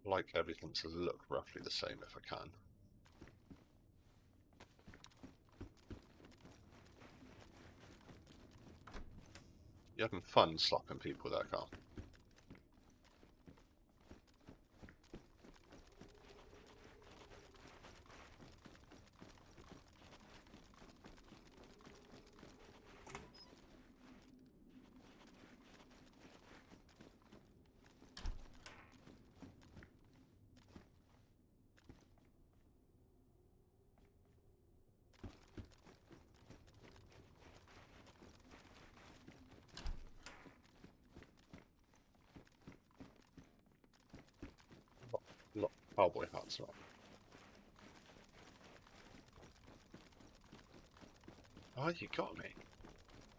Like everything to look roughly the same if I can. You're having fun slapping people with that car. Lot of cowboy hats on. Oh, you got me.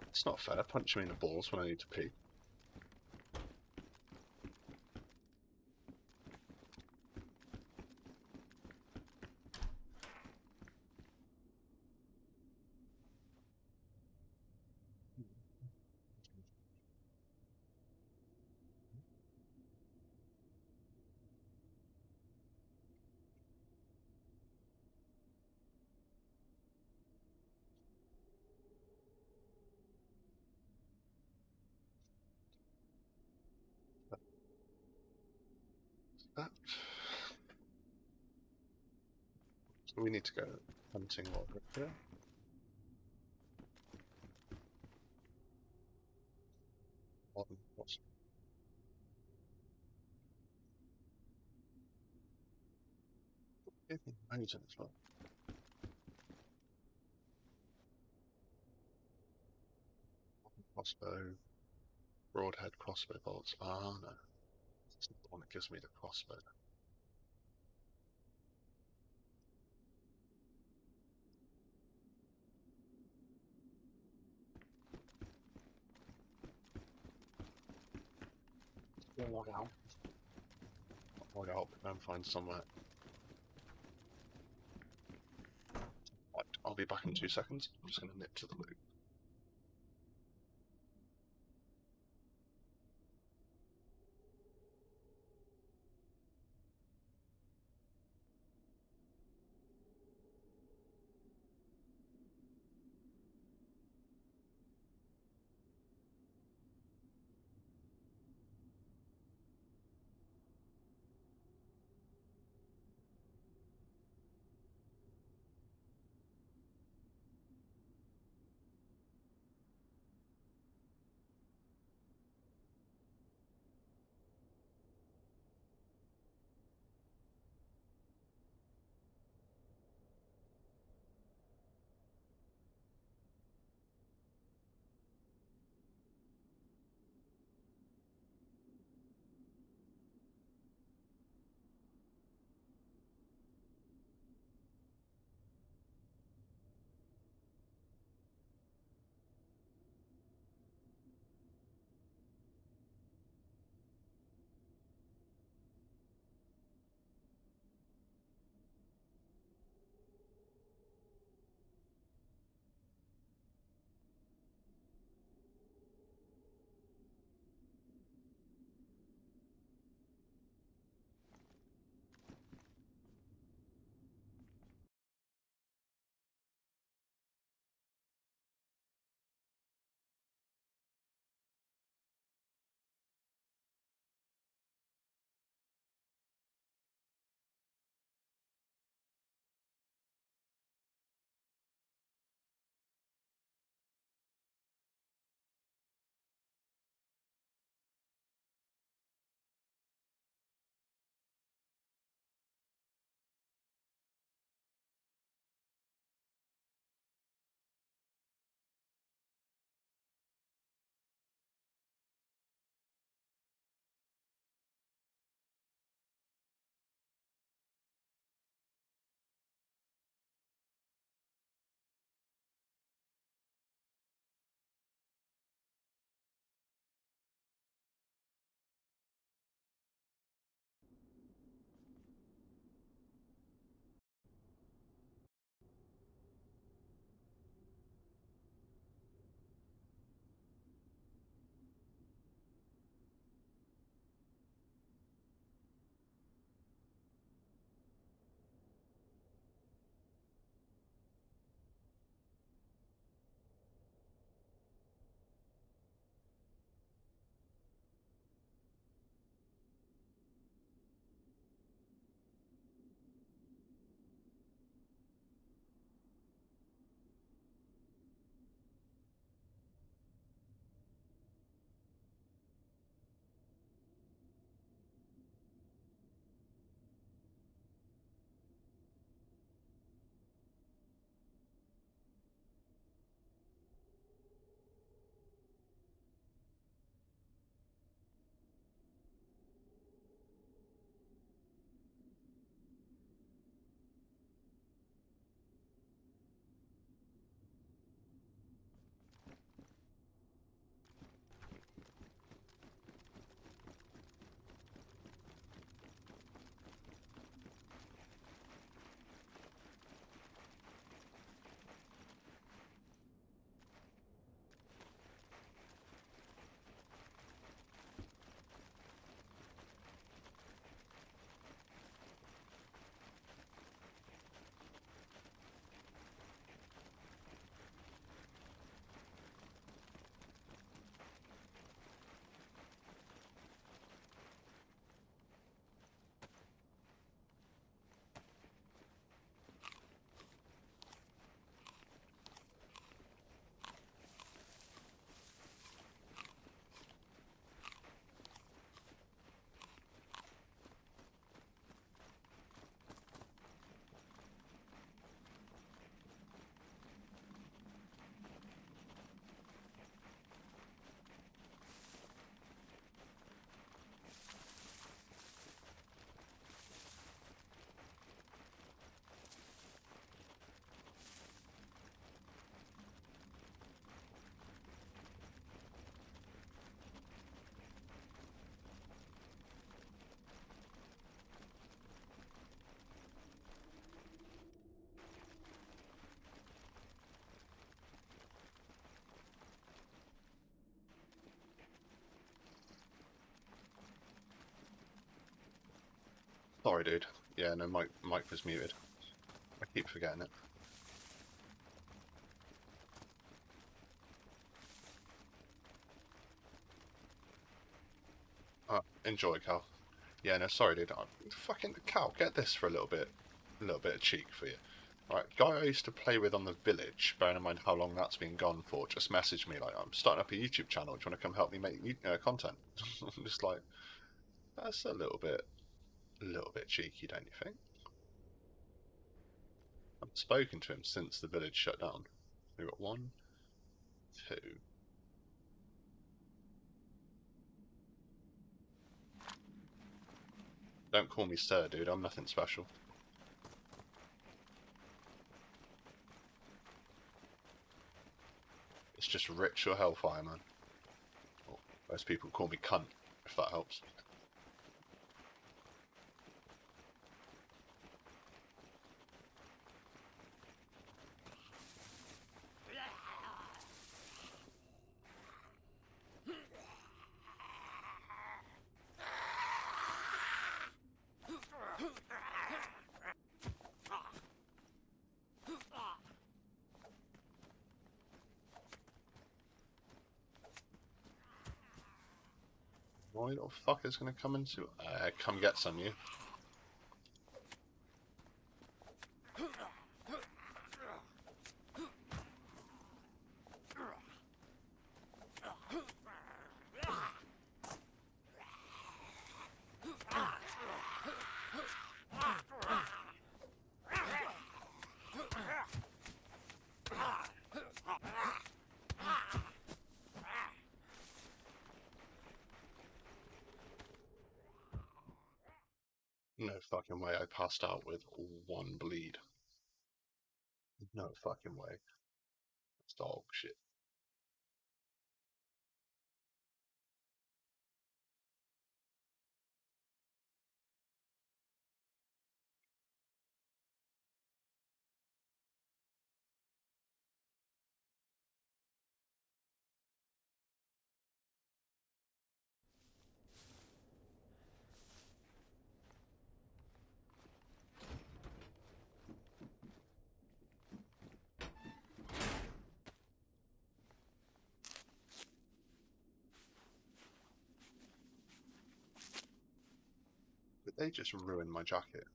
It's not fair. Punch me in the balls when I need to pee. That. So we need to go hunting while we're here. What's amazing as well. Crossbow. Broadhead crossbow bolts. Ah, no. It's not the one that gives me the crossbow. Log out. Log out and find somewhere. Right, I'll be back in 2 seconds. I'm just going to nip to the loot. Sorry, dude. Yeah, no, Mike was muted. I keep forgetting it. Enjoy, Cal. Yeah, no, sorry, dude. Fucking Cal, get this for a little bit of cheek for you. Right, guy I used to play with on the village, bearing in mind how long that's been gone for, just messaged me like, I'm starting up a YouTube channel. Do you want to come help me make content? I'm just like, that's a little bit cheeky, don't you think? I've spoken to him since the village shut down. We've got 1, 2. Don't call me sir, dude. I'm nothing special. It's just ritual hellfire, man. Or most people call me cunt, if that helps. Why little fucker's gonna come into... come get some, you. No fucking way I passed out with 1 bleed. No fucking way. That's dog shit. But they just ruined my jacket.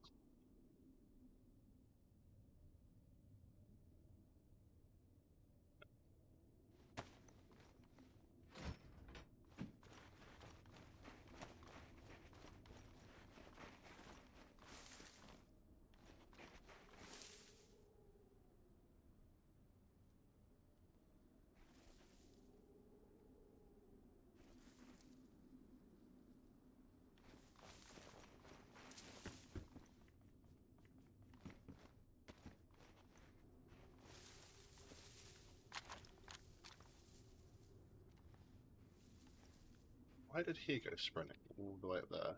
Why did he go sprinting all the way up there?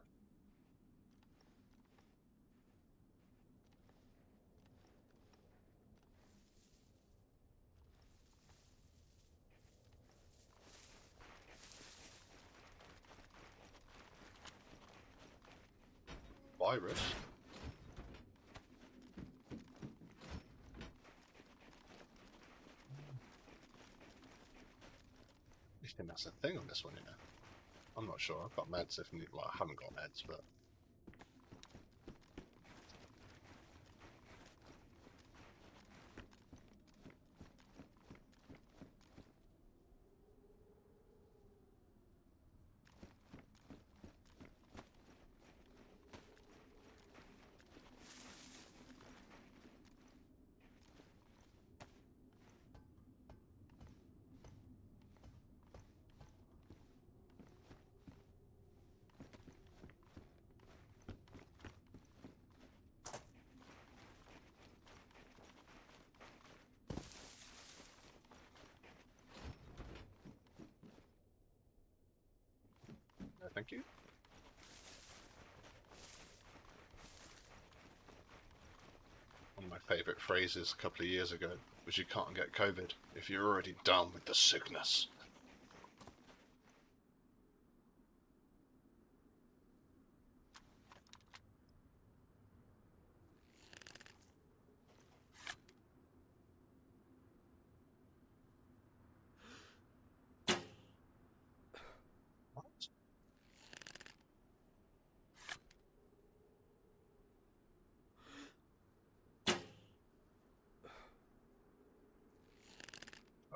Virus? I think that's a thing on this one, you know. I'm not sure. I've got meds if need. Well, I haven't got meds, but no, thank you. One of my favourite phrases a couple of years ago was, "You can't get COVID if you're already down with the sickness."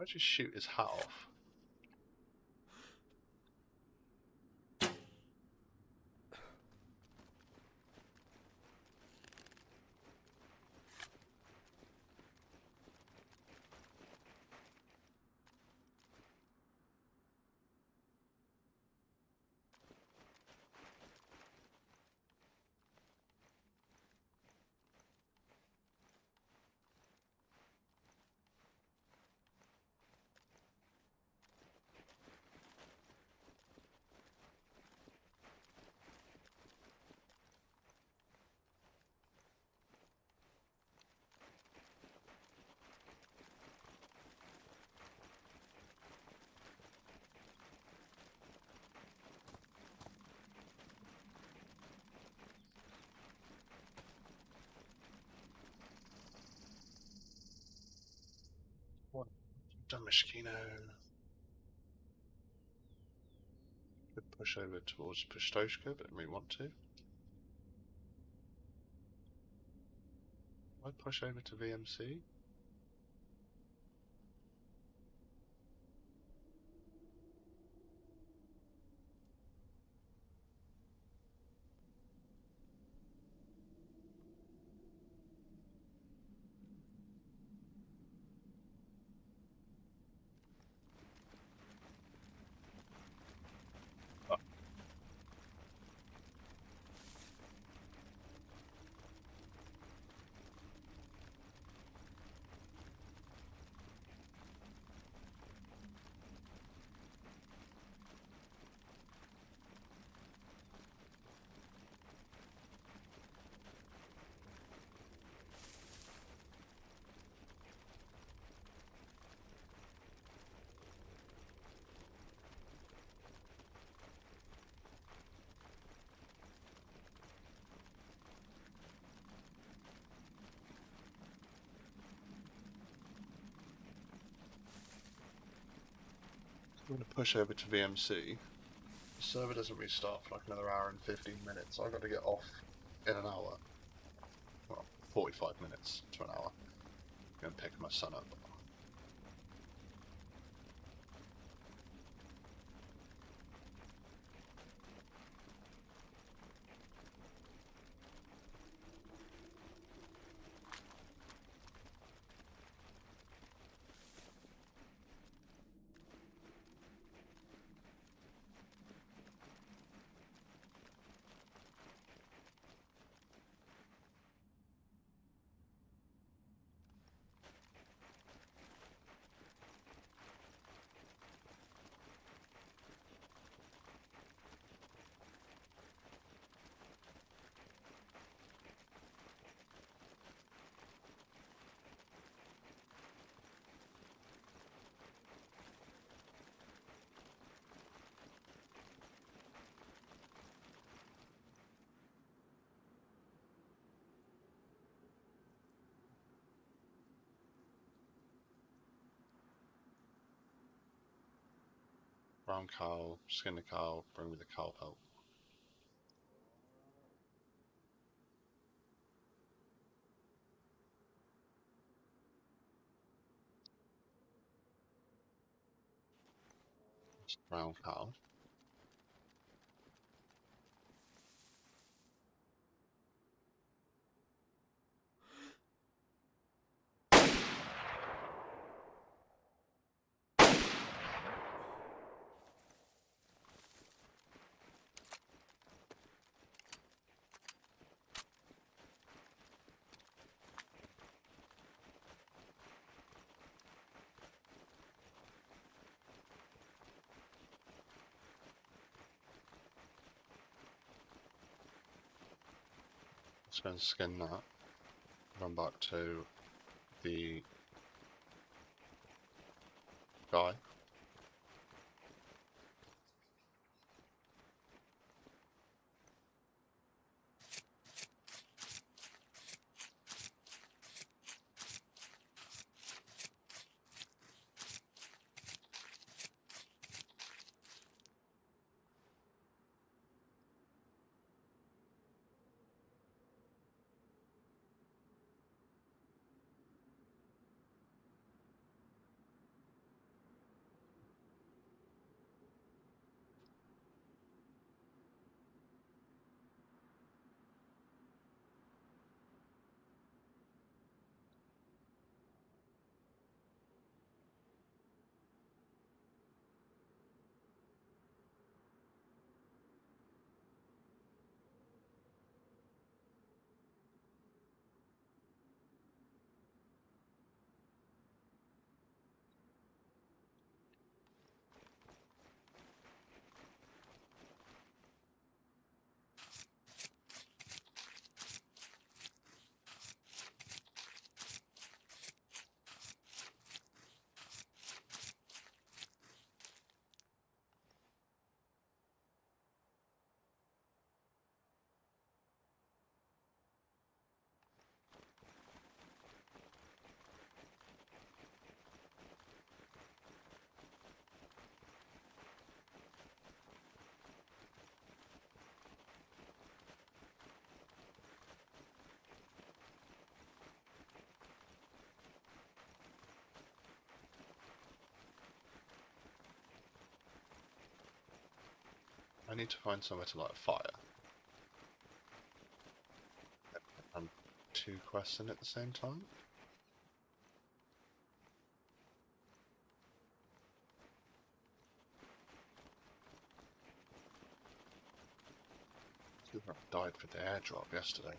Why'd you shoot his hat off? What? Done, Mishkino. Could push over towards Pistoshka, but we want to. Why push over to VMC? I'm going to push over to VMC. The server doesn't restart for like another hour and 15 minutes. So I've got to get off in an hour. Well, 45 minutes to an hour. Go and pick my son up. Brown cow, skin the cow, bring me the cow pelt. It's brown cow. Let's go and skin that. Run back to the guy. I need to find somewhere to light a fire. I'm 2 quests in at the same time. I died for the airdrop yesterday.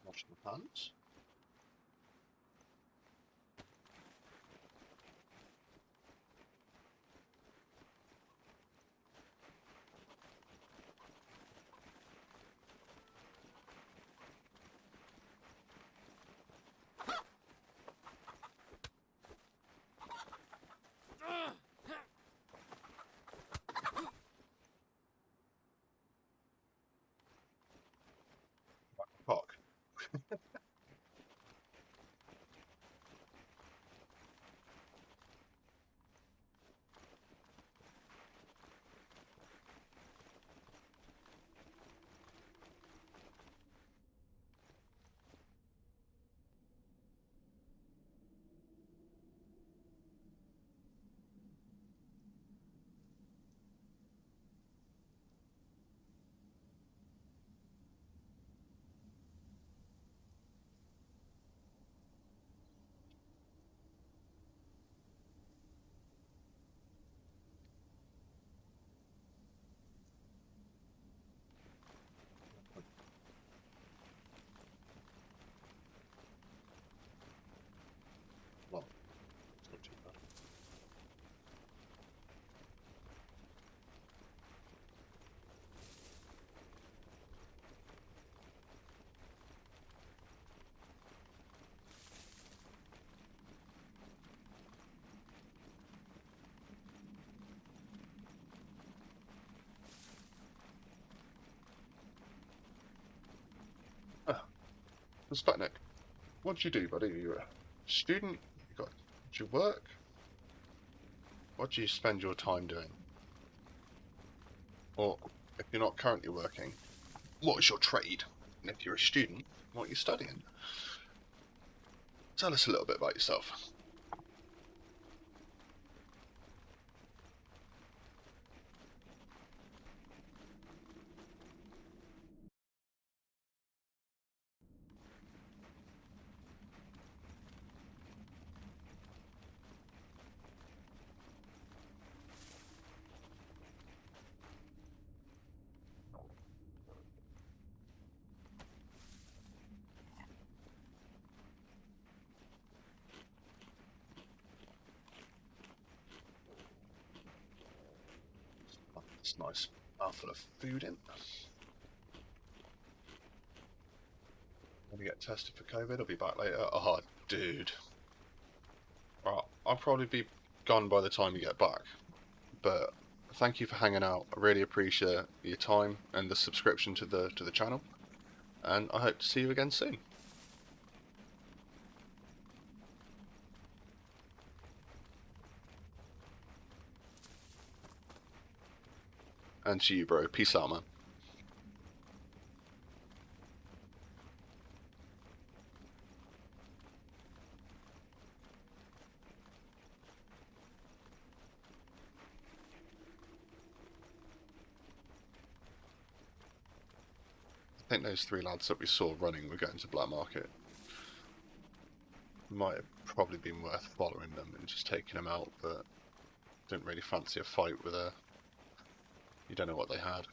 Washing the hands. Fuck. Well, it's not too bad. Sputnik, what do you do, buddy? You're a student? Do you work? What do you spend your time doing? Or, if you're not currently working, what is your trade? And if you're a student, what are you studying? Tell us a little bit about yourself. It's nice mouthful of food in. Want to get tested for COVID? I'll be back later. Oh, dude. Right, I'll probably be gone by the time you get back. But thank you for hanging out. I really appreciate your time and the subscription to the channel, and I hope to see you again soon. And to you, bro. Peace out, man. I think those 3 lads that we saw running were going to Black Market. Might have probably been worth following them and just taking them out, but didn't really fancy a fight with a... You don't know what they had.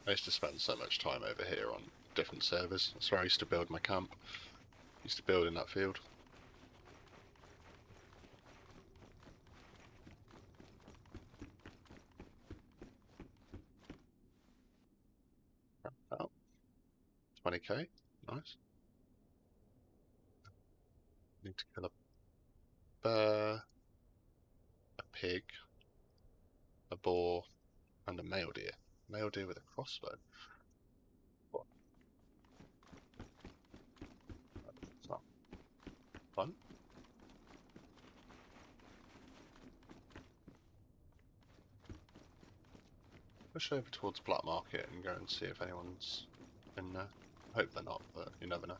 I used to spend so much time over here on different servers. That's where I used to build my camp. Used to build in that field. Oh, 20k, nice. Need to kill a bear, a pig, a boar, and a male deer. Male deer with a crossbow. What? That's not fun. Push over towards Black Market and go and see if anyone's in there. I hope they're not, but you never know.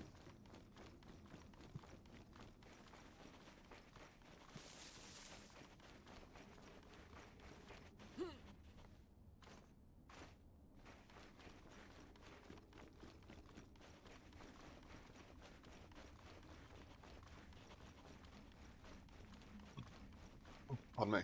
Pardon me.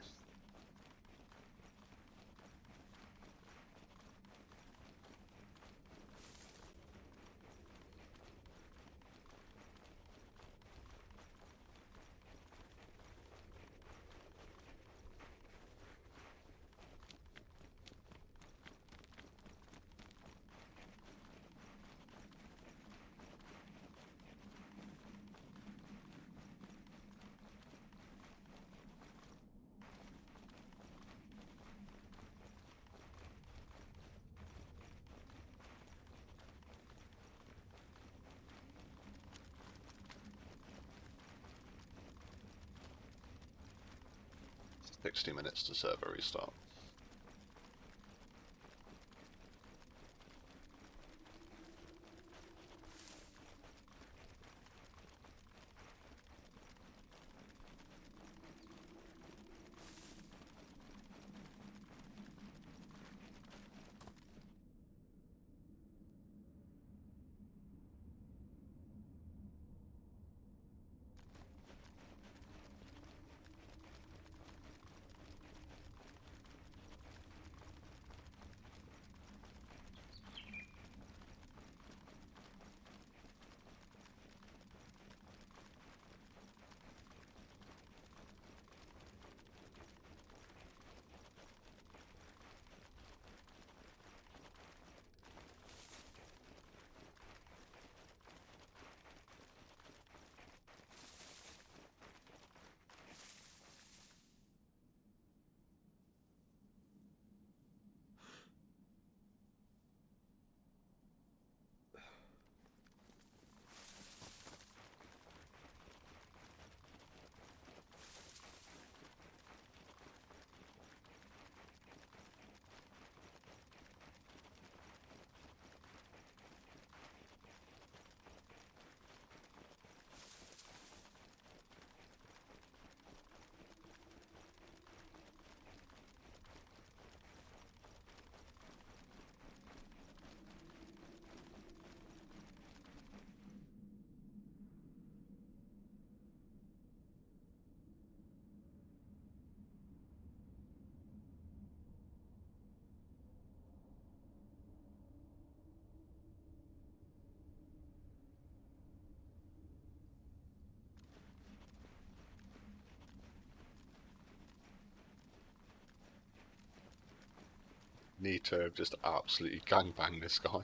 It's 60 minutes to server restart. need to have just absolutely gangbanged this guy.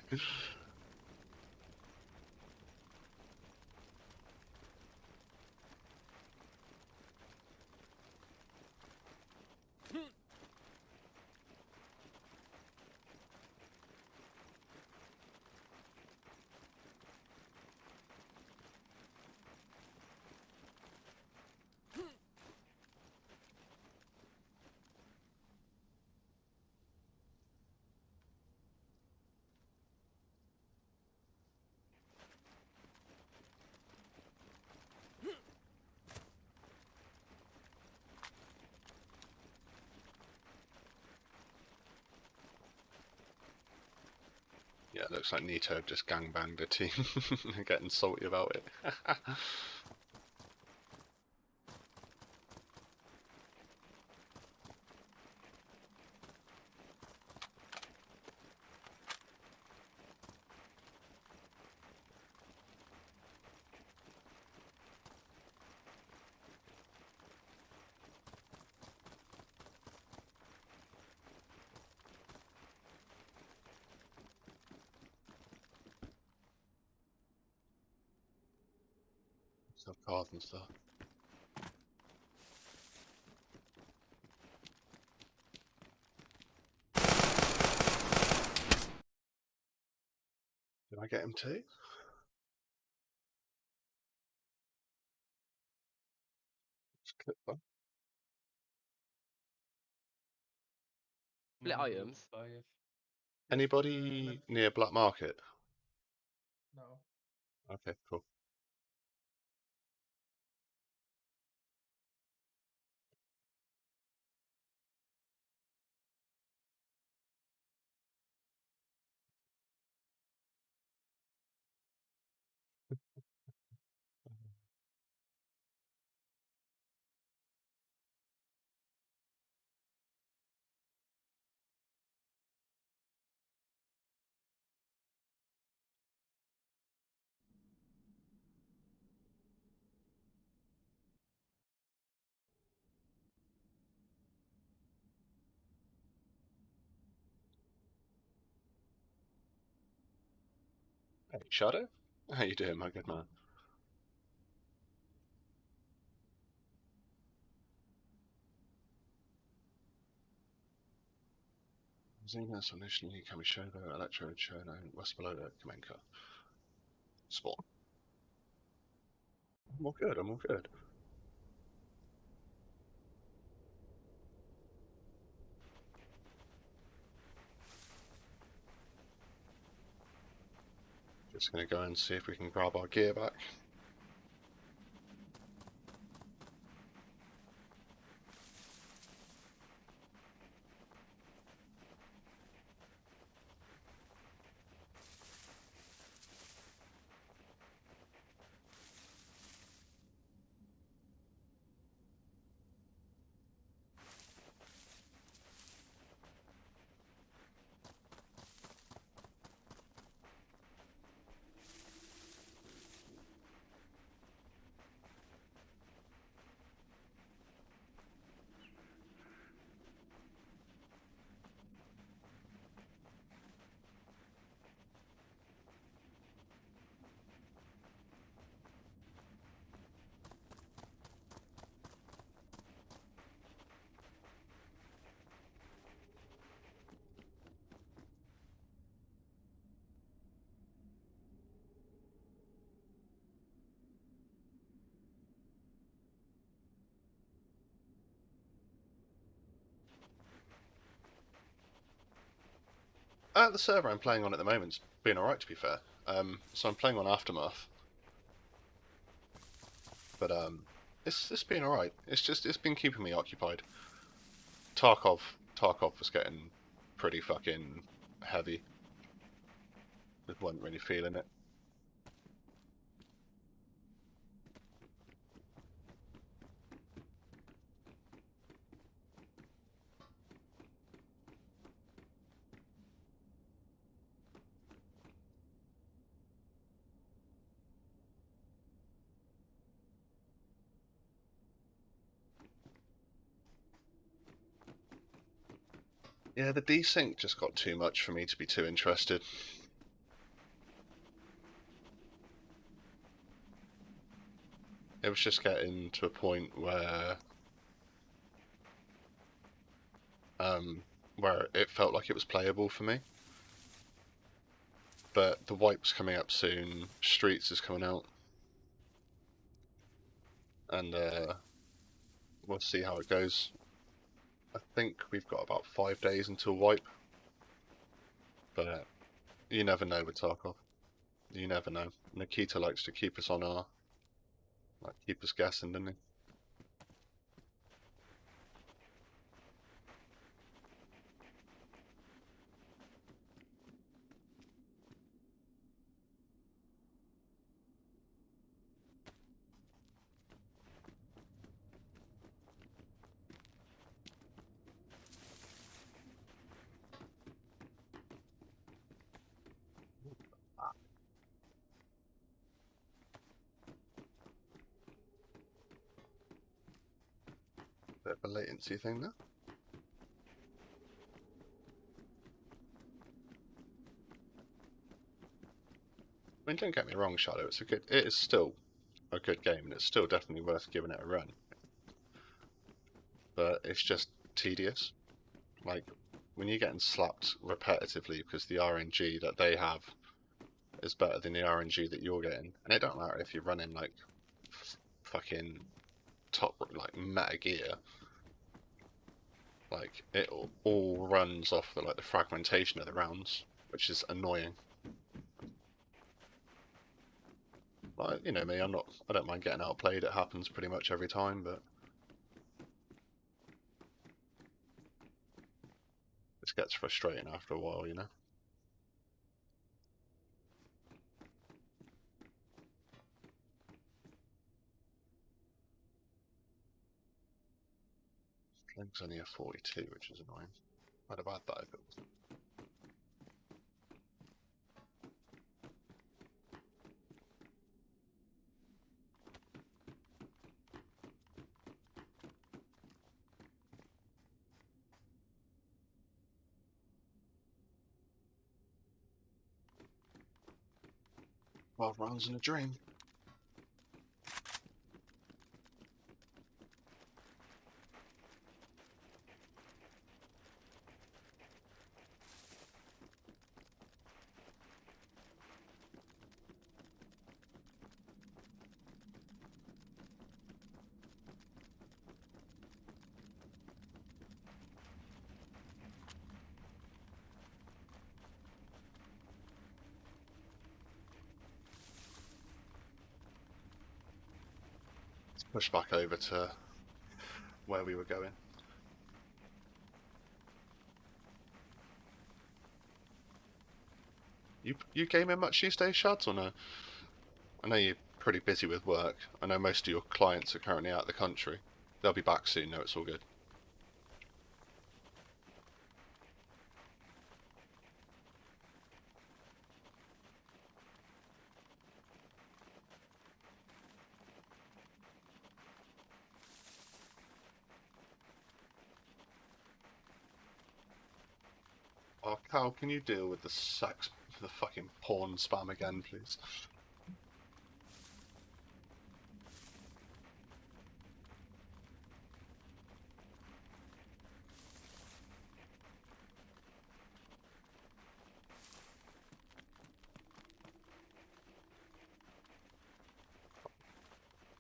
Yeah, it looks like Nito have just gangbanged the team. They're getting salty about it. Sell cars and stuff. Did I get him too? Just clip that. Split items. 5. Anybody near Black Market? No. Okay, cool. Hey, Shadow? How you doing, my good man? Xenos initially Kamishoda, Electro, Chono, West Beloda, Kamenka. Sport. I'm all good, I'm all good. Just gonna go and see if we can grab our gear back. The server I'm playing on at the moment's been alright, to be fair. So I'm playing on Aftermath. But it's been alright. It's been keeping me occupied. Tarkov was getting pretty fucking heavy. Just wasn't really feeling it. Yeah, the desync just got too much for me to be too interested. It was just getting to a point where it felt like it was playable for me. But the wipe's coming up soon, Streets is coming out, and we'll see how it goes. I think we've got about 5 days until wipe, but you never know with Tarkov. You never know. Nikita likes to keep us on our, like, keep us guessing, doesn't he? Bit of a latency thing there. I mean, don't get me wrong, Shadow. It is still a good game, and it's still definitely worth giving it a run. But it's just tedious. Like, when you're getting slapped repetitively because the RNG that they have is better than the RNG that you're getting, and it don't matter if you're running like fucking top like meta gear. Like, it all runs off the fragmentation of the rounds, which is annoying. Like, you know me, I don't mind getting outplayed. It happens pretty much every time, but it gets frustrating after a while, you know. Link's only a 42, which is annoying. I'd have had that if it was. 12 rounds in a dream. Let's push back over to where we were going. You gaming much these days, Shads, or no? I know you're pretty busy with work. I know most of your clients are currently out of the country. They'll be back soon, no, it's all good. Oh, Cal, can you deal with the fucking porn spam again, please?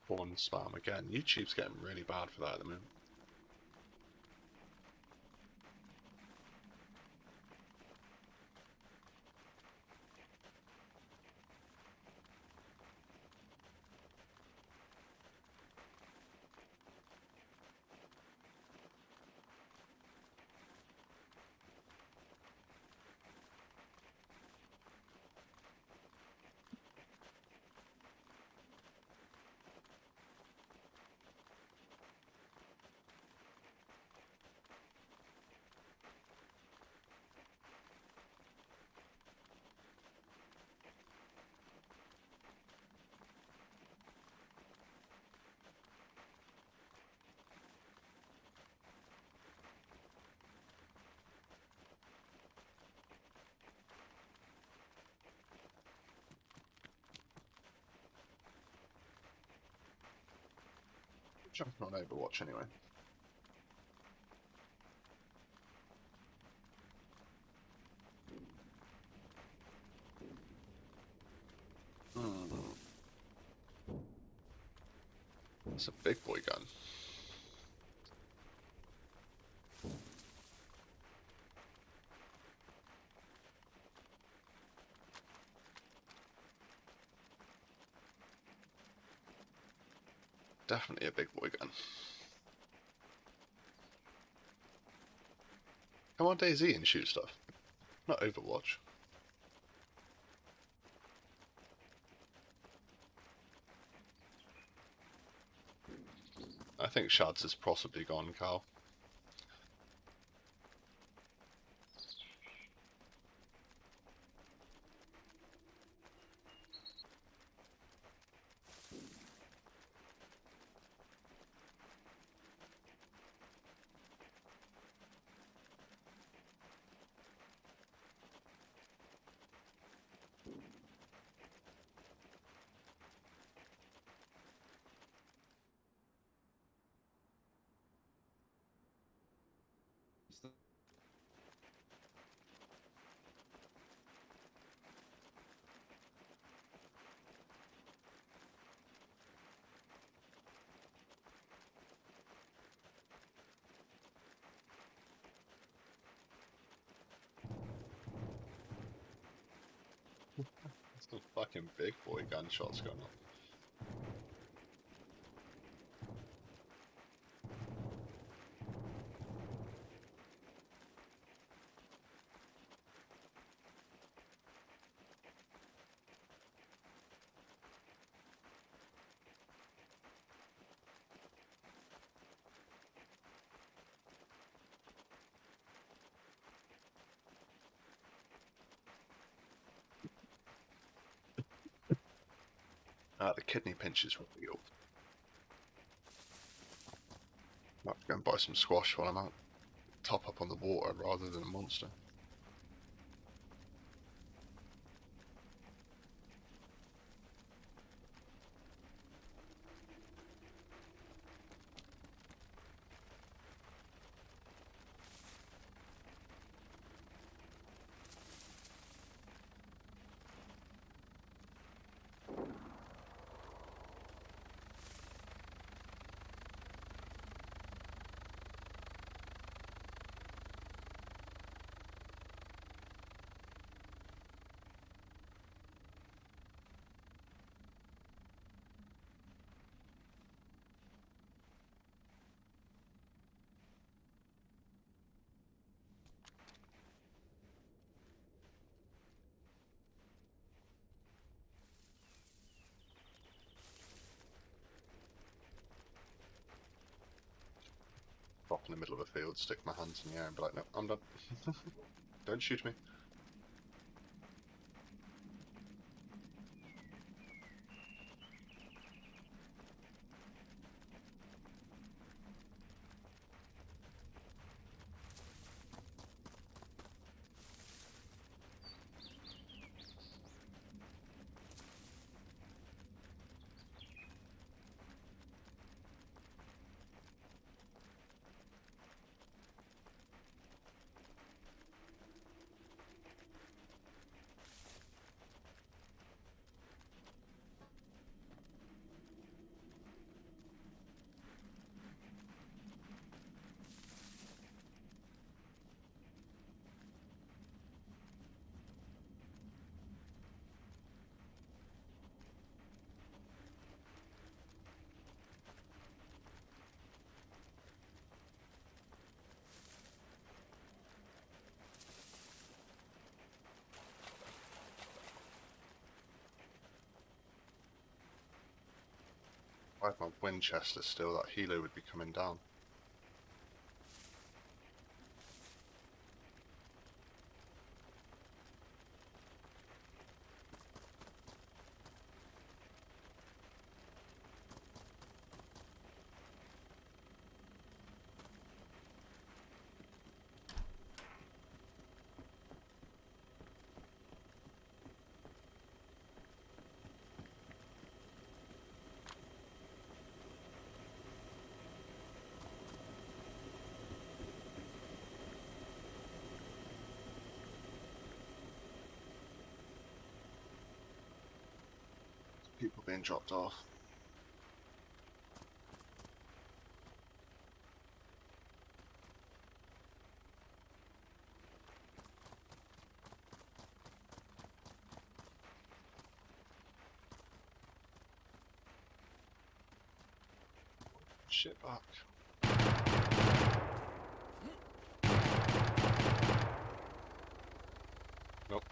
Porn spam again. YouTube's getting really bad for that at the moment. Jumping on Overwatch anyway. It's a big boy gun. Definitely a big boy gun. Come on, DayZ, and shoot stuff. Not Overwatch. I think Shads is possibly gone, Carl. Still- Some fucking big boy gunshots going on. The kidney pinch is real. Might go and buy some squash while I'm out. Top up on the water rather than a monster. Stop in the middle of a field, stick my hands in the air and be like, no, I'm done. Don't shoot me. If I had my Winchester still, that helo would be coming down. being dropped off. Shit back. Nope.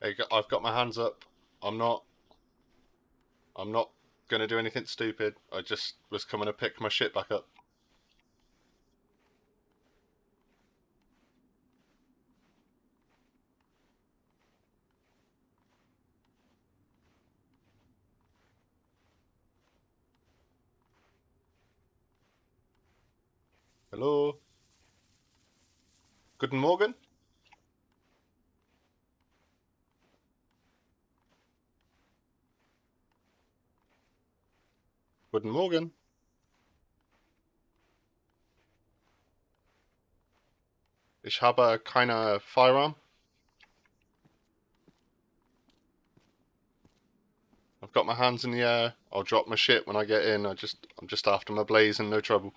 Hey, I've got my hands up. I'm not gonna do anything stupid. I just was coming to pick my shit back up. Hello? Guten Morgen? Guten Morgen? Ich habe keine Firearm. I've got my hands in the air. I'll drop my shit when I get in. I'm just after my blaze and no trouble.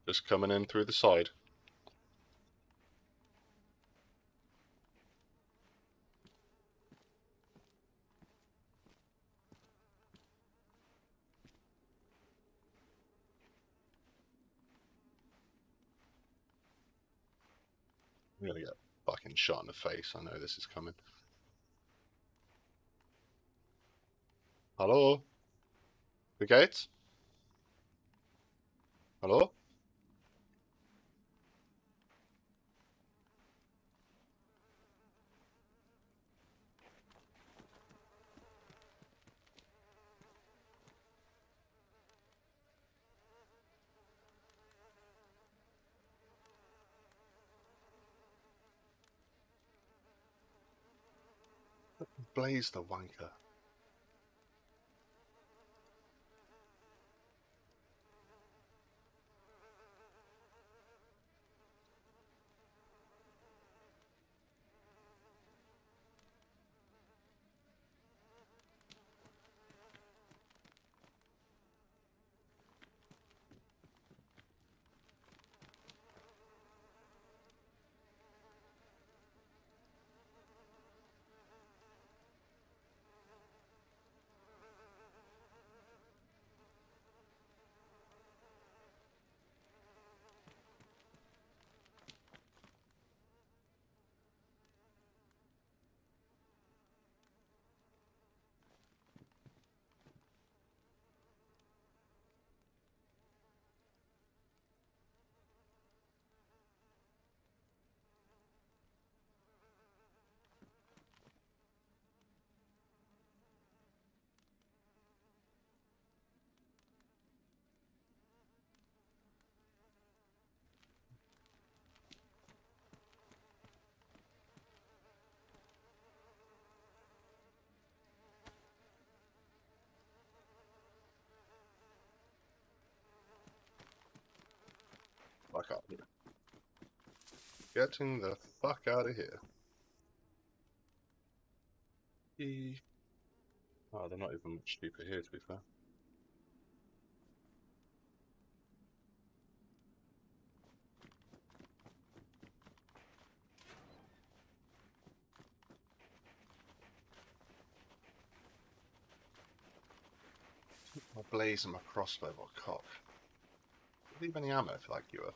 Just coming in through the side. I'm gonna get fucking shot in the face. I know this is coming. Hallo? Wie geht's? Hallo? Blaze the wanker. fuck out of here. Getting the fuck out of here. Oh, they're not even much cheaper here, to be fair. My blaze and my crossbow, what a cock. Leave any ammo for that Gewer.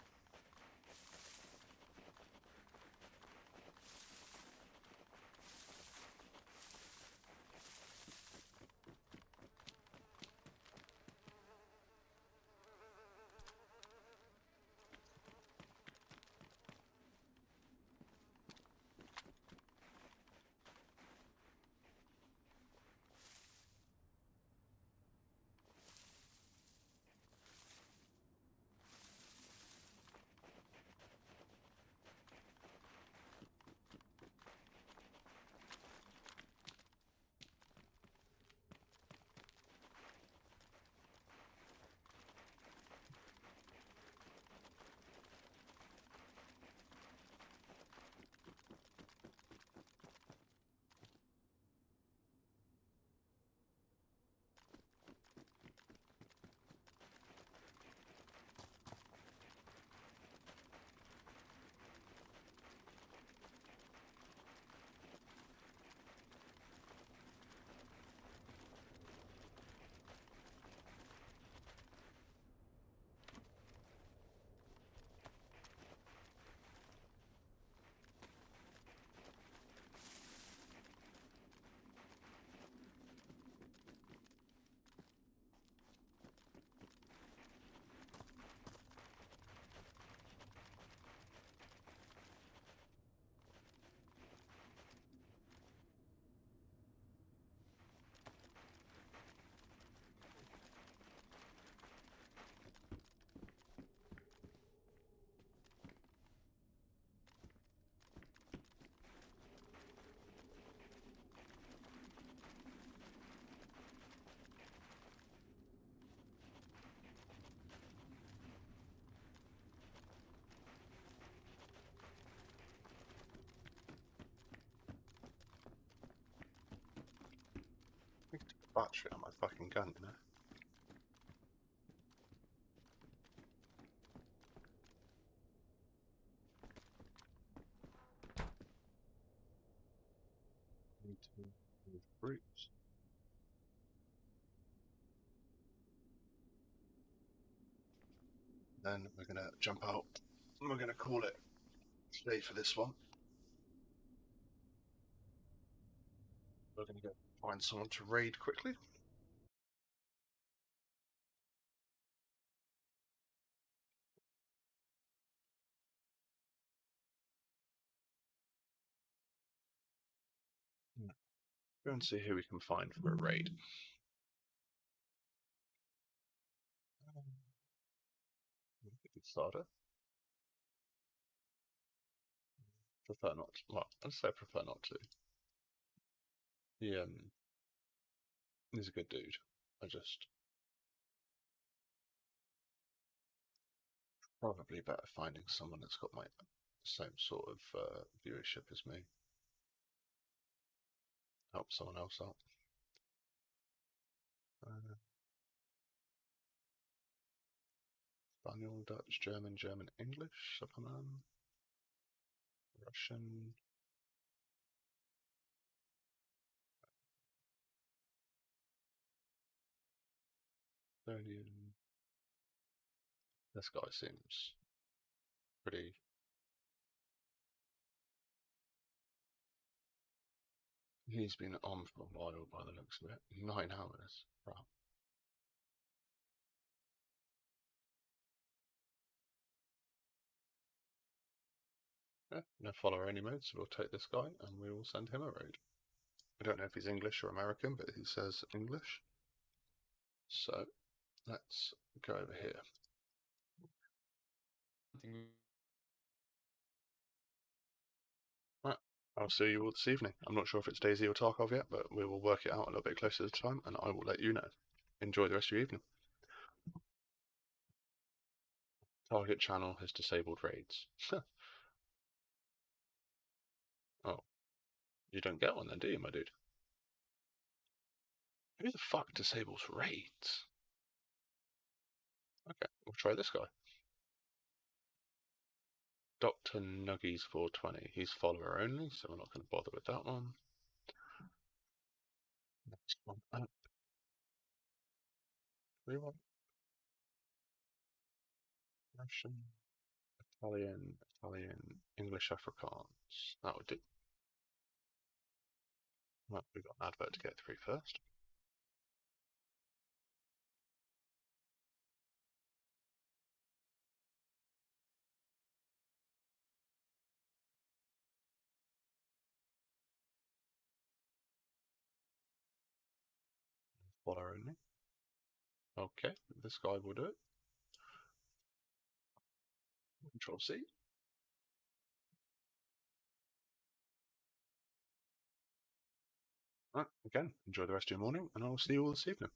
I need to put battery on my fucking gun, you know? Need to move fruits. Then we're gonna jump out and we're gonna call it today for this one. We're gonna go find someone to raid quickly. Go and see who we can find for a raid. Starter. Prefer not to. Well, I'd say I prefer not to. He's a good dude. I just probably better finding someone that's got my same sort of viewership as me. Help someone else out. Spanish, Dutch, German, English, Superman, Russian. Estonian. This guy seems pretty. He's been on for a while by the looks of it. 9 hours. Wow. Yeah, no follower any mode, so we'll take this guy and we will send him a raid. I don't know if he's English or American, but he says English. So let's go over here. Right, I'll see you all this evening. I'm not sure if it's Daisy or Tarkov yet, but we will work it out a little bit closer to the time and I will let you know. Enjoy the rest of your evening. Target channel has disabled raids. Oh, you don't get one then, do you, my dude? Who the fuck disables raids? Okay, we'll try this guy. Dr. Nuggies 420. He's follower only, so we're not going to bother with that one. Next one up. We want Russian, Italian, English, Afrikaans. That would do. Well, we've got an advert to get through first. Follower only. Okay, this guy will do it. Control C. Right, again, enjoy the rest of your morning, and I'll see you all this evening.